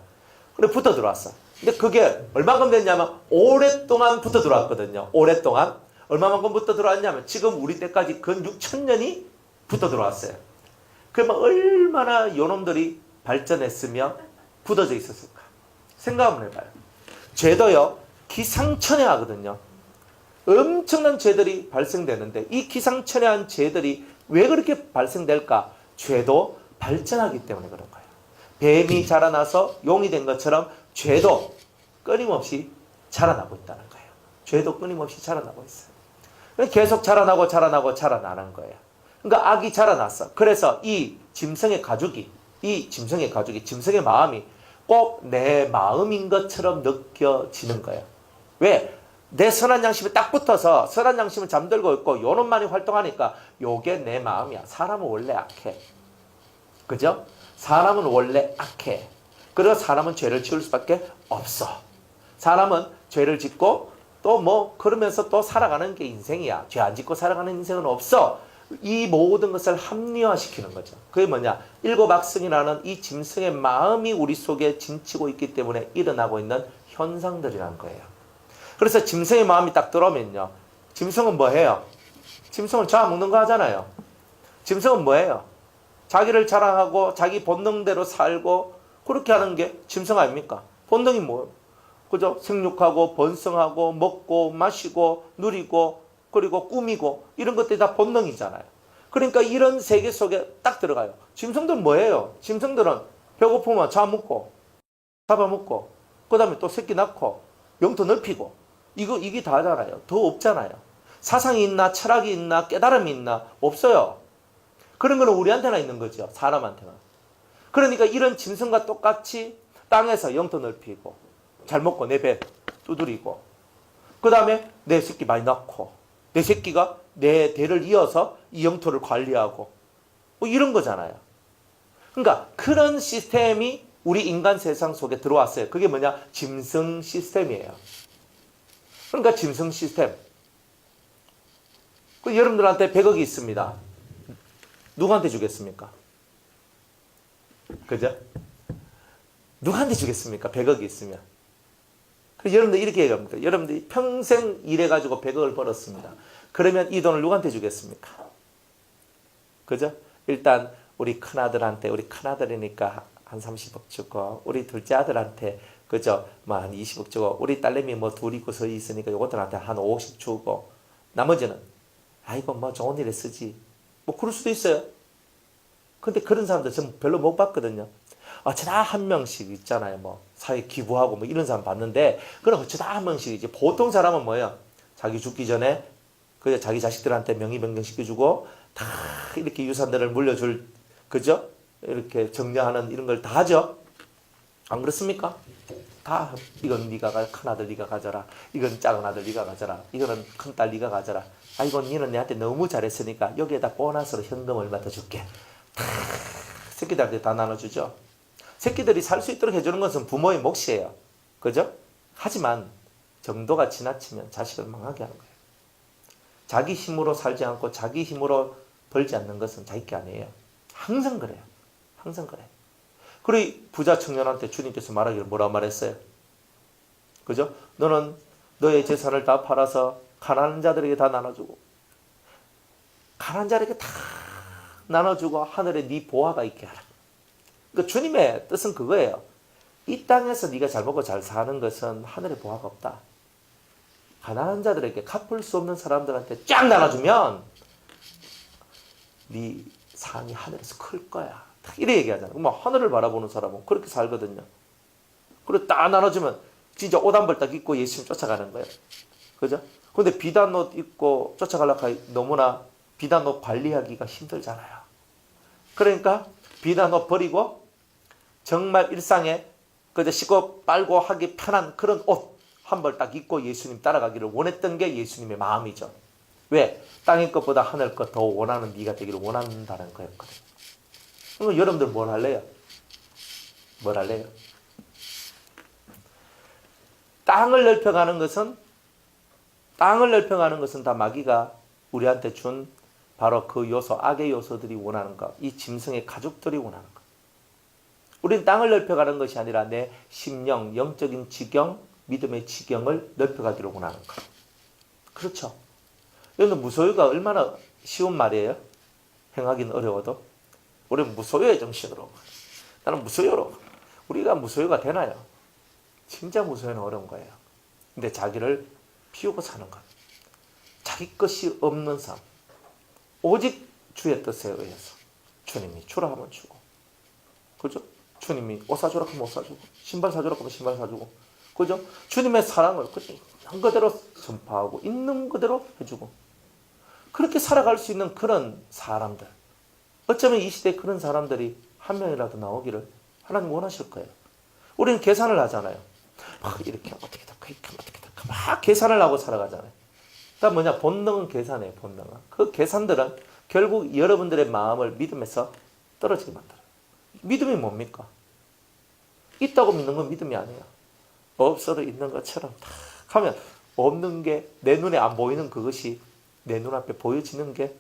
A: 그래 붙어 들어왔어. 근데 그게 얼마큼 됐냐면 오랫동안 붙어 들어왔거든요. 오랫동안. 얼마만큼 붙어 들어왔냐면 지금 우리 때까지 근 6,000년이 붙어 들어왔어요. 그러면 얼마나 요놈들이 발전했으며 굳어져 있었을까? 생각 한번 해봐요. 죄도요 기상천외하거든요. 엄청난 죄들이 발생되는데 이 기상천외한 죄들이 왜 그렇게 발생될까? 죄도 발전하기 때문에 그런 거예요. 뱀이 자라나서 용이 된 것처럼 죄도 끊임없이 자라나고 있다는 거예요. 죄도 끊임없이 자라나고 있어요. 계속 자라나는 거예요. 그러니까 악이 자라났어. 그래서 이 짐승의 가죽이, 짐승의 마음이 꼭 내 마음인 것처럼 느껴지는 거예요. 왜? 내 선한 양심이 딱 붙어서 선한 양심을 잠들고 있고 요놈만이 활동하니까 요게 내 마음이야. 사람은 원래 악해. 그죠? 사람은 원래 악해. 그래서 사람은 죄를 지을 수밖에 없어. 사람은 죄를 짓고 또 뭐 그러면서 또 살아가는 게 인생이야. 죄 안 짓고 살아가는 인생은 없어. 이 모든 것을 합리화시키는 거죠. 그게 뭐냐? 일곱악성이라는 이 짐승의 마음이 우리 속에 진치고 있기 때문에 일어나고 있는 현상들이라는 거예요. 그래서 짐승의 마음이 딱 들어오면요. 짐승은 뭐 해요? 짐승은 잡아먹는 거 하잖아요. 짐승은 뭐 해요? 자기를 자랑하고 자기 본능대로 살고 그렇게 하는 게 짐승 아닙니까? 본능이 뭐예요? 그죠? 생육하고 번성하고 먹고 마시고 누리고 그리고 꾸미고 이런 것들이 다 본능이잖아요. 그러니까 이런 세계 속에 딱 들어가요. 짐승들은 뭐예요? 짐승들은 배고프면 잡아먹고 그 다음에 또 새끼 낳고 영토 넓히고 이게 다잖아요. 더 없잖아요. 사상이 있나 철학이 있나 깨달음이 있나? 없어요. 그런 거는 우리한테나 있는 거죠. 사람한테나. 그러니까 이런 짐승과 똑같이 땅에서 영토 넓히고 잘 먹고 내 배 두드리고 그 다음에 내 새끼 많이 낳고 내 새끼가 내 대를 이어서 이 영토를 관리하고 뭐 이런 거잖아요. 그러니까 그런 시스템이 우리 인간 세상 속에 들어왔어요. 그게 뭐냐? 짐승 시스템이에요. 그러니까 짐승 시스템. 여러분들한테 100억이 있습니다. 누구한테 주겠습니까? 그죠? 누구한테 주겠습니까? 100억이 있으면. 그래서 여러분들 이렇게 얘기합니다. 여러분들이 평생 일해가지고 100억을 벌었습니다. 그러면 이 돈을 누구한테 주겠습니까? 그죠? 일단 우리 큰아들한테, 우리 큰아들이니까 한 30억 주고, 우리 둘째 아들한테 그죠? 뭐 한 20억 주고, 우리 딸내미 뭐 둘 있고 서 있으니까 요것들한테 한 50억 주고, 나머지는 아이고 뭐 좋은 일에 쓰지. 뭐 그럴 수도 있어요. 근데 그런 사람들 전 별로 못 봤거든요. 어쩌다 한 명씩 있잖아요. 뭐 사회 기부하고 뭐 이런 사람 봤는데, 그럼 어쩌다 한 명씩이지. 보통 사람은 뭐예요? 자기 죽기 전에 그 자기 자식들한테 명의 변경시켜주고 다 이렇게 유산들을 물려줄, 그죠? 이렇게 정리하는 이런 걸 다 하죠. 안 그렇습니까? 다 이건 네가 큰 아들 네가 가져라. 이건 작은 아들 네가 가져라. 이거는 큰 딸 네가 가져라. 아이고 니는 내한테 너무 잘했으니까 여기에다 보너스로 현금 얼마 더 줄게. 다 새끼들한테 다 나눠주죠. 새끼들이 살 수 있도록 해주는 것은 부모의 몫이에요. 그죠? 하지만 정도가 지나치면 자식을 망하게 하는 거예요. 자기 힘으로 살지 않고 자기 힘으로 벌지 않는 것은 자기 게 아니에요. 항상 그래요. 항상 그래요. 그리고 부자 청년한테 주님께서 말하기를 뭐라고 말했어요? 그죠? 너는 너의 재산을 다 팔아서 가난한 자들에게 다 나눠주고, 가난한 자에게 다 나눠주고 하늘에 네 보화가 있게 하라. 그러니까 주님의 뜻은 그거예요. 이 땅에서 네가 잘 먹고 잘 사는 것은 하늘에 보화가 없다. 가난한 자들에게, 갚을 수 없는 사람들한테 쫙 나눠주면 네 상이 하늘에서 클 거야. 이래 얘기하잖아요. 뭐 하늘을 바라보는 사람은 그렇게 살거든요. 그리고 딱 나눠주면 진짜 옷 한 벌 딱 입고 예수님 쫓아가는 거예요. 그죠? 근데 비단 옷 입고 쫓아가려고 너무나 비단 옷 관리하기가 힘들잖아요. 그러니까 비단 옷 버리고 정말 일상에 그저 씻고 빨고 하기 편한 그런 옷 한 벌 딱 입고 예수님 따라가기를 원했던 게 예수님의 마음이죠. 왜? 땅의 것보다 하늘 것 더 원하는 네가 되기를 원한다는 거였거든. 그럼 여러분들 뭘 할래요? 뭘 할래요? 땅을 넓혀가는 것은 다 마귀가 우리한테 준 바로 그 요소, 악의 요소들이 원하는 것, 이 짐승의 가족들이 원하는 것. 우리는 땅을 넓혀가는 것이 아니라 내 심령, 영적인 지경, 믿음의 지경을 넓혀가기를 원하는 것. 그렇죠? 여러분, 무소유가 얼마나 쉬운 말이에요? 행하기는 어려워도. 우리는 무소유의 정신으로. 나는 무소유로. 우리가 무소유가 되나요? 진짜 무소유는 어려운 거예요. 근데 자기를 피우고 사는 것. 자기 것이 없는 삶. 오직 주의 뜻에 의해서. 주님이 주라 하면 주고. 그죠? 주님이 옷 사주라 하면 옷 사주고. 신발 사주라 하면 신발 사주고. 그죠? 주님의 사랑을 있는 그대로 전파하고 있는 그대로 해주고. 그렇게 살아갈 수 있는 그런 사람들. 어쩌면 이 시대에 그런 사람들이 한 명이라도 나오기를 하나님 원하실 거예요. 우리는 계산을 하잖아요. 이렇게 하면 어떻게 될까? 이렇게 하면 어떻게 될까? 막 계산을 하고 살아가잖아요. 그러니까 뭐냐? 본능은 계산이에요. 본능은. 그 계산들은 결국 여러분들의 마음을 믿음에서 떨어지게 만들어요. 믿음이 뭡니까? 있다고 믿는 건 믿음이 아니에요. 없어도 있는 것처럼 탁 하면 없는 게 내 눈에 안 보이는 그것이 내 눈앞에 보여지는 게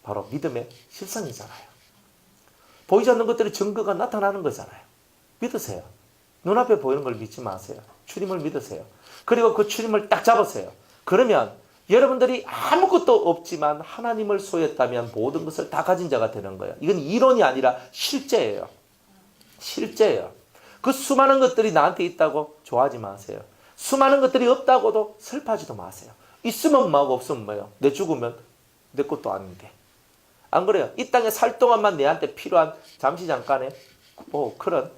A: 바로 믿음의 실상이잖아요. 보이지 않는 것들의 증거가 나타나는 거잖아요. 믿으세요. 눈앞에 보이는 걸 믿지 마세요. 주님을 믿으세요. 그리고 그 주님을 딱 잡으세요. 그러면 여러분들이 아무것도 없지만 하나님을 소유했다면 모든 것을 다 가진 자가 되는 거예요. 이건 이론이 아니라 실제예요. 실제예요. 그 수많은 것들이 나한테 있다고 좋아하지 마세요. 수많은 것들이 없다고도 슬퍼하지도 마세요. 있으면 뭐하고 없으면 뭐예요? 내 죽으면 내 것도 아닌데. 안 그래요? 이 땅에 살 동안만 내한테 필요한 잠시 잠깐의 그런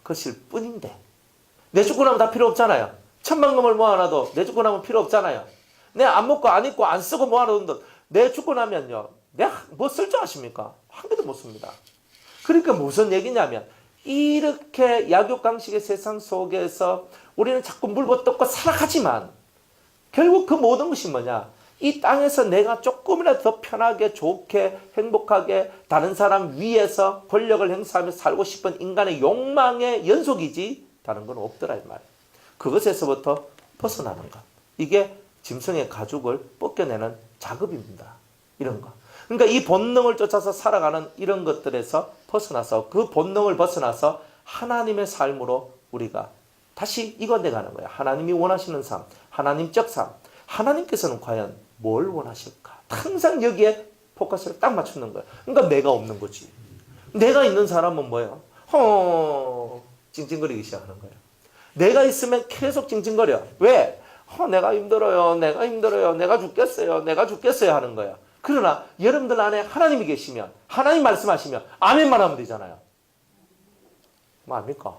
A: 것일 뿐인데. 내 죽고 나면 다 필요 없잖아요. 천만금을 모아놔도 내 죽고 나면 필요 없잖아요. 내 안 먹고 안 입고 안 쓰고 모아놓은 돈 내 죽고 나면요. 내가 뭐 쓸 줄 아십니까? 한 개도 못 씁니다. 그러니까 무슨 얘기냐면 이렇게 약육강식의 세상 속에서 우리는 자꾸 물고 살아가지만 결국 그 모든 것이 뭐냐? 이 땅에서 내가 조금이라도 더 편하게 좋게 행복하게 다른 사람 위에서 권력을 행사하며 살고 싶은 인간의 욕망의 연속이지 다른 건 없더라 이 말이에요. 그것에서부터 벗어나는 것. 이게 짐승의 가죽을 벗겨내는 작업입니다. 이런 거. 그러니까 이 본능을 쫓아서 살아가는 이런 것들에서 벗어나서 그 본능을 벗어나서 하나님의 삶으로 우리가 다시 이건데 가는 거예요. 하나님이 원하시는 삶, 하나님적 삶. 하나님께서는 과연 뭘 원하실까? 항상 여기에 포커스를 딱 맞추는 거예요. 그러니까 내가 없는 거지. 내가 있는 사람은 뭐예요? 찡찡거리기 시작하는 거예요. 내가 있으면 계속 찡찡거려. 왜? 내가 힘들어요. 내가 죽겠어요. 하는 거예요. 그러나 여러분들 안에 하나님이 계시면 하나님 말씀하시면 아멘만 하면 되잖아요. 뭐 압니까?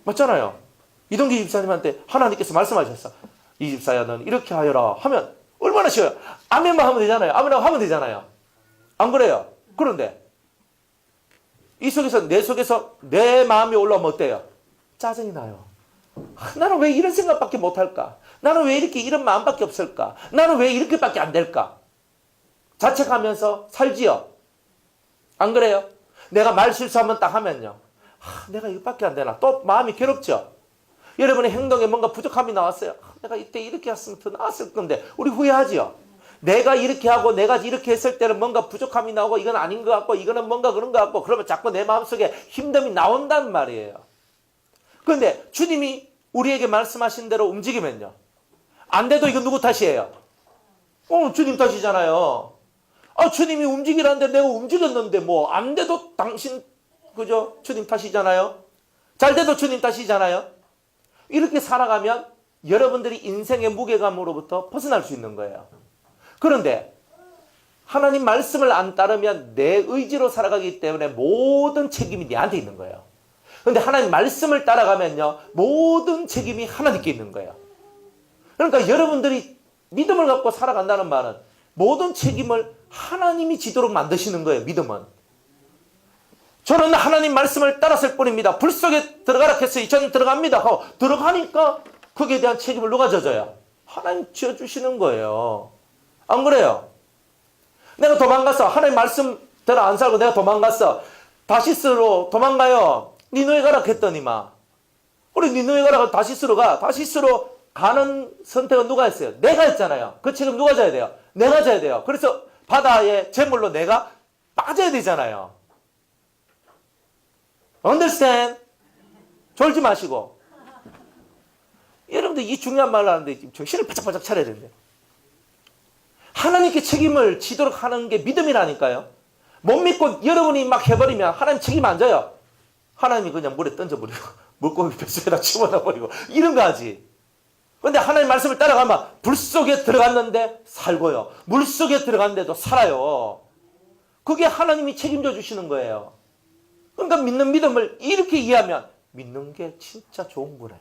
A: 맞잖아요. 이동기 집사님한테 하나님께서 말씀하셨어. 이 집사야 넌 이렇게 하여라 하면 얼마나 쉬워요. 아멘만 하면 되잖아요. 아멘하고 하면 되잖아요. 안 그래요? 그런데 이 속에서 내 마음이 올라오면 어때요? 짜증이 나요. 나는 왜 이런 생각밖에 못할까? 나는 왜 이렇게 이런 마음밖에 없을까? 나는 왜 이렇게밖에 안 될까? 자책하면서 살지요. 안 그래요? 내가 말 실수하면 딱 하면요. 내가 이것밖에 안 되나? 또 마음이 괴롭죠. 여러분의 행동에 뭔가 부족함이 나왔어요. 내가 이때 이렇게 했으면 더 나았을 건데 우리 후회하지요. 내가 이렇게 하고 내가 이렇게 했을 때는 뭔가 부족함이 나오고 이건 아닌 것 같고 이거는 뭔가 그런 것 같고 그러면 자꾸 내 마음속에 힘듦이 나온단 말이에요. 그런데 주님이 우리에게 말씀하신 대로 움직이면요. 안 돼도 이거 누구 탓이에요? 주님 탓이잖아요. 주님이 움직이라는데 내가 움직였는데 뭐 안 돼도 당신 그죠? 주님 탓이잖아요. 잘 돼도 주님 탓이잖아요. 이렇게 살아가면 여러분들이 인생의 무게감으로부터 벗어날 수 있는 거예요. 그런데 하나님 말씀을 안 따르면 내 의지로 살아가기 때문에 모든 책임이 내한테 있는 거예요. 그런데 하나님 말씀을 따라가면요. 모든 책임이 하나님께 있는 거예요. 그러니까 여러분들이 믿음을 갖고 살아간다는 말은 모든 책임을 하나님이 지도록 만드시는 거예요. 믿음은. 저는 하나님 말씀을 따랐을 뿐입니다. 불 속에 들어가라 했어요. 저는 들어갑니다. 들어가니까 거기에 대한 책임을 누가 져줘요? 하나님 지어주시는 거예요. 안 그래요? 내가 도망갔어. 하나님 말씀대로 안 살고 내가 도망갔어. 다시스로 도망가요. 니누에 가라 했더니만. 우리 니누에 가라 다시스로 가. 다시스로 가는 선택은 누가 했어요? 내가 했잖아요. 그 책임 누가 져야 돼요? 내가 져야 돼요. 그래서 바다의 재물로 내가 빠져야 되잖아요. Understand? 졸지 마시고. 여러분들 이 중요한 말을 하는데 정신을 바짝바짝 차려야 된대요. 하나님께 책임을 지도록 하는 게 믿음이라니까요. 못 믿고 여러분이 막 해버리면 하나님 책임 안 져요. 하나님이 그냥 물에 던져버리고 물고기 뱃속에다 집어넣어버리고 이런 거 하지. 근데 하나님 말씀을 따라가면 불 속에 들어갔는데 살고요. 물 속에 들어갔는데도 살아요. 그게 하나님이 책임져 주시는 거예요. 그러니까 믿는 믿음을 이렇게 이해하면 믿는 게 진짜 좋은 거네.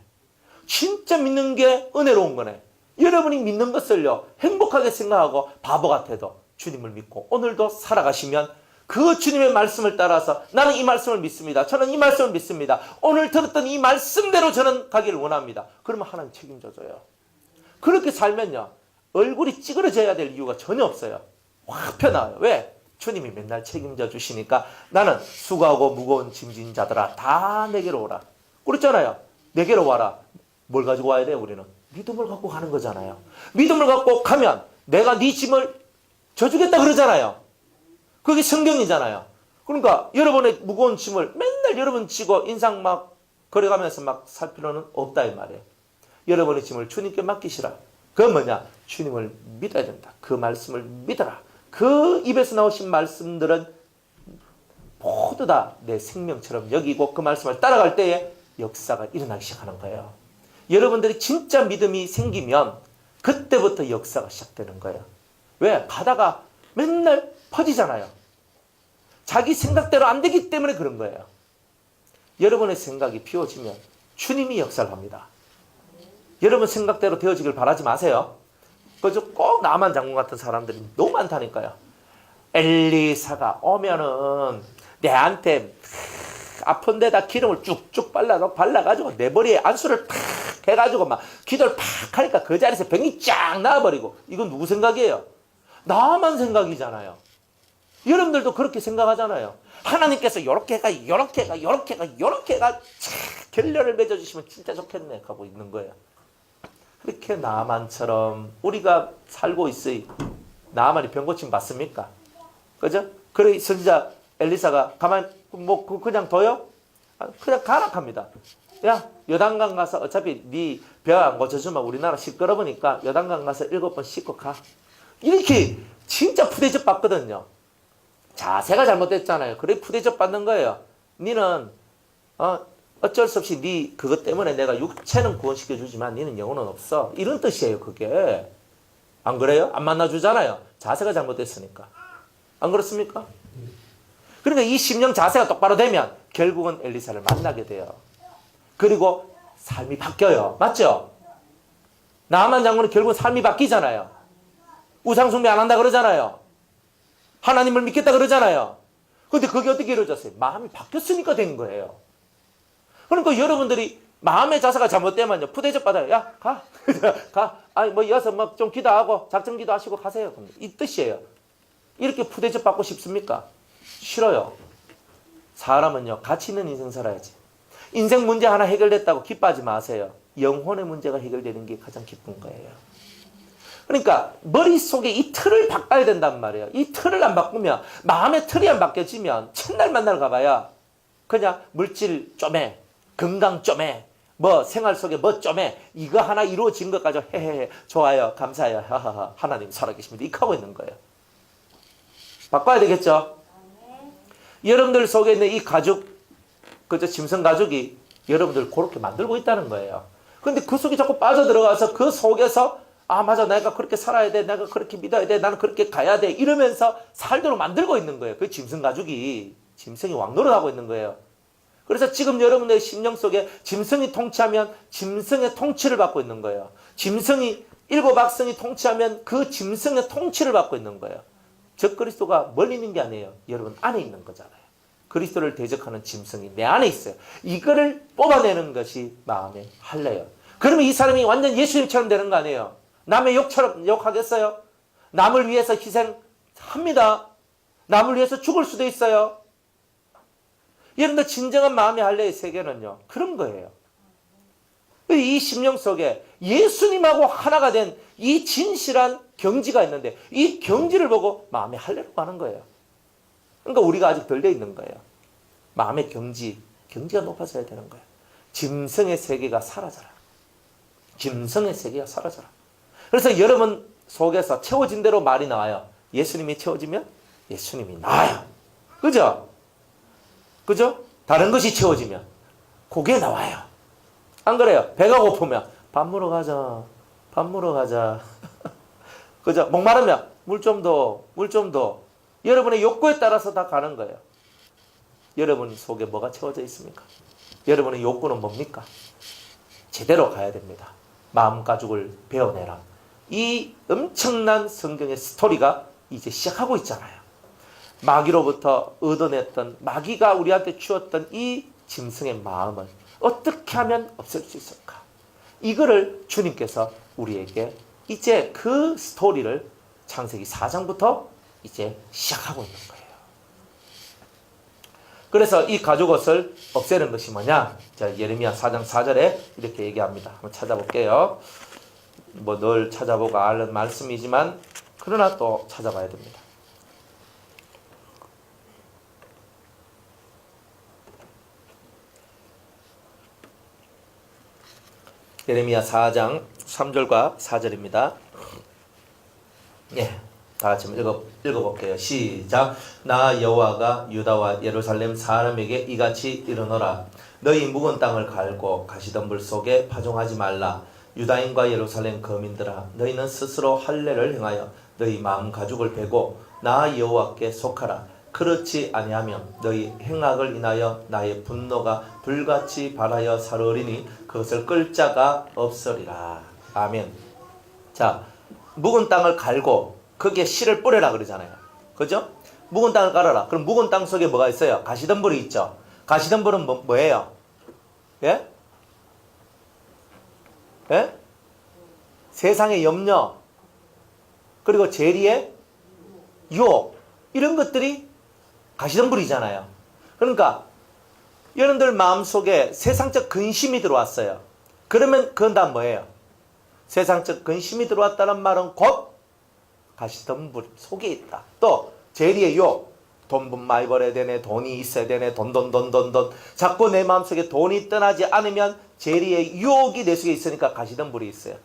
A: 진짜 믿는 게 은혜로운 거네. 여러분이 믿는 것을요, 행복하게 생각하고 바보 같아도 주님을 믿고 오늘도 살아가시면 그 주님의 말씀을 따라서 나는 이 말씀을 믿습니다. 저는 이 말씀을 믿습니다. 오늘 들었던 이 말씀대로 저는 가기를 원합니다. 그러면 하나님 책임져줘요. 그렇게 살면요, 얼굴이 찌그러져야 될 이유가 전혀 없어요. 확 펴나와요. 왜? 주님이 맨날 책임져 주시니까 나는 수고하고 무거운 짐진 자들아 다 내게로 오라. 그랬잖아요. 내게로 와라. 뭘 가지고 와야 돼요? 우리는 믿음을 갖고 가는 거잖아요. 믿음을 갖고 가면 내가 네 짐을 져주겠다 그러잖아요. 그게 성경이잖아요. 그러니까 여러분의 무거운 짐을 맨날 여러분 지고 인상 막 걸어가면서 막 살 필요는 없다 이 말이에요. 여러분의 짐을 주님께 맡기시라. 그건 뭐냐? 주님을 믿어야 된다. 그 말씀을 믿어라. 그 입에서 나오신 말씀들은 모두 다 내 생명처럼 여기고 그 말씀을 따라갈 때에 역사가 일어나기 시작하는 거예요. 여러분들이 진짜 믿음이 생기면 그때부터 역사가 시작되는 거예요. 왜? 가다가 맨날 퍼지잖아요. 자기 생각대로 안 되기 때문에 그런 거예요. 여러분의 생각이 비워지면 주님이 역사를 합니다. 여러분 생각대로 되어지길 바라지 마세요. 그저 꼭 나만 장군 같은 사람들이 너무 많다니까요. 엘리사가 오면은 내한테 아픈 데다 기름을 쭉쭉 발라가지고 내 머리에 안수를 팍 해가지고 막 기도를 팍 하니까 그 자리에서 병이 쫙 나와버리고. 이건 누구 생각이에요? 나만 생각이잖아요. 여러분들도 그렇게 생각하잖아요. 하나님께서 요렇게 가 요렇게 가 요렇게 가 요렇게 가 결렬을 맺어주시면 진짜 좋겠네 하고 있는 거예요. 그렇게 나만처럼 우리가 살고 있어요. 나만이 병 고침 받습니까? 그죠? 그래 선지자 엘리사가 가만 뭐 그냥 둬요? 그냥 가락합니다. 야 요단강 가서 어차피 네 병 안 고쳐주면 우리나라 시끄러우니까 요단강 가서 7번 씻고 가. 이렇게 진짜 푸대접 받거든요. 자세가 잘못됐잖아요. 그래 푸대접 받는 거예요. 니는 어쩔 수 없이 네 그것 때문에 내가 육체는 구원시켜주지만 니는 영혼은 없어. 이런 뜻이에요. 그게. 안 그래요? 안 만나주잖아요. 자세가 잘못됐으니까. 안 그렇습니까? 그러니까 이 심령 자세가 똑바로 되면 결국은 엘리사를 만나게 돼요. 그리고 삶이 바뀌어요. 맞죠? 나만 장군은 결국 삶이 바뀌잖아요. 우상숭배 안 한다 그러잖아요. 하나님을 믿겠다 그러잖아요. 근데 그게 어떻게 이루어졌어요? 마음이 바뀌었으니까 된 거예요. 그러니까 여러분들이 마음의 자세가 잘못되면요. 푸대접 받아요. 야, 가. 가. 아니, 뭐, 이어서 뭐, 좀 기도하고, 작전 기도하시고 가세요. 이 뜻이에요. 이렇게 푸대접 받고 싶습니까? 싫어요. 사람은요, 가치 있는 인생 살아야지. 인생 문제 하나 해결됐다고 기뻐하지 마세요. 영혼의 문제가 해결되는 게 가장 기쁜 거예요. 그러니까, 머릿속에 이 틀을 바꿔야 된단 말이에요. 이 틀을 안 바꾸면, 마음의 틀이 안 바뀌어지면, 첫날 만나러 가봐야, 그냥 물질 좀해. 건강 좀해. 뭐 생활 속에 뭐 좀해. 이거 하나 이루어진 것 가지고 헤헤헤 좋아요 감사해요 하하하 하나님 살아계십니다. 이렇게 하고 있는 거예요. 바꿔야 되겠죠? 여러분들 속에 있는 이 가죽 그저 짐승 가죽이 여러분들 그렇게 만들고 있다는 거예요. 그런데 그 속에 자꾸 빠져들어가서 그 속에서 아 맞아 내가 그렇게 살아야 돼. 내가 그렇게 믿어야 돼. 나는 그렇게 가야 돼. 이러면서 살도록 만들고 있는 거예요. 그 짐승 가죽이 짐승이 왕노릇하고 있는 거예요. 그래서 지금 여러분의 심령 속에 짐승이 통치하면 짐승의 통치를 받고 있는 거예요. 짐승이 일곱 악성이 통치하면 그 짐승의 통치를 받고 있는 거예요. 즉 그리스도가 멀리 있는 게 아니에요. 여러분 안에 있는 거잖아요. 그리스도를 대적하는 짐승이 내 안에 있어요. 이거를 뽑아내는 것이 마음의 할례예요. 그러면 이 사람이 완전 예수님처럼 되는 거 아니에요. 남의 욕처럼 욕하겠어요? 남을 위해서 희생합니다. 남을 위해서 죽을 수도 있어요. 여러분들 진정한 마음의 할례의 세계는요, 그런 거예요. 이 심령 속에 예수님하고 하나가 된 이 진실한 경지가 있는데 이 경지를 보고 마음의 할례로 가는 거예요. 그러니까 우리가 아직 덜 돼 있는 거예요. 마음의 경지가 높아져야 되는 거예요. 짐승의 세계가 사라져라. 짐승의 세계가 사라져라. 그래서 여러분 속에서 채워진 대로 말이 나와요. 예수님이 채워지면 예수님이 나와요. 그죠? 그죠? 다른 것이 채워지면 그게 나와요. 안 그래요? 배가 고프면 밥 먹으러 가자. 밥 먹으러 가자. 그죠? 목마르면 물 좀 더, 물 좀 더. 여러분의 욕구에 따라서 다 가는 거예요. 여러분 속에 뭐가 채워져 있습니까? 여러분의 욕구는 뭡니까? 제대로 가야 됩니다. 마음 가죽을 베어내라. 이 엄청난 성경의 스토리가 이제 시작하고 있잖아요. 마귀로부터 얻어냈던, 마귀가 우리한테 주었던 이 짐승의 마음을 어떻게 하면 없앨 수 있을까? 이거를 주님께서 우리에게 이제 그 스토리를 창세기 4장부터 이제 시작하고 있는 거예요. 그래서 이 가죽옷을 없애는 것이 뭐냐? 자, 예레미야 4장 4절에 이렇게 얘기합니다. 한번 찾아볼게요. 뭐 늘 찾아보고 아는 말씀이지만 그러나 또 찾아봐야 됩니다. 예레미야 4장 3절과 4절입니다. 예, 다 같이 읽어볼게요. 시작. 나 여호와가 유다와 예루살렘 사람에게 이같이 이르노라. 너희 묵은 땅을 갈고 가시덤불 속에 파종하지 말라. 유다인과 예루살렘 거민들아, 너희는 스스로 할례를 행하여 너희 마음 가죽을 베고 나 여호와께 속하라. 그렇지 아니하면 너희 행악을 인하여 나의 분노가 불같이 발하여 사르리니 그것을 끌 자가 없으리라. 아멘. 자, 묵은 땅을 갈고 거기에 씨를 뿌려라 그러잖아요. 그죠? 묵은 땅을 깔아라. 그럼 묵은 땅 속에 뭐가 있어요? 가시덤불이 있죠. 가시덤불은 뭐예요? 예? 예? 세상의 염려, 그리고 재리의 유혹, 이런 것들이 가시덤불이잖아요. 그러니까 여러분들 마음속에 세상적 근심이 들어왔어요. 그러면 그건 다 뭐예요? 세상적 근심이 들어왔다는 말은 곧 가시덤불 속에 있다. 또 재리의 유혹, 돈 많이 벌어야 되네, 돈이 있어야 되네, 돈. 자꾸 내 마음속에 돈이 떠나지 않으면 재리의 유혹이 내 속에 있으니까 가시덤불이 있어요.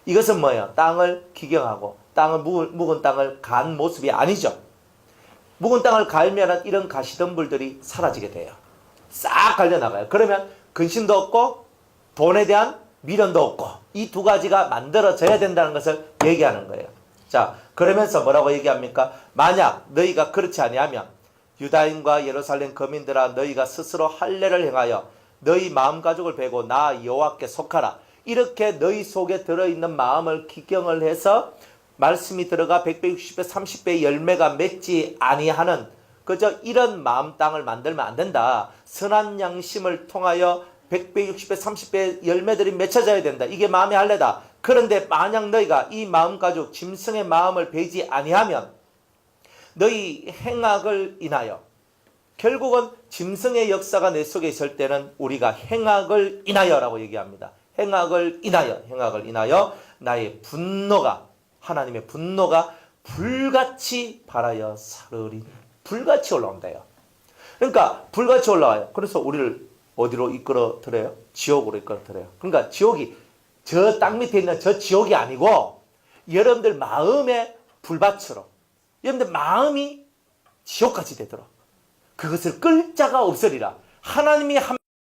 A: 이것은 뭐예요? 땅을 기경하고 묵은 땅을 간 모습이 아니죠. 묵은 땅을 갈면은 이런 가시덤불들이 사라지게 돼요. 싹 갈려나가요. 그러면 근심도 없고 돈에 대한 미련도 없고 이 두 가지가 만들어져야 된다는 것을 얘기하는 거예요. 자, 그러면서 뭐라고 얘기합니까? 만약 너희가 그렇지 아니하면 유다인과 예루살렘 거민들아, 너희가 스스로 할례를 행하여 너희 마음 가죽을 베고 나 여호와께 속하라. 이렇게 너희 속에 들어있는 마음을 기경을 해서 말씀이 들어가 100배, 60배, 30배의 열매가 맺지 아니하는 그저 이런 마음 땅을 만들면 안 된다. 선한 양심을 통하여 100배, 60배, 30배의 열매들이 맺혀져야 된다. 이게 마음의 할례다. 그런데 만약 너희가 이 마음 가죽 짐승의 마음을 베지 아니하면 너희 행악을 인하여, 결국은 짐승의 역사가 내 속에 있을 때는 우리가 행악을 인하여라고 얘기합니다. 행악을 인하여 나의 분노가, 하나님의 분노가 불같이 발하여 사르리. 불같이 올라온대요. 그러니까 불같이 올라와요. 그래서 우리를 어디로 이끌어들어요? 지옥으로 이끌어들어요. 그러니까 지옥이 저 땅 밑에 있는 저 지옥이 아니고 여러분들 마음의 불밭으로, 여러분들 마음이 지옥같이 되도록 그것을 끌 자가 없으리라. 하나님이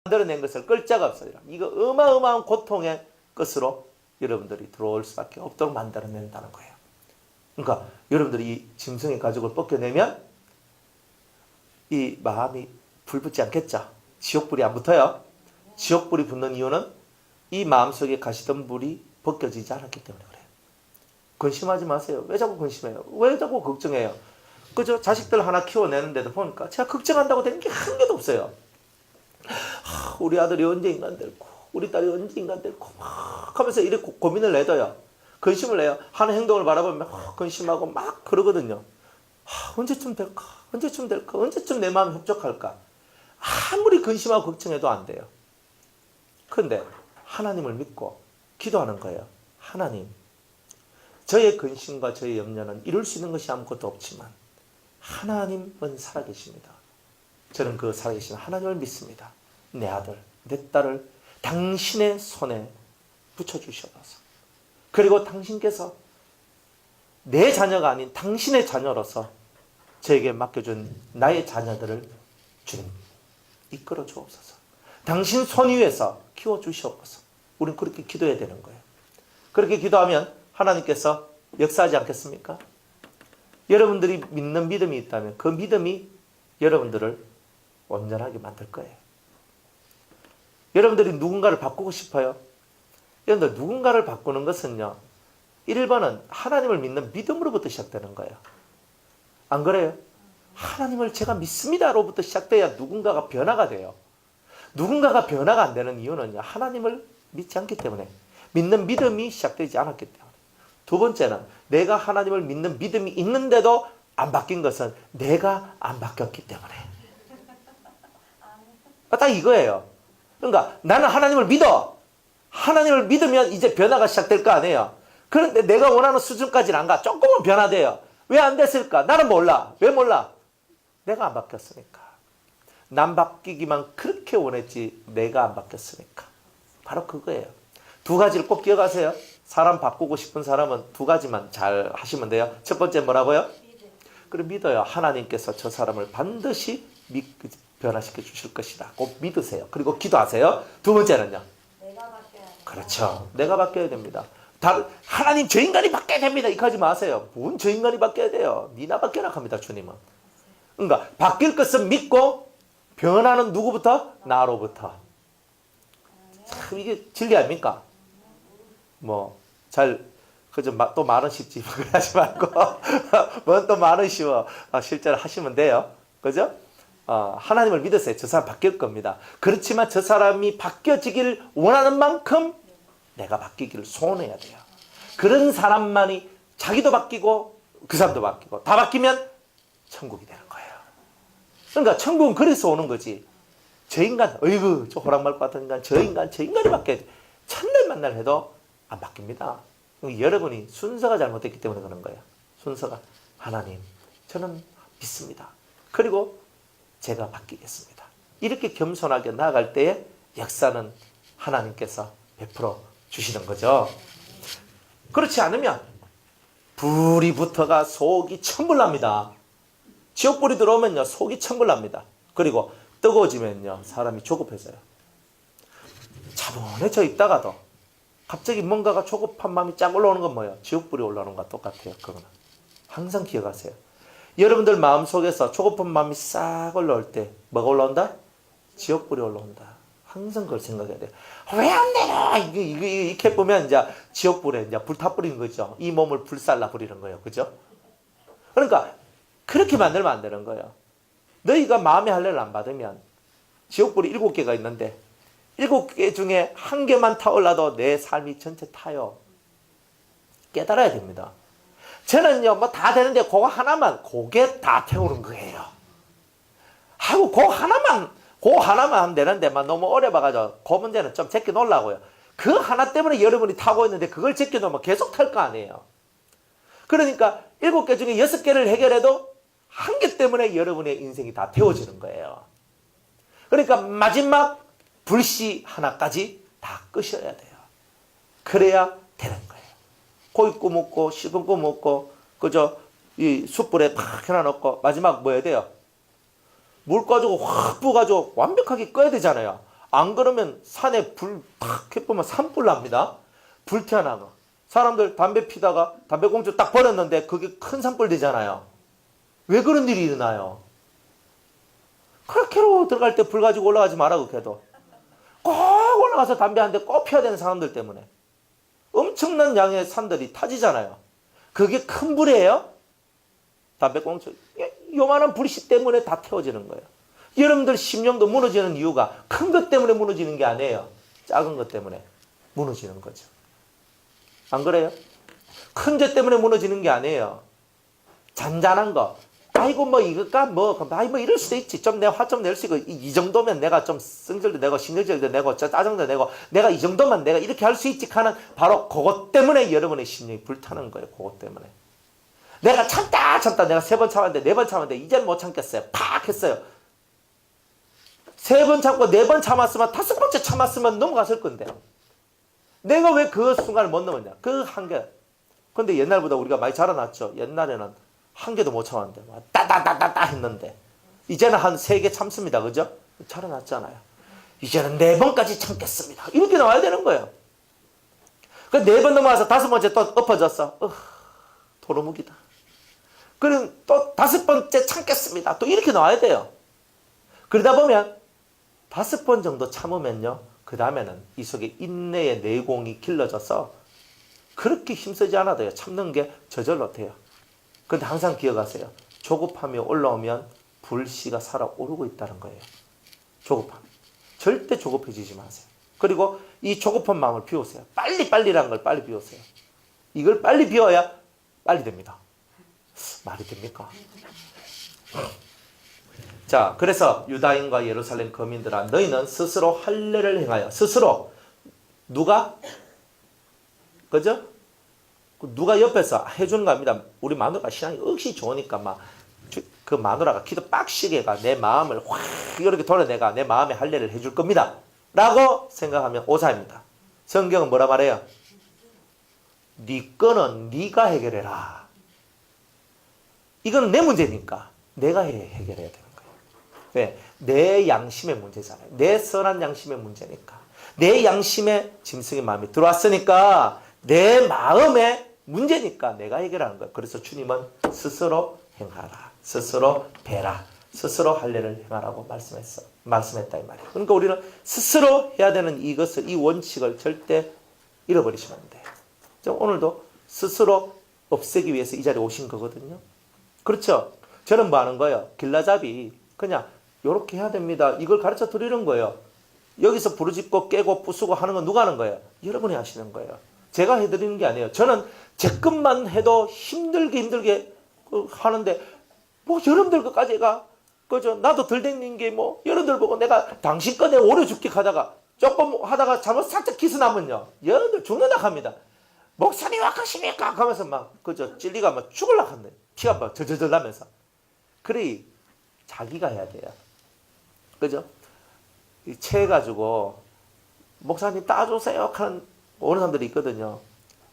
A: 만들어낸 것을 끌 자가 없으리라. 이거 어마어마한 고통의 것으로 여러분들이 들어올 수밖에 없도록 만들어낸다는 거예요. 그러니까 여러분들이 이 짐승의 가죽을 벗겨내면 이 마음이 불붙지 않겠죠. 지옥불이 안 붙어요. 지옥불이 붙는 이유는 이 마음속에 가시던 불이 벗겨지지 않았기 때문에 그래요. 근심하지 마세요. 왜 자꾸 근심해요? 왜 자꾸 걱정해요? 그죠? 자식들 하나 키워내는데도 보니까 제가 걱정한다고 되는 게 한 개도 없어요. 우리 아들이 언제 인간 될고 우리 딸이 언제 인간 될고 막 하면서 이렇게 고민을 내둬요. 근심을 해요. 하는 행동을 바라보면 막 근심하고 막 그러거든요. 언제쯤 될까? 언제쯤 될까? 언제쯤 내 마음이 협족할까? 아무리 근심하고 걱정해도 안 돼요. 그런데 하나님을 믿고 기도하는 거예요. 하나님, 저의 근심과 저의 염려는 이룰 수 있는 것이 아무것도 없지만 하나님은 살아계십니다. 저는 그 살아계신 하나님을 믿습니다. 내 아들, 내 딸을 당신의 손에 붙여주셔서, 그리고 당신께서 내 자녀가 아닌 당신의 자녀로서 저에게 맡겨준 나의 자녀들을 주님 이끌어 주옵소서. 당신 손 위에서 키워주시옵소서. 우린 그렇게 기도해야 되는 거예요. 그렇게 기도하면 하나님께서 역사하지 않겠습니까? 여러분들이 믿는 믿음이 있다면 그 믿음이 여러분들을 온전하게 만들 거예요. 여러분들이 누군가를 바꾸고 싶어요? 여러분들 누군가를 바꾸는 것은요, 1번은 하나님을 믿는 믿음으로부터 시작되는 거예요. 안 그래요? 하나님을 제가 믿습니다로부터 시작돼야 누군가가 변화가 돼요. 누군가가 변화가 안 되는 이유는요, 하나님을 믿지 않기 때문에, 믿는 믿음이 시작되지 않았기 때문에. 두 번째는 내가 하나님을 믿는 믿음이 있는데도 안 바뀐 것은 내가 안 바뀌었기 때문에. 딱 이거예요. 그러니까 나는 하나님을 믿어. 하나님을 믿으면 이제 변화가 시작될 거 아니에요. 그런데 내가 원하는 수준까지는 안 가. 조금은 변화돼요. 왜 안 됐을까? 나는 몰라. 왜 몰라? 내가 안 바뀌었으니까. 난 바뀌기만 그렇게 원했지 내가 안 바뀌었으니까. 바로 그거예요. 두 가지를 꼭 기억하세요. 사람 바꾸고 싶은 사람은 두 가지만 잘 하시면 돼요. 첫 번째 뭐라고요? 그럼 믿어요. 하나님께서 저 사람을 반드시 변화시켜 주실 것이다. 꼭 믿으세요. 그리고 기도하세요. 두 번째는요.
B: 내가 바뀌어야 돼.
A: 그렇죠. 내가 바뀌어야 됩니다. 하나님 저 인간이 바뀌어야 됩니다. 이거 하지 마세요. 뭔 저 인간이 바뀌어야 돼요. 니나 바뀌어라 합니다. 주님은. 그러니까 바뀔 것은 믿고 변화는 누구부터? 나로부터. 참 이게 진리 아닙니까? 그저 또 말은 쉽지 하지 말고 뭔 또 말은 쉬워. 실제로 하시면 돼요. 그죠? 하나님을 믿으세요. 저 사람 바뀔 겁니다. 그렇지만 저 사람이 바뀌어지길 원하는 만큼 내가 바뀌기를 소원해야 돼요. 그런 사람만이 자기도 바뀌고 그 사람도 바뀌고 다 바뀌면 천국이 되는 거예요. 그러니까 천국은 그래서 오는 거지. 저 인간, 어이구 저 호랑말 같은 인간, 저 인간이 바뀌어야 돼. 첫날 만날 해도 안 바뀝니다. 여러분이 순서가 잘못됐기 때문에 그런 거예요. 순서가 하나님, 저는 믿습니다. 그리고 제가 바뀌겠습니다. 이렇게 겸손하게 나아갈 때에 역사는 하나님께서 베풀어 주시는 거죠. 그렇지 않으면 불이 붙어가 속이 천불납니다. 지옥불이 들어오면요 속이 천불납니다. 그리고 뜨거워지면요 사람이 조급해져요. 차분해져 있다가도 갑자기 뭔가가 조급한 마음이 쫙 올라오는 건 뭐예요? 지옥불이 올라오는 것과 똑같아요. 그거는 항상 기억하세요. 여러분들 마음속에서 조급한 마음이 싹 올라올 때 뭐가 올라온다? 지옥불이 올라온다. 항상 그걸 생각해야 돼요. 왜 안 되나? 이렇게 보면 이제 지옥불에 이제 불타 뿌리는 거죠. 이 몸을 불살라 뿌리는 거예요. 그죠? 그러니까 그렇게 만들면 안 되는 거예요. 너희가 마음의 할례를 안 받으면 지옥불이 7개가 있는데 7개 중에 1개만 타올라도 내 삶이 전체 타요. 깨달아야 됩니다. 저는요, 다 되는데 그거 하나만, 그게 다 태우는 거예요. 하고 그거 하나만 하면 되는데, 너무 오래 봐가지고, 그 문제는 좀 제껴 놓으려고요. 그 하나 때문에 여러분이 타고 있는데, 그걸 제껴 놓으면 계속 탈 거 아니에요. 그러니까, 7개 중에 6개를 해결해도, 1개 때문에 여러분의 인생이 다 태워지는 거예요. 그러니까, 마지막 불씨 하나까지 다 끄셔야 돼요. 그래야 되는 거예요. 고기 구워 먹고, 씹은 구워 먹고, 그저, 이 숯불에 팍 해놔놓고, 마지막 뭐 해야 돼요? 물 가지고 확 부어가지고 완벽하게 꺼야 되잖아요. 안 그러면 산에 불 탁 해보면 산불 납니다. 불태어나고. 사람들 담배 피다가 담배꽁초 딱 버렸는데 그게 큰 산불 되잖아요. 왜 그런 일이 일어나요? 그렇게로 들어갈 때 불 가지고 올라가지 말라고 해도 꼭 올라가서 담배 한 대 꼭 피워야 되는 사람들 때문에 엄청난 양의 산들이 타지잖아요. 그게 큰 불이에요? 담배꽁초 요만한 불씨 때문에 다 태워지는 거예요. 여러분들 심령도 무너지는 이유가 큰 것 때문에 무너지는 게 아니에요. 작은 것 때문에 무너지는 거죠. 안 그래요? 큰 죄 때문에 무너지는 게 아니에요. 잔잔한 거. 아이고 뭐 이거까 뭐 아이 뭐 이럴 수도 있지. 좀 내가 화 좀 낼 수 있고 이 정도면 내가 좀 성질도 내고 신경질도 내고 짜증도 내고 내가 이 정도만 내가 이렇게 할 수 있지 하는 바로 그것 때문에 여러분의 심령이 불타는 거예요. 그것 때문에. 내가 참다 내가 3번 참았는데 4번 참았는데 이제는 못 참겠어요. 팍 했어요. 3번 참고 4번 참았으면 5번째 참았으면 넘어갔을 건데 내가 왜 그 순간을 못 넘었냐. 그 한계. 근데 옛날보다 우리가 많이 자라났죠. 옛날에는 한 개도 못 참았는데 따따따따따 했는데 이제는 한 3개 참습니다. 그죠? 자라났잖아요. 이제는 4번까지 참겠습니다. 이렇게 나와야 되는 거예요. 그 4번 넘어가서 5번째 또 엎어졌어. 도루묵이다. 그럼 또 5번째 참겠습니다. 또 이렇게 나와야 돼요. 그러다 보면 5번 정도 참으면요. 그 다음에는 이 속에 인내의 내공이 길러져서 그렇게 힘쓰지 않아도요. 참는 게 저절로 돼요. 근데 항상 기억하세요. 조급함이 올라오면 불씨가 살아오르고 있다는 거예요. 조급함. 절대 조급해지지 마세요. 그리고 이 조급한 마음을 비우세요. 빨리라는 걸 빨리 비우세요. 이걸 빨리 비워야 빨리 됩니다. 말이 됩니까? 자, 그래서 유다인과 예루살렘 거민들아 너희는 스스로 할례를 행하여 스스로 누가? 그죠? 누가 옆에서 해주는 겁니다. 우리 마누라가 신앙이 억시 좋으니까 막 그 마누라가 기도 빡시게 가 내 마음을 확 이렇게 돌려내가 내 마음에 할례를 해줄 겁니다. 라고 생각하면 오사입니다. 성경은 뭐라 말해요? 네 거는 네가 해결해라. 이건 내 문제니까 내가 해결해야 되는 거예요. 왜? 내 양심의 문제잖아요. 내 선한 양심의 문제니까. 내 양심의 짐승의 마음이 들어왔으니까 내 마음의 문제니까 내가 해결하는 거예요. 그래서 주님은 스스로 행하라. 스스로 배라. 스스로 할례를 행하라고 말씀했다 이 말이에요. 그러니까 우리는 스스로 해야 되는 이것을 이 원칙을 절대 잃어버리시면 안 돼요. 오늘도 스스로 없애기 위해서 이 자리에 오신 거거든요. 그렇죠? 저는 뭐 하는 거예요? 길라잡이 그냥 이렇게 해야 됩니다. 이걸 가르쳐 드리는 거예요. 여기서 부르짖고 깨고 부수고 하는 건 누가 하는 거예요? 여러분이 하시는 거예요. 제가 해드리는 게 아니에요. 저는 제 것만 해도 힘들게 하는데 뭐 여러분들 것까지 그죠? 나도 덜 댕긴 게 뭐 여러분들 보고 내가 당신 거내 오래 죽게 하다가 조금 하다가 잘못 살짝 기스나면요. 여러분들 죽는다 합니다. 목사님 와가십니까? 하면서 막 그죠? 찔리가 막 죽을라 한대. 피가 막 저저저 나면서. 그래 자기가 해야 돼요. 그죠? 체해가지고 목사님 따주세요 하는 오는 사람들이 있거든요.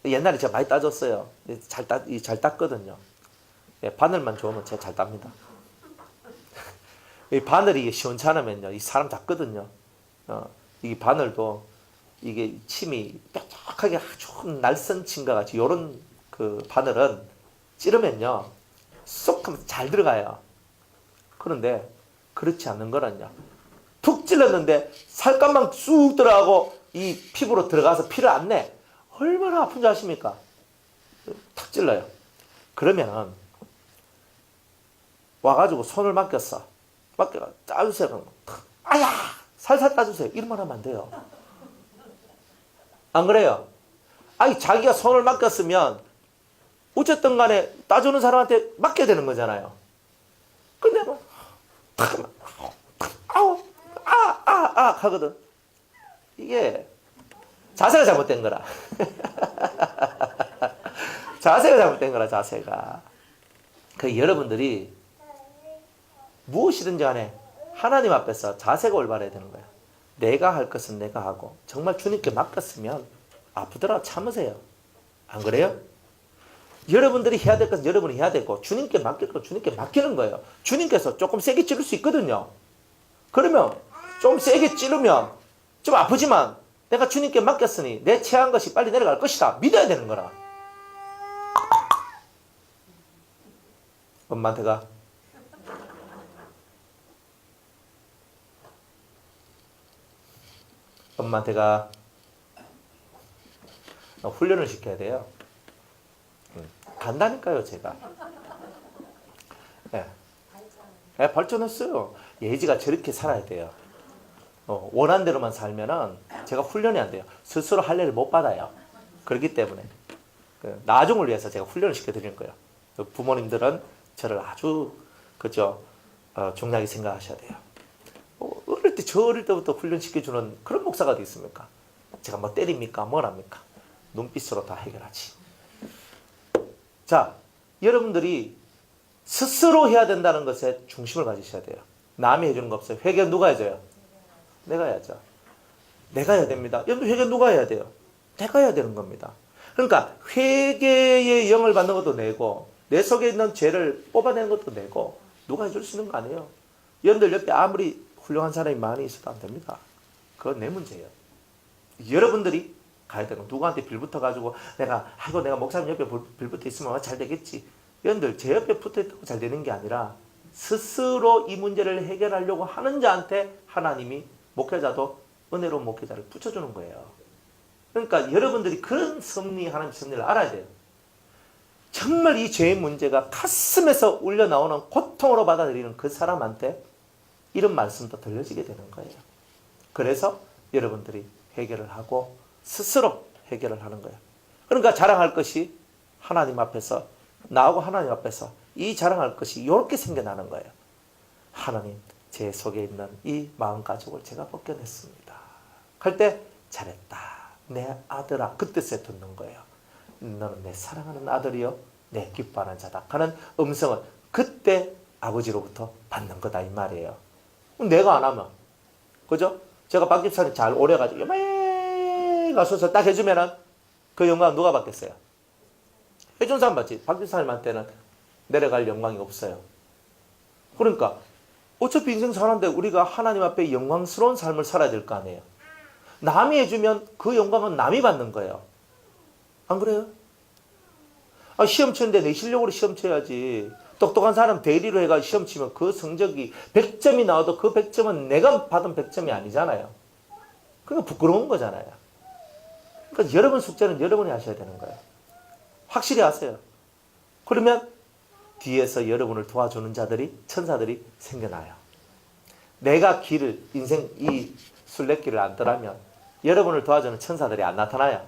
A: 옛날에 제가 많이 따줬어요. 잘 땄거든요. 바늘만 좋으면 제가 잘 땁니다. 이 바늘이 시원찮으면요, 이 사람 닿거든요. 이 바늘도 이게 침이 뾰족하게 아주 날선 침과 같이 요런 그 바늘은 찌르면요, 쏙 하면 잘 들어가요. 그런데 그렇지 않는 거는요, 툭 찔렀는데 살갗만 쑥 들어가고 이 피부로 들어가서 피를 안 내. 얼마나 아픈지 아십니까? 탁 찔러요. 그러면 와가지고 손을 맡겼어. 따주세요. 아야! 살살 따주세요. 이러면 하면 안 돼요. 안 그래요? 아니 자기가 손을 맡겼으면 어쨌든 간에 따주는 사람한테 맡겨야 되는 거잖아요. 근데 뭐 하거든. 이게 자세가 잘못된 거라. 자세가 잘못된 거라, 자세가. 여러분들이 무엇이든지 간에 하나님 앞에서 자세가 올바라야 되는 거야. 내가 할 것은 내가 하고 정말 주님께 맡겼으면 아프더라도 참으세요. 안 그래요? 여러분들이 해야 될 것은 여러분이 해야 되고 주님께 맡길 건 주님께 맡기는 거예요. 주님께서 조금 세게 찌를 수 있거든요. 그러면 좀 세게 찌르면 좀 아프지만 내가 주님께 맡겼으니 내 체한 것이 빨리 내려갈 것이다. 믿어야 되는 거라. 엄마한테 가. 엄마한테 가. 훈련을 시켜야 돼요. 간다니까요, 제가. 네. 네, 발전했어요. 예지가 저렇게 살아야 돼요. 원한 대로만 살면은 제가 훈련이 안 돼요. 스스로 할례를 못 받아요. 그렇기 때문에. 나중을 위해서 제가 훈련을 시켜드리는 거예요. 부모님들은 저를 아주 그죠 중요하게 생각하셔야 돼요. 어릴 때 저 어릴 때부터 훈련시켜주는 그런 목사가 어디 있습니까? 제가 뭐 때립니까? 뭐랍니까? 눈빛으로 다 해결하지. 자, 여러분들이 스스로 해야 된다는 것에 중심을 가지셔야 돼요. 남이 해주는 거 없어요. 회개 누가 해줘요? 내가 해야죠. 내가 해야 됩니다. 여러분 회개 누가 해야 돼요? 내가 해야 되는 겁니다. 그러니까 회개의 영을 받는 것도 내고 내 속에 있는 죄를 뽑아내는 것도 내고 누가 해줄 수 있는 거 아니에요. 여러분들 옆에 아무리 훌륭한 사람이 많이 있어도 안 됩니다. 그건 내 문제예요. 여러분들이 가야 되는 거. 누구한테 빌붙어가지고 내가 목사님 옆에 빌붙어 있으면 잘 되겠지. 여러분들 제 옆에 붙어 있다고 잘 되는 게 아니라 스스로 이 문제를 해결하려고 하는 자한테 하나님이 목회자도 은혜로운 목회자를 붙여주는 거예요. 그러니까 여러분들이 그런 섭리, 하나님 섭리를 알아야 돼요. 정말 이 죄의 문제가 가슴에서 울려나오는 고통으로 받아들이는 그 사람한테 이런 말씀도 들려지게 되는 거예요. 그래서 여러분들이 해결을 하고 스스로 해결을 하는 거예요. 그러니까 자랑할 것이 하나님 앞에서 나하고 하나님 앞에서 이 자랑할 것이 이렇게 생겨나는 거예요. 하나님, 제 속에 있는 이 마음가짐을 제가 벗겨냈습니다. 할 때 잘했다. 내 아들아. 그때서 듣는 거예요. 너는 내 사랑하는 아들이요. 내 기뻐하는 자다. 하는 음성은 그때 아버지로부터 받는 거다 이 말이에요. 내가 안 하면 그죠? 제가 박 집사님 잘 오래가지고 요매 가서서 딱 해주면은 그 영광 누가 받겠어요? 해준 사람 받지. 박 집사님한테는 내려갈 영광이 없어요. 그러니까 어차피 인생 사는데 우리가 하나님 앞에 영광스러운 삶을 살아야 될 거 아니에요. 남이 해주면 그 영광은 남이 받는 거예요. 안 그래요? 시험 치는데 내 실력으로 시험 쳐야지. 똑똑한 사람 대리로 해가 시험 치면 그 성적이 100점이 나와도 그 100점은 내가 받은 100점이 아니잖아요. 그러니까 부끄러운 거잖아요. 그러니까 여러분 숙제는 여러분이 하셔야 되는 거예요. 확실히 하세요. 그러면 뒤에서 여러분을 도와주는 자들이, 천사들이 생겨나요. 내가 인생 이 순례길을 안 떠나면 여러분을 도와주는 천사들이 안 나타나요.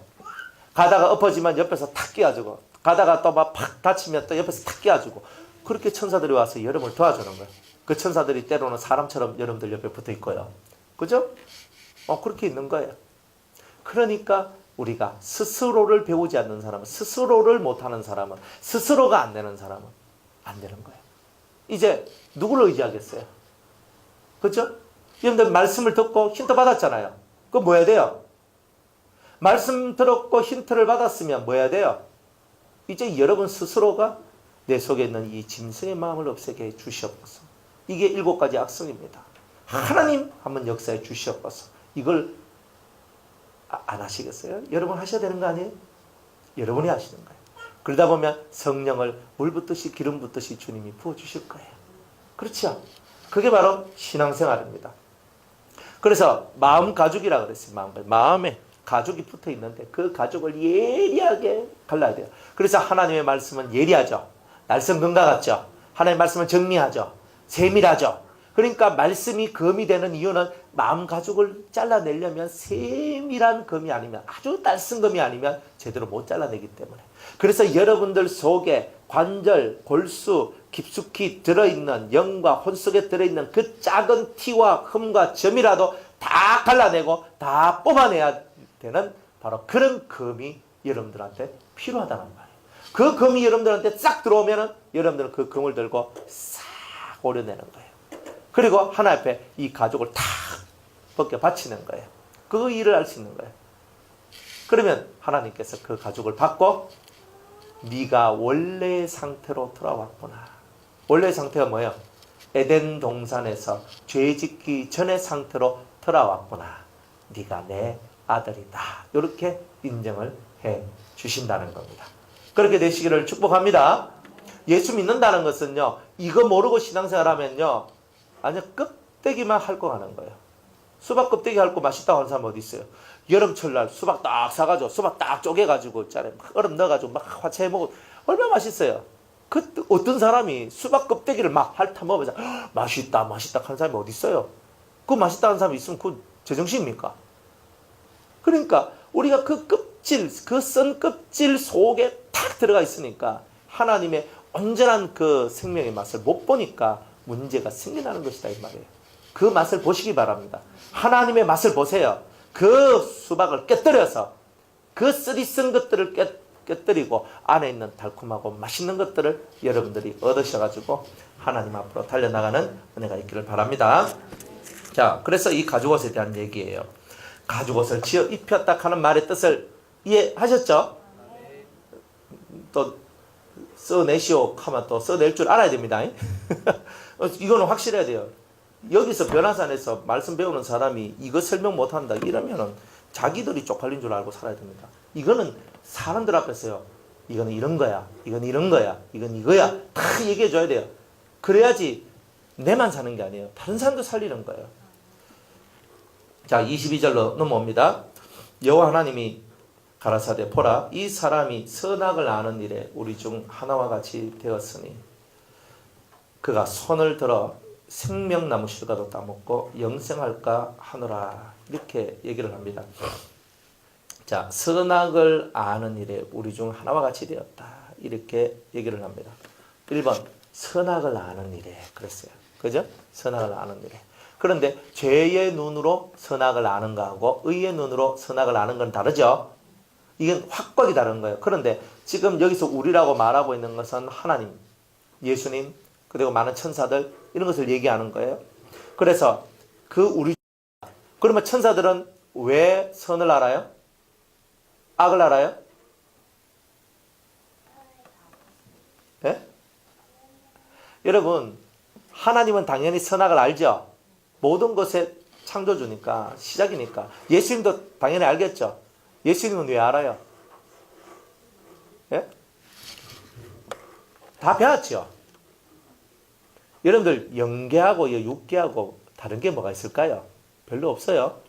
A: 가다가 엎어지면 옆에서 탁 끼워주고, 가다가 또 막 팍 다치면 또 옆에서 탁 끼워주고, 그렇게 천사들이 와서 여러분을 도와주는 거예요. 그 천사들이 때로는 사람처럼 여러분들 옆에 붙어 있고요. 그죠? 그렇게 있는 거예요. 그러니까 우리가 스스로를 배우지 않는 사람은, 스스로를 못하는 사람은, 스스로가 안 되는 사람은 안 되는 거예요. 이제 누구를 의지하겠어요? 그죠? 여러분들 말씀을 듣고 힌트 받았잖아요. 그거 뭐 해야 돼요? 말씀 들었고 힌트를 받았으면 뭐 해야 돼요? 이제 여러분 스스로가 내 속에 있는 이 짐승의 마음을 없애게 해 주시옵소서. 이게 7가지 악성입니다. 하나님 한번 역사해 주시옵소서. 이걸 안 하시겠어요? 여러분 하셔야 되는 거 아니에요? 여러분이 하시는 거예요. 그러다 보면 성령을 물 붓듯이 기름 붓듯이 주님이 부어주실 거예요. 그렇죠? 그게 바로 신앙생활입니다. 그래서 마음 가죽이라고 그랬어요. 마음에 가죽이 붙어 있는데 그 가죽을 예리하게 갈라야 돼요. 그래서 하나님의 말씀은 예리하죠. 날성금과 같죠. 하나님의 말씀은 정리하죠. 세밀하죠. 그러니까 말씀이 검이 되는 이유는 마음 가죽을 잘라내려면 세밀한 검이 아니면, 아주 날쌘 검이 아니면 제대로 못 잘라내기 때문에. 그래서 여러분들 속에 관절, 골수 깊숙이 들어있는, 영과 혼 속에 들어있는 그 작은 티와 흠과 점이라도 다 갈라내고 다 뽑아내야 되는 바로 그런 검이 여러분들한테 필요하다는 말이에요. 그 검이 여러분들한테 싹 들어오면은 여러분들은 그 검을 들고 싹 오려내는 거예요. 그리고 하나 앞에 이 가죽을 탁 벗겨 바치는 거예요. 그 일을 할 수 있는 거예요. 그러면 하나님께서 그 가죽을 받고 네가 원래의 상태로 돌아왔구나. 원래의 상태가 뭐예요? 에덴 동산에서 죄 짓기 전의 상태로 돌아왔구나. 네가 내 아들이다. 이렇게 인정을 해 주신다는 겁니다. 그렇게 되시기를 축복합니다. 예수 믿는다는 것은요, 이거 모르고 신앙생활하면요, 아니 껍데기만 핥고 가는 거예요. 수박 껍데기 핥고 맛있다고 하는 사람 어디 있어요? 여름철날 수박 딱 사가지고 수박 딱 쪼개가지고 있잖아요. 얼음 넣어가지고 막 화채해 먹고 얼마나 맛있어요. 그 어떤 사람이 수박 껍데기를 막 핥아 먹으면서 맛있다 하는 사람이 어디 있어요? 그 맛있다 하는 사람이 있으면 그 제정신입니까? 그러니까 우리가 그 껍질, 그 썬 껍질 속에 탁 들어가 있으니까 하나님의 온전한 그 생명의 맛을 못 보니까 문제가 생겨나는 것이다 이 말이에요. 그 맛을 보시기 바랍니다. 하나님의 맛을 보세요. 그 수박을 깨뜨려서 그 쓰리 쓴 것들을 깨뜨리고 안에 있는 달콤하고 맛있는 것들을 여러분들이 얻으셔가지고 하나님 앞으로 달려나가는 은혜가 있기를 바랍니다. 자, 그래서 이 가죽옷에 대한 얘기예요. 가죽옷을 지어 입혔다 하는 말의 뜻을 이해하셨죠? 또 써내시오 하면 또 써낼 줄 알아야 됩니다. 이거는 확실해야 돼요. 여기서 변화산에서 말씀 배우는 사람이 이거 설명 못한다 이러면은 자기들이 쪽팔린 줄 알고 살아야 됩니다. 이거는 사람들 앞에서요. 이거는 이런 거야. 이건 이런 거야. 이건 이거야. 다 얘기해 줘야 돼요. 그래야지 내만 사는 게 아니에요. 다른 사람도 살리는 거예요. 자, 22절로 넘어옵니다. 여호와 하나님이 가라사대 보라 이 사람이 선악을 아는 일에 우리 중 하나와 같이 되었으니 그가 손을 들어 생명나무 실과도 따먹고 영생할까 하노라 이렇게 얘기를 합니다. 자, 선악을 아는 일에 우리 중 하나와 같이 되었다 이렇게 얘기를 합니다. 1번 선악을 아는 일에 그랬어요. 그죠? 선악을 아는 일에. 그런데 죄의 눈으로 선악을 아는 거하고 의의 눈으로 선악을 아는 건 다르죠? 이건 확박이 다른 거예요. 그런데 지금 여기서 우리라고 말하고 있는 것은 하나님, 예수님, 그리고 많은 천사들 이런 것을 얘기하는 거예요. 그래서 그 우리 그러면 천사들은 왜 선을 알아요? 악을 알아요? 네? 여러분 하나님은 당연히 선악을 알죠. 모든 것의 창조주니까 시작이니까. 예수님도 당연히 알겠죠. 예수님은 왜 알아요? 예? 다 배웠죠. 여러분들 영계하고 육계하고 다른 게 뭐가 있을까요? 별로 없어요.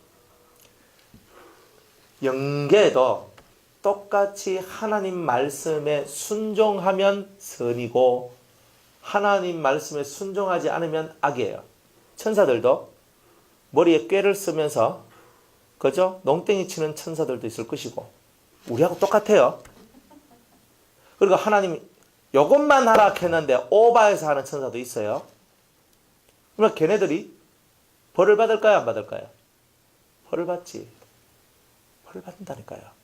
A: 영계도 똑같이 하나님 말씀에 순종하면 선이고 하나님 말씀에 순종하지 않으면 악이에요. 천사들도 머리에 꾀를 쓰면서 그죠? 농땡이 치는 천사들도 있을 것이고 우리하고 똑같아요. 그리고 하나님이 요것만 하라 했는데 오바해서 하는 천사도 있어요. 그러면 걔네들이 벌을 받을까요? 안 받을까요? 벌을 받지. 벌을 받는다니까요.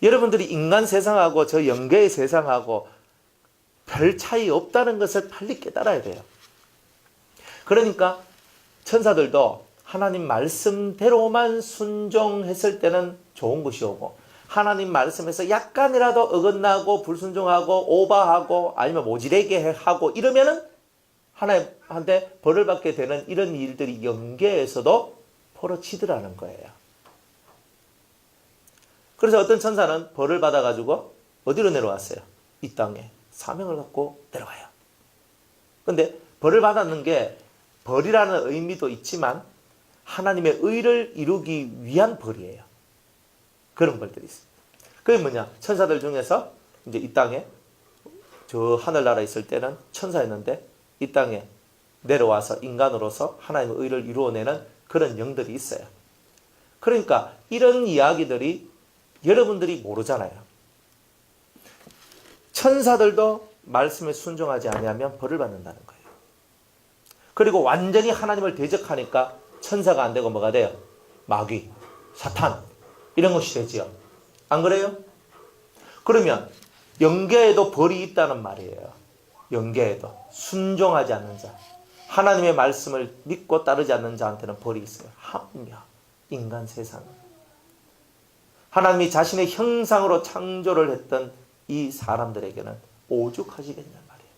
A: 여러분들이 인간 세상하고 저 영계의 세상하고 별 차이 없다는 것을 빨리 깨달아야 돼요. 그러니까 천사들도 하나님 말씀대로만 순종했을 때는 좋은 것이 오고 하나님 말씀에서 약간이라도 어긋나고 불순종하고 오바하고 아니면 모질하게 하고 이러면은 하나님한테 벌을 받게 되는 이런 일들이 영계에서도 벌어지더라는 거예요. 그래서 어떤 천사는 벌을 받아가지고 어디로 내려왔어요? 이 땅에 사명을 갖고 내려와요. 근데 벌을 받았는 게 벌이라는 의미도 있지만 하나님의 의를 이루기 위한 벌이에요. 그런 벌들이 있어요. 그게 뭐냐? 천사들 중에서 이제 이 땅에 저 하늘나라에 있을 때는 천사였는데 이 땅에 내려와서 인간으로서 하나님의 의를 이루어내는 그런 영들이 있어요. 그러니까 이런 이야기들이 여러분들이 모르잖아요. 천사들도 말씀에 순종하지 아니하면 벌을 받는다는 거예요. 그리고 완전히 하나님을 대적하니까 천사가 안 되고 뭐가 돼요? 마귀, 사탄 이런 것이 되지요. 안 그래요? 그러면 영계에도 벌이 있다는 말이에요. 영계에도 순종하지 않는 자, 하나님의 말씀을 믿고 따르지 않는 자한테는 벌이 있어요. 하물며 인간 세상은 하나님이 자신의 형상으로 창조를 했던 이 사람들에게는 오죽하시겠냐 말이에요.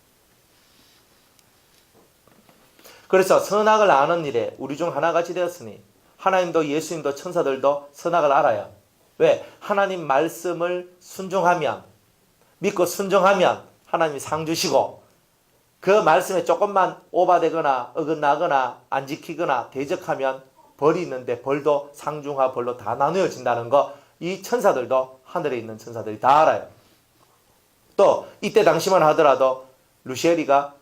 A: 그래서 선악을 아는 일에 우리 중 하나같이 되었으니 하나님도 예수님도 천사들도 선악을 알아요. 왜? 하나님 말씀을 순종하면 믿고 순종하면 하나님이 상 주시고 그 말씀에 조금만 오바되거나 어긋나거나 안 지키거나 대적하면 벌이 있는데 벌도 상중하 벌로 다 나누어진다는 거 이 천사들도 하늘에 있는 천사들이 다 알아요. 또 이때 당시만 하더라도 루시엘이가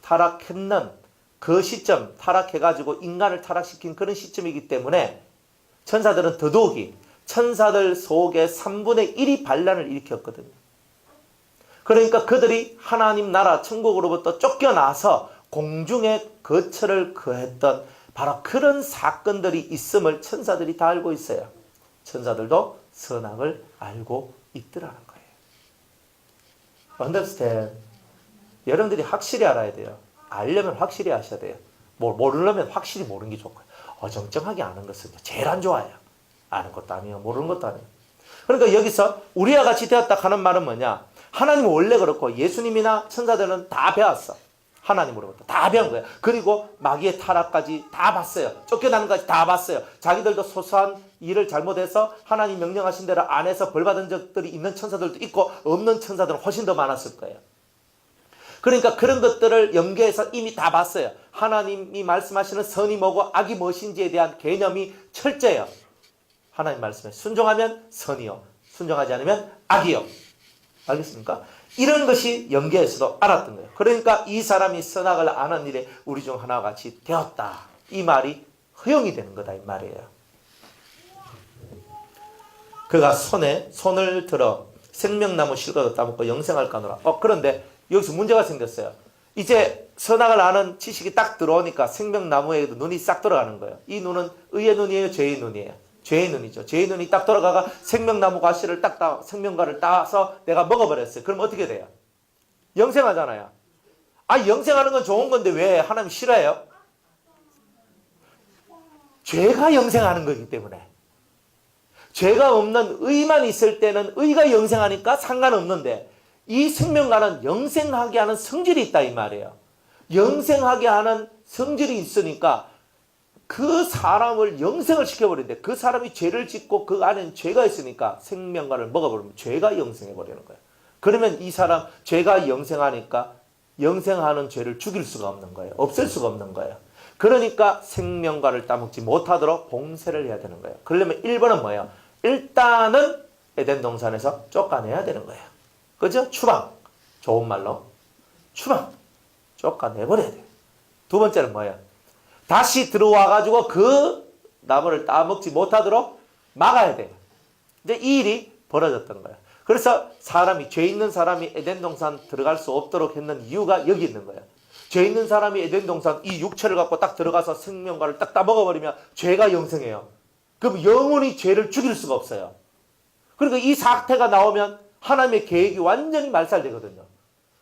A: 타락했는 그 시점 타락해가지고 인간을 타락시킨 그런 시점이기 때문에 천사들은 더더욱이 천사들 속에 3분의 1이 반란을 일으켰거든요. 그러니까 그들이 하나님 나라 천국으로부터 쫓겨나서 공중에 거처를 구했던 바로 그런 사건들이 있음을 천사들이 다 알고 있어요. 천사들도 선악을 알고 있더라는 거예요. Understand? 여러분들이 확실히 알아야 돼요. 알려면 확실히 아셔야 돼요. 모르려면 확실히 모르는 게 좋고요. 어정쩡하게 아는 것은 제일 안 좋아요. 아는 것도 아니에요. 모르는 것도 아니에요. 그러니까 여기서 우리와 같이 되었다 하는 말은 뭐냐? 하나님은 원래 그렇고 예수님이나 천사들은 다 배웠어. 하나님으로부터 다 배운 거예요. 그리고 마귀의 타락까지 다 봤어요. 쫓겨나는 것까지 다 봤어요. 자기들도 소소한 일을 잘못해서 하나님 명령하신 대로 안 해서 벌받은 적들이 있는 천사들도 있고 없는 천사들은 훨씬 더 많았을 거예요. 그러니까 그런 것들을 연계해서 이미 다 봤어요. 하나님이 말씀하시는 선이 뭐고 악이 무엇인지에 대한 개념이 철저해요. 하나님 말씀에 순종하면 선이요, 순종하지 않으면 악이요. 알겠습니까? 이런 것이 연계에서도 알았던 거예요. 그러니까 이 사람이 선악을 아는 일에 우리 중 하나와 같이 되었다. 이 말이 허용이 되는 거다 이 말이에요. 그가 손을 들어 생명나무 실과도 따먹고 영생할까노라. 그런데 여기서 문제가 생겼어요. 이제 선악을 아는 지식이 딱 들어오니까 생명나무에도 눈이 싹 돌아가는 거예요. 이 눈은 의의 눈이에요, 죄의 눈이에요? 죄의 눈이죠. 죄의 눈이 딱 돌아가가 생명나무 과실을 생명과를 따서 내가 먹어버렸어요. 그럼 어떻게 돼요? 영생하잖아요. 영생하는 건 좋은 건데 왜 하나님 싫어해요? 죄가 영생하는 거기 때문에. 죄가 없는 의만 있을 때는 의가 영생하니까 상관없는데 이 생명과는 영생하게 하는 성질이 있다 이 말이에요. 영생하게 하는 성질이 있으니까 그 사람을 영생을 시켜버리는데 그 사람이 죄를 짓고 그 안에는 죄가 있으니까 생명과를 먹어버리면 죄가 영생해버리는 거예요. 그러면 이 사람 죄가 영생하니까 영생하는 죄를 죽일 수가 없는 거예요. 없앨 수가 없는 거예요. 그러니까 생명과를 따먹지 못하도록 봉쇄를 해야 되는 거예요. 그러려면 1번은 뭐예요? 일단은 에덴 동산에서 쫓아내야 되는 거예요. 그죠? 추방. 좋은 말로 추방. 쫓아내버려야 돼요. 두 번째는 뭐예요? 다시 들어와가지고 그 나무를 따먹지 못하도록 막아야 돼요. 이제 이 일이 벌어졌던 거예요. 그래서 죄 있는 사람이 에덴 동산 들어갈 수 없도록 했는 이유가 여기 있는 거예요. 죄 있는 사람이 에덴 동산 이 육체를 갖고 딱 들어가서 생명과를 딱 따먹어버리면 죄가 영생해요. 그럼 영원히 죄를 죽일 수가 없어요. 그러니까 이 사태가 나오면 하나님의 계획이 완전히 말살되거든요.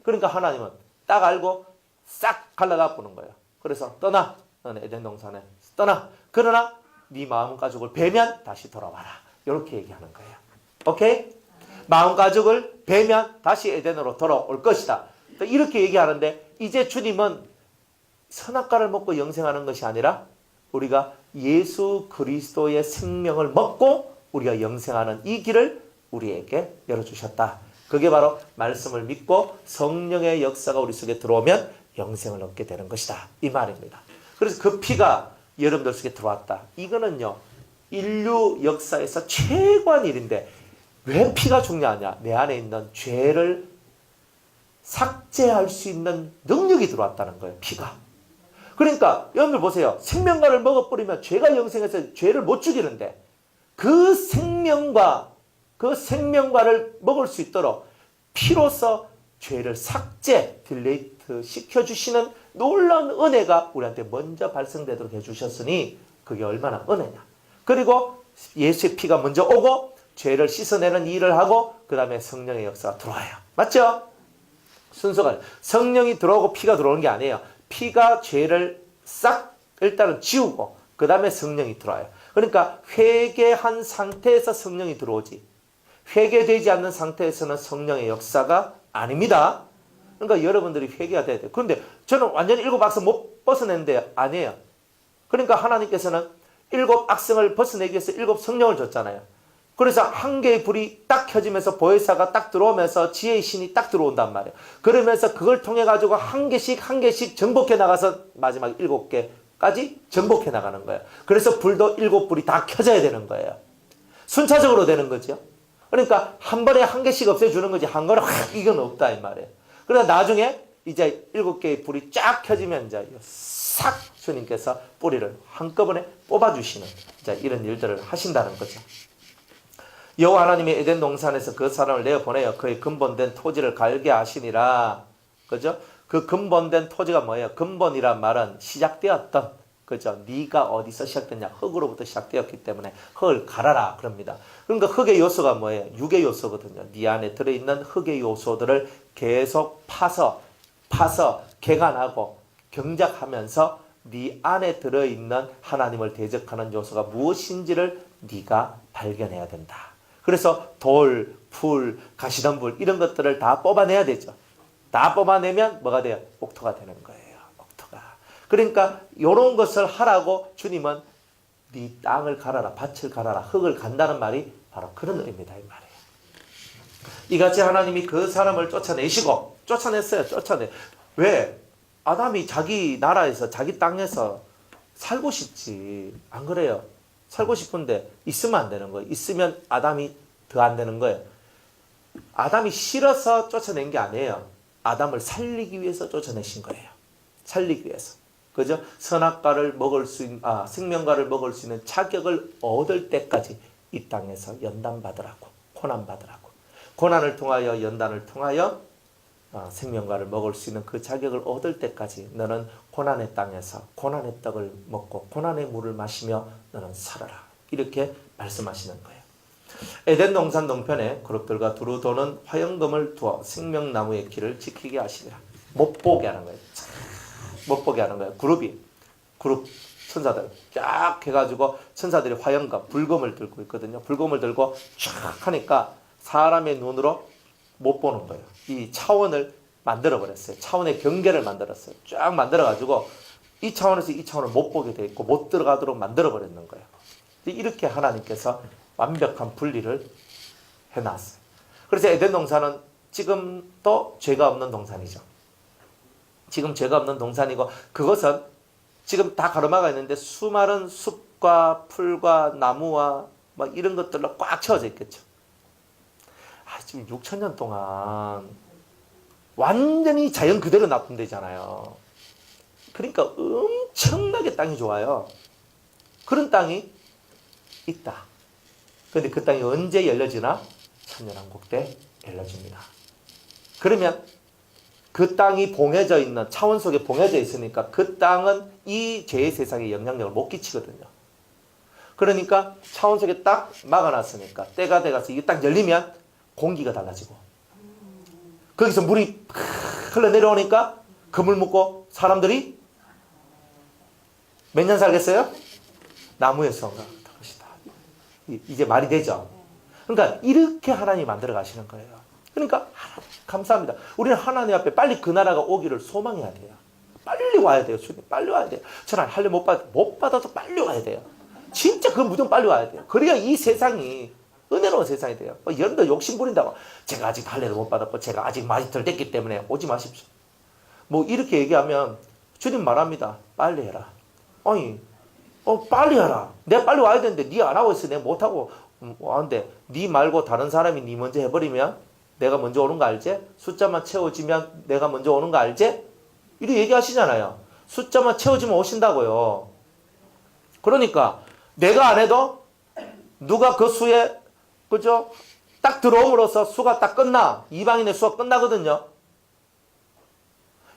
A: 그러니까 하나님은 딱 알고 싹 갈라가 보는 거예요. 그래서 떠나. 너는 에덴 동산에 떠나. 그러나 네 마음가짐을 베면 다시 돌아와라. 이렇게 얘기하는 거예요. 오케이? 마음가짐을 베면 다시 에덴으로 돌아올 것이다. 이렇게 얘기하는데 이제 주님은 선악과를 먹고 영생하는 것이 아니라 우리가 예수 그리스도의 생명을 먹고 우리가 영생하는 이 길을 우리에게 열어주셨다. 그게 바로 말씀을 믿고 성령의 역사가 우리 속에 들어오면 영생을 얻게 되는 것이다. 이 말입니다. 그래서 그 피가 여러분들 속에 들어왔다. 이거는요, 인류 역사에서 최고한 일인데 왜 피가 중요하냐? 내 안에 있는 죄를 삭제할 수 있는 능력이 들어왔다는 거예요. 피가. 그러니까 여러분들 보세요. 생명과를 먹어버리면 죄가 영생해서 죄를 못 죽이는데 그 생명과를 먹을 수 있도록 피로서 죄를 딜레이트 시켜주시는 놀라운 은혜가 우리한테 먼저 발생되도록 해주셨으니 그게 얼마나 은혜냐. 그리고 예수의 피가 먼저 오고 죄를 씻어내는 일을 하고 그 다음에 성령의 역사가 들어와요. 맞죠? 순서가 성령이 들어오고 피가 들어오는 게 아니에요. 피가 죄를 싹 일단은 지우고 그 다음에 성령이 들어와요. 그러니까 회개한 상태에서 성령이 들어오지 회개되지 않는 상태에서는 성령의 역사가 아닙니다. 그러니까 여러분들이 회개가 돼야 돼요. 그런데 저는 완전히 7 악성 못 벗어냈는데 아니에요. 그러니까 하나님께서는 7 악성을 벗어내기 위해서 7 성령을 줬잖아요. 그래서 한 개의 불이 딱 켜지면서 보혜사가 딱 들어오면서 지혜의 신이 딱 들어온단 말이에요. 그러면서 그걸 통해 가지고 한 개씩 정복해 나가서 마지막 7개까지 정복해 나가는 거예요. 그래서 불도 7불이 다 켜져야 되는 거예요. 순차적으로 되는 거죠. 그러니까 한 번에 한 개씩 없애주는 거지 한 번에 확 이건 없다 이 말이에요. 그러나 나중에 이제 7개의 불이 쫙 켜지면 이제 싹 주님께서 뿌리를 한꺼번에 뽑아주시는 이런 일들을 하신다는 거죠. 여호와 하나님이 에덴 동산에서 그 사람을 내어보내어 그의 근본된 토지를 갈게 하시니라. 그죠? 그 근본된 토지가 뭐예요? 근본이란 말은 시작되었던, 그죠? 네가 어디서 시작됐냐? 흙으로부터 시작되었기 때문에 흙을 갈아라 그럽니다. 그러니까 흙의 요소가 뭐예요? 육의 요소거든요. 네 안에 들어있는 흙의 요소들을 계속 파서 개간하고 경작하면서 네 안에 들어있는 하나님을 대적하는 요소가 무엇인지를 네가 발견해야 된다. 그래서 돌, 풀, 가시덤불 이런 것들을 다 뽑아내야 되죠. 다 뽑아내면 뭐가 돼요? 옥토가 되는 거예요. 옥토가. 그러니까 이런 것을 하라고 주님은 네 땅을 갈아라, 밭을 갈아라, 흙을 간다는 말이 바로 그런 의미다 이 말이에요. 이같이 하나님이 그 사람을 쫓아냈어요. 왜? 아담이 자기 나라에서 자기 땅에서 살고 싶지. 안 그래요? 살고 싶은데 있으면 안 되는 거예요. 있으면 아담이 더 안 되는 거예요. 아담이 싫어서 쫓아낸 게 아니에요. 아담을 살리기 위해서 쫓아내신 거예요. 살리기 위해서. 그죠? 선악과를 먹을 수 있는, 생명과를 먹을 수 있는 자격을 얻을 때까지 이 땅에서 연단받으라고, 고난받으라고. 고난을 통하여, 연단을 통하여 생명과를 먹을 수 있는 그 자격을 얻을 때까지 너는 고난의 땅에서 고난의 떡을 먹고 고난의 물을 마시며 너는 살아라. 이렇게 말씀하시는 거예요. 에덴 동산 동편에 그룹들과 두루 도는 화영금을 두어 생명나무의 길을 지키게 하시니라. 못 보게 하는 거예요. 못 보게 하는 거예요. 그룹 천사들 쫙 해가지고 천사들이 화영금, 불금을 들고 있거든요. 불금을 들고 쫙 하니까 사람의 눈으로 못 보는 거예요. 이 차원을 만들어 버렸어요. 차원의 경계를 만들었어요. 쫙 만들어 가지고 이 차원에서 이 차원을 못 보게 돼 있고 못 들어가도록 만들어 버렸는 거예요. 이렇게 하나님께서 완벽한 분리를 해놨어요. 그래서 에덴 동산은 지금도 죄가 없는 동산이죠. 지금 죄가 없는 동산이고 그것은 지금 다 가로막아 있는데 수많은 숲과 풀과 나무와 막 이런 것들로 꽉 채워져 있겠죠. 지금 6,000년 동안 완전히 자연 그대로 납품되잖아요. 그러니까 엄청나게 땅이 좋아요. 그런 땅이 있다. 그런데 그 땅이 언제 열려지나? 천년왕국 때 열려집니다. 그러면 그 땅이 봉해져 있는, 차원 속에 봉해져 있으니까 그 땅은 이 죄의 세상에 영향력을 못 끼치거든요. 그러니까 차원 속에 딱 막아놨으니까 때가 돼가서 이게 딱 열리면 공기가 달라지고 거기서 물이 흘러내려오니까 그 물 먹고 사람들이 몇 년 살겠어요? 나무에서 것이다. 이제 말이 되죠. 그러니까 이렇게 하나님이 만들어 가시는 거예요. 그러니까 감사합니다. 우리는 하나님 앞에 빨리 그 나라가 오기를 소망해야 돼요. 빨리 와야 돼요. 주님 빨리 와야 돼요. 저는 할례 못 받아도 빨리 와야 돼요. 진짜 그 무조건 빨리 와야 돼요. 그래야 이 세상이 은혜로운 세상이 돼요. 여러분들 욕심 부린다고 제가 아직 할례를 못 받았고 제가 아직 많이 덜 됐기 때문에 오지 마십시오. 뭐 이렇게 얘기하면 주님 말합니다. 빨리 해라. 아니 빨리 해라. 내가 빨리 와야 되는데 네 안 하고 있어. 내가 못하고 왔는데 네 말고 다른 사람이 네 먼저 해버리면 내가 먼저 오는 거 알지? 숫자만 채워지면 내가 먼저 오는 거 알지? 이렇게 얘기하시잖아요. 숫자만 채워지면 오신다고요. 그러니까 내가 안 해도 누가 그 수에 그죠? 딱 들어옴으로써 수가 딱 끝나. 이방인의 수가 끝나거든요.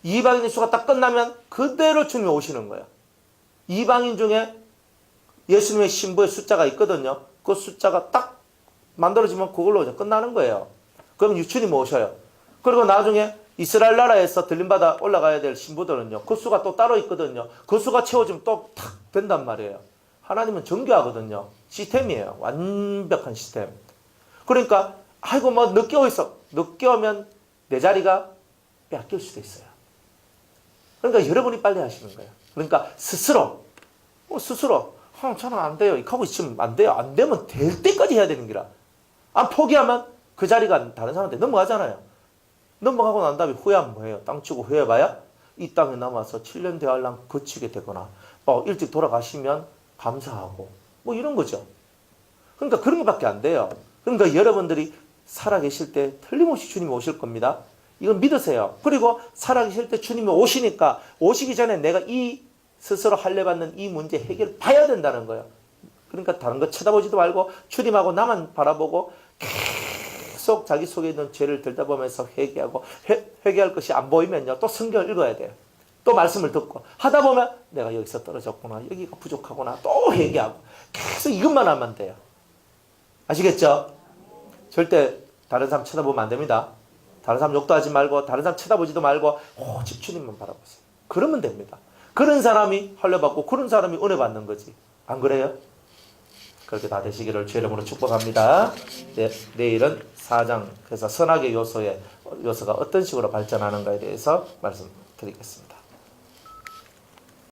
A: 이방인의 수가 딱 끝나면 그대로 주님이 오시는 거예요. 이방인 중에 예수님의 신부의 숫자가 있거든요. 그 숫자가 딱 만들어지면 그걸로 이제 끝나는 거예요. 그럼 주님이 오셔요. 그리고 나중에 이스라엘 나라에서 들림받아 올라가야 될 신부들은요. 그 수가 또 따로 있거든요. 그 수가 채워지면 또 탁 된단 말이에요. 하나님은 정교하거든요. 시스템이에요. 완벽한 시스템. 그러니까 아이고 뭐 늦게 오 있어. 늦게 오면 내 자리가 뺏길 수도 있어요. 그러니까 여러분이 빨리 하시는 거예요. 그러니까 스스로 저는 안 돼요. 이렇게 하고 있으면 안 돼요. 안 되면 될 때까지 해야 되는 기라. 안 포기하면 그 자리가 다른 사람한테 넘어가잖아요. 넘어가고 난 다음에 후회하면 뭐예요? 땅 치고 후회해봐야 이 땅에 남아서 7년 대환란 거치게 되거나 일찍 돌아가시면 감사하고 뭐 이런 거죠. 그러니까 그런 것밖에 안 돼요. 그러니까 여러분들이 살아계실 때 틀림없이 주님이 오실 겁니다. 이건 믿으세요. 그리고 살아계실 때 주님이 오시니까 오시기 전에 내가 이 스스로 할례받는 이 문제 해결 봐야 된다는 거예요. 그러니까 다른 거 쳐다보지도 말고 주님하고 나만 바라보고 계속 자기 속에 있는 죄를 들여다보면서 회개하고 회개할 것이 안 보이면요 또 성경을 읽어야 돼요. 또 말씀을 듣고 하다 보면 내가 여기서 떨어졌구나, 여기가 부족하구나, 또 회개하고 계속 이것만 하면 돼요. 아시겠죠? 절대 다른 사람 쳐다보면 안 됩니다. 다른 사람 욕도 하지 말고 다른 사람 쳐다보지도 말고 오직 주님만 바라보세요. 그러면 됩니다. 그런 사람이 할례받고 그런 사람이 은혜 받는 거지. 안 그래요? 그렇게 다 되시기를 주의 이름으로 축복합니다. 네, 내일은 4장 그래서 선악의 요소가 어떤 식으로 발전하는가에 대해서 말씀드리겠습니다.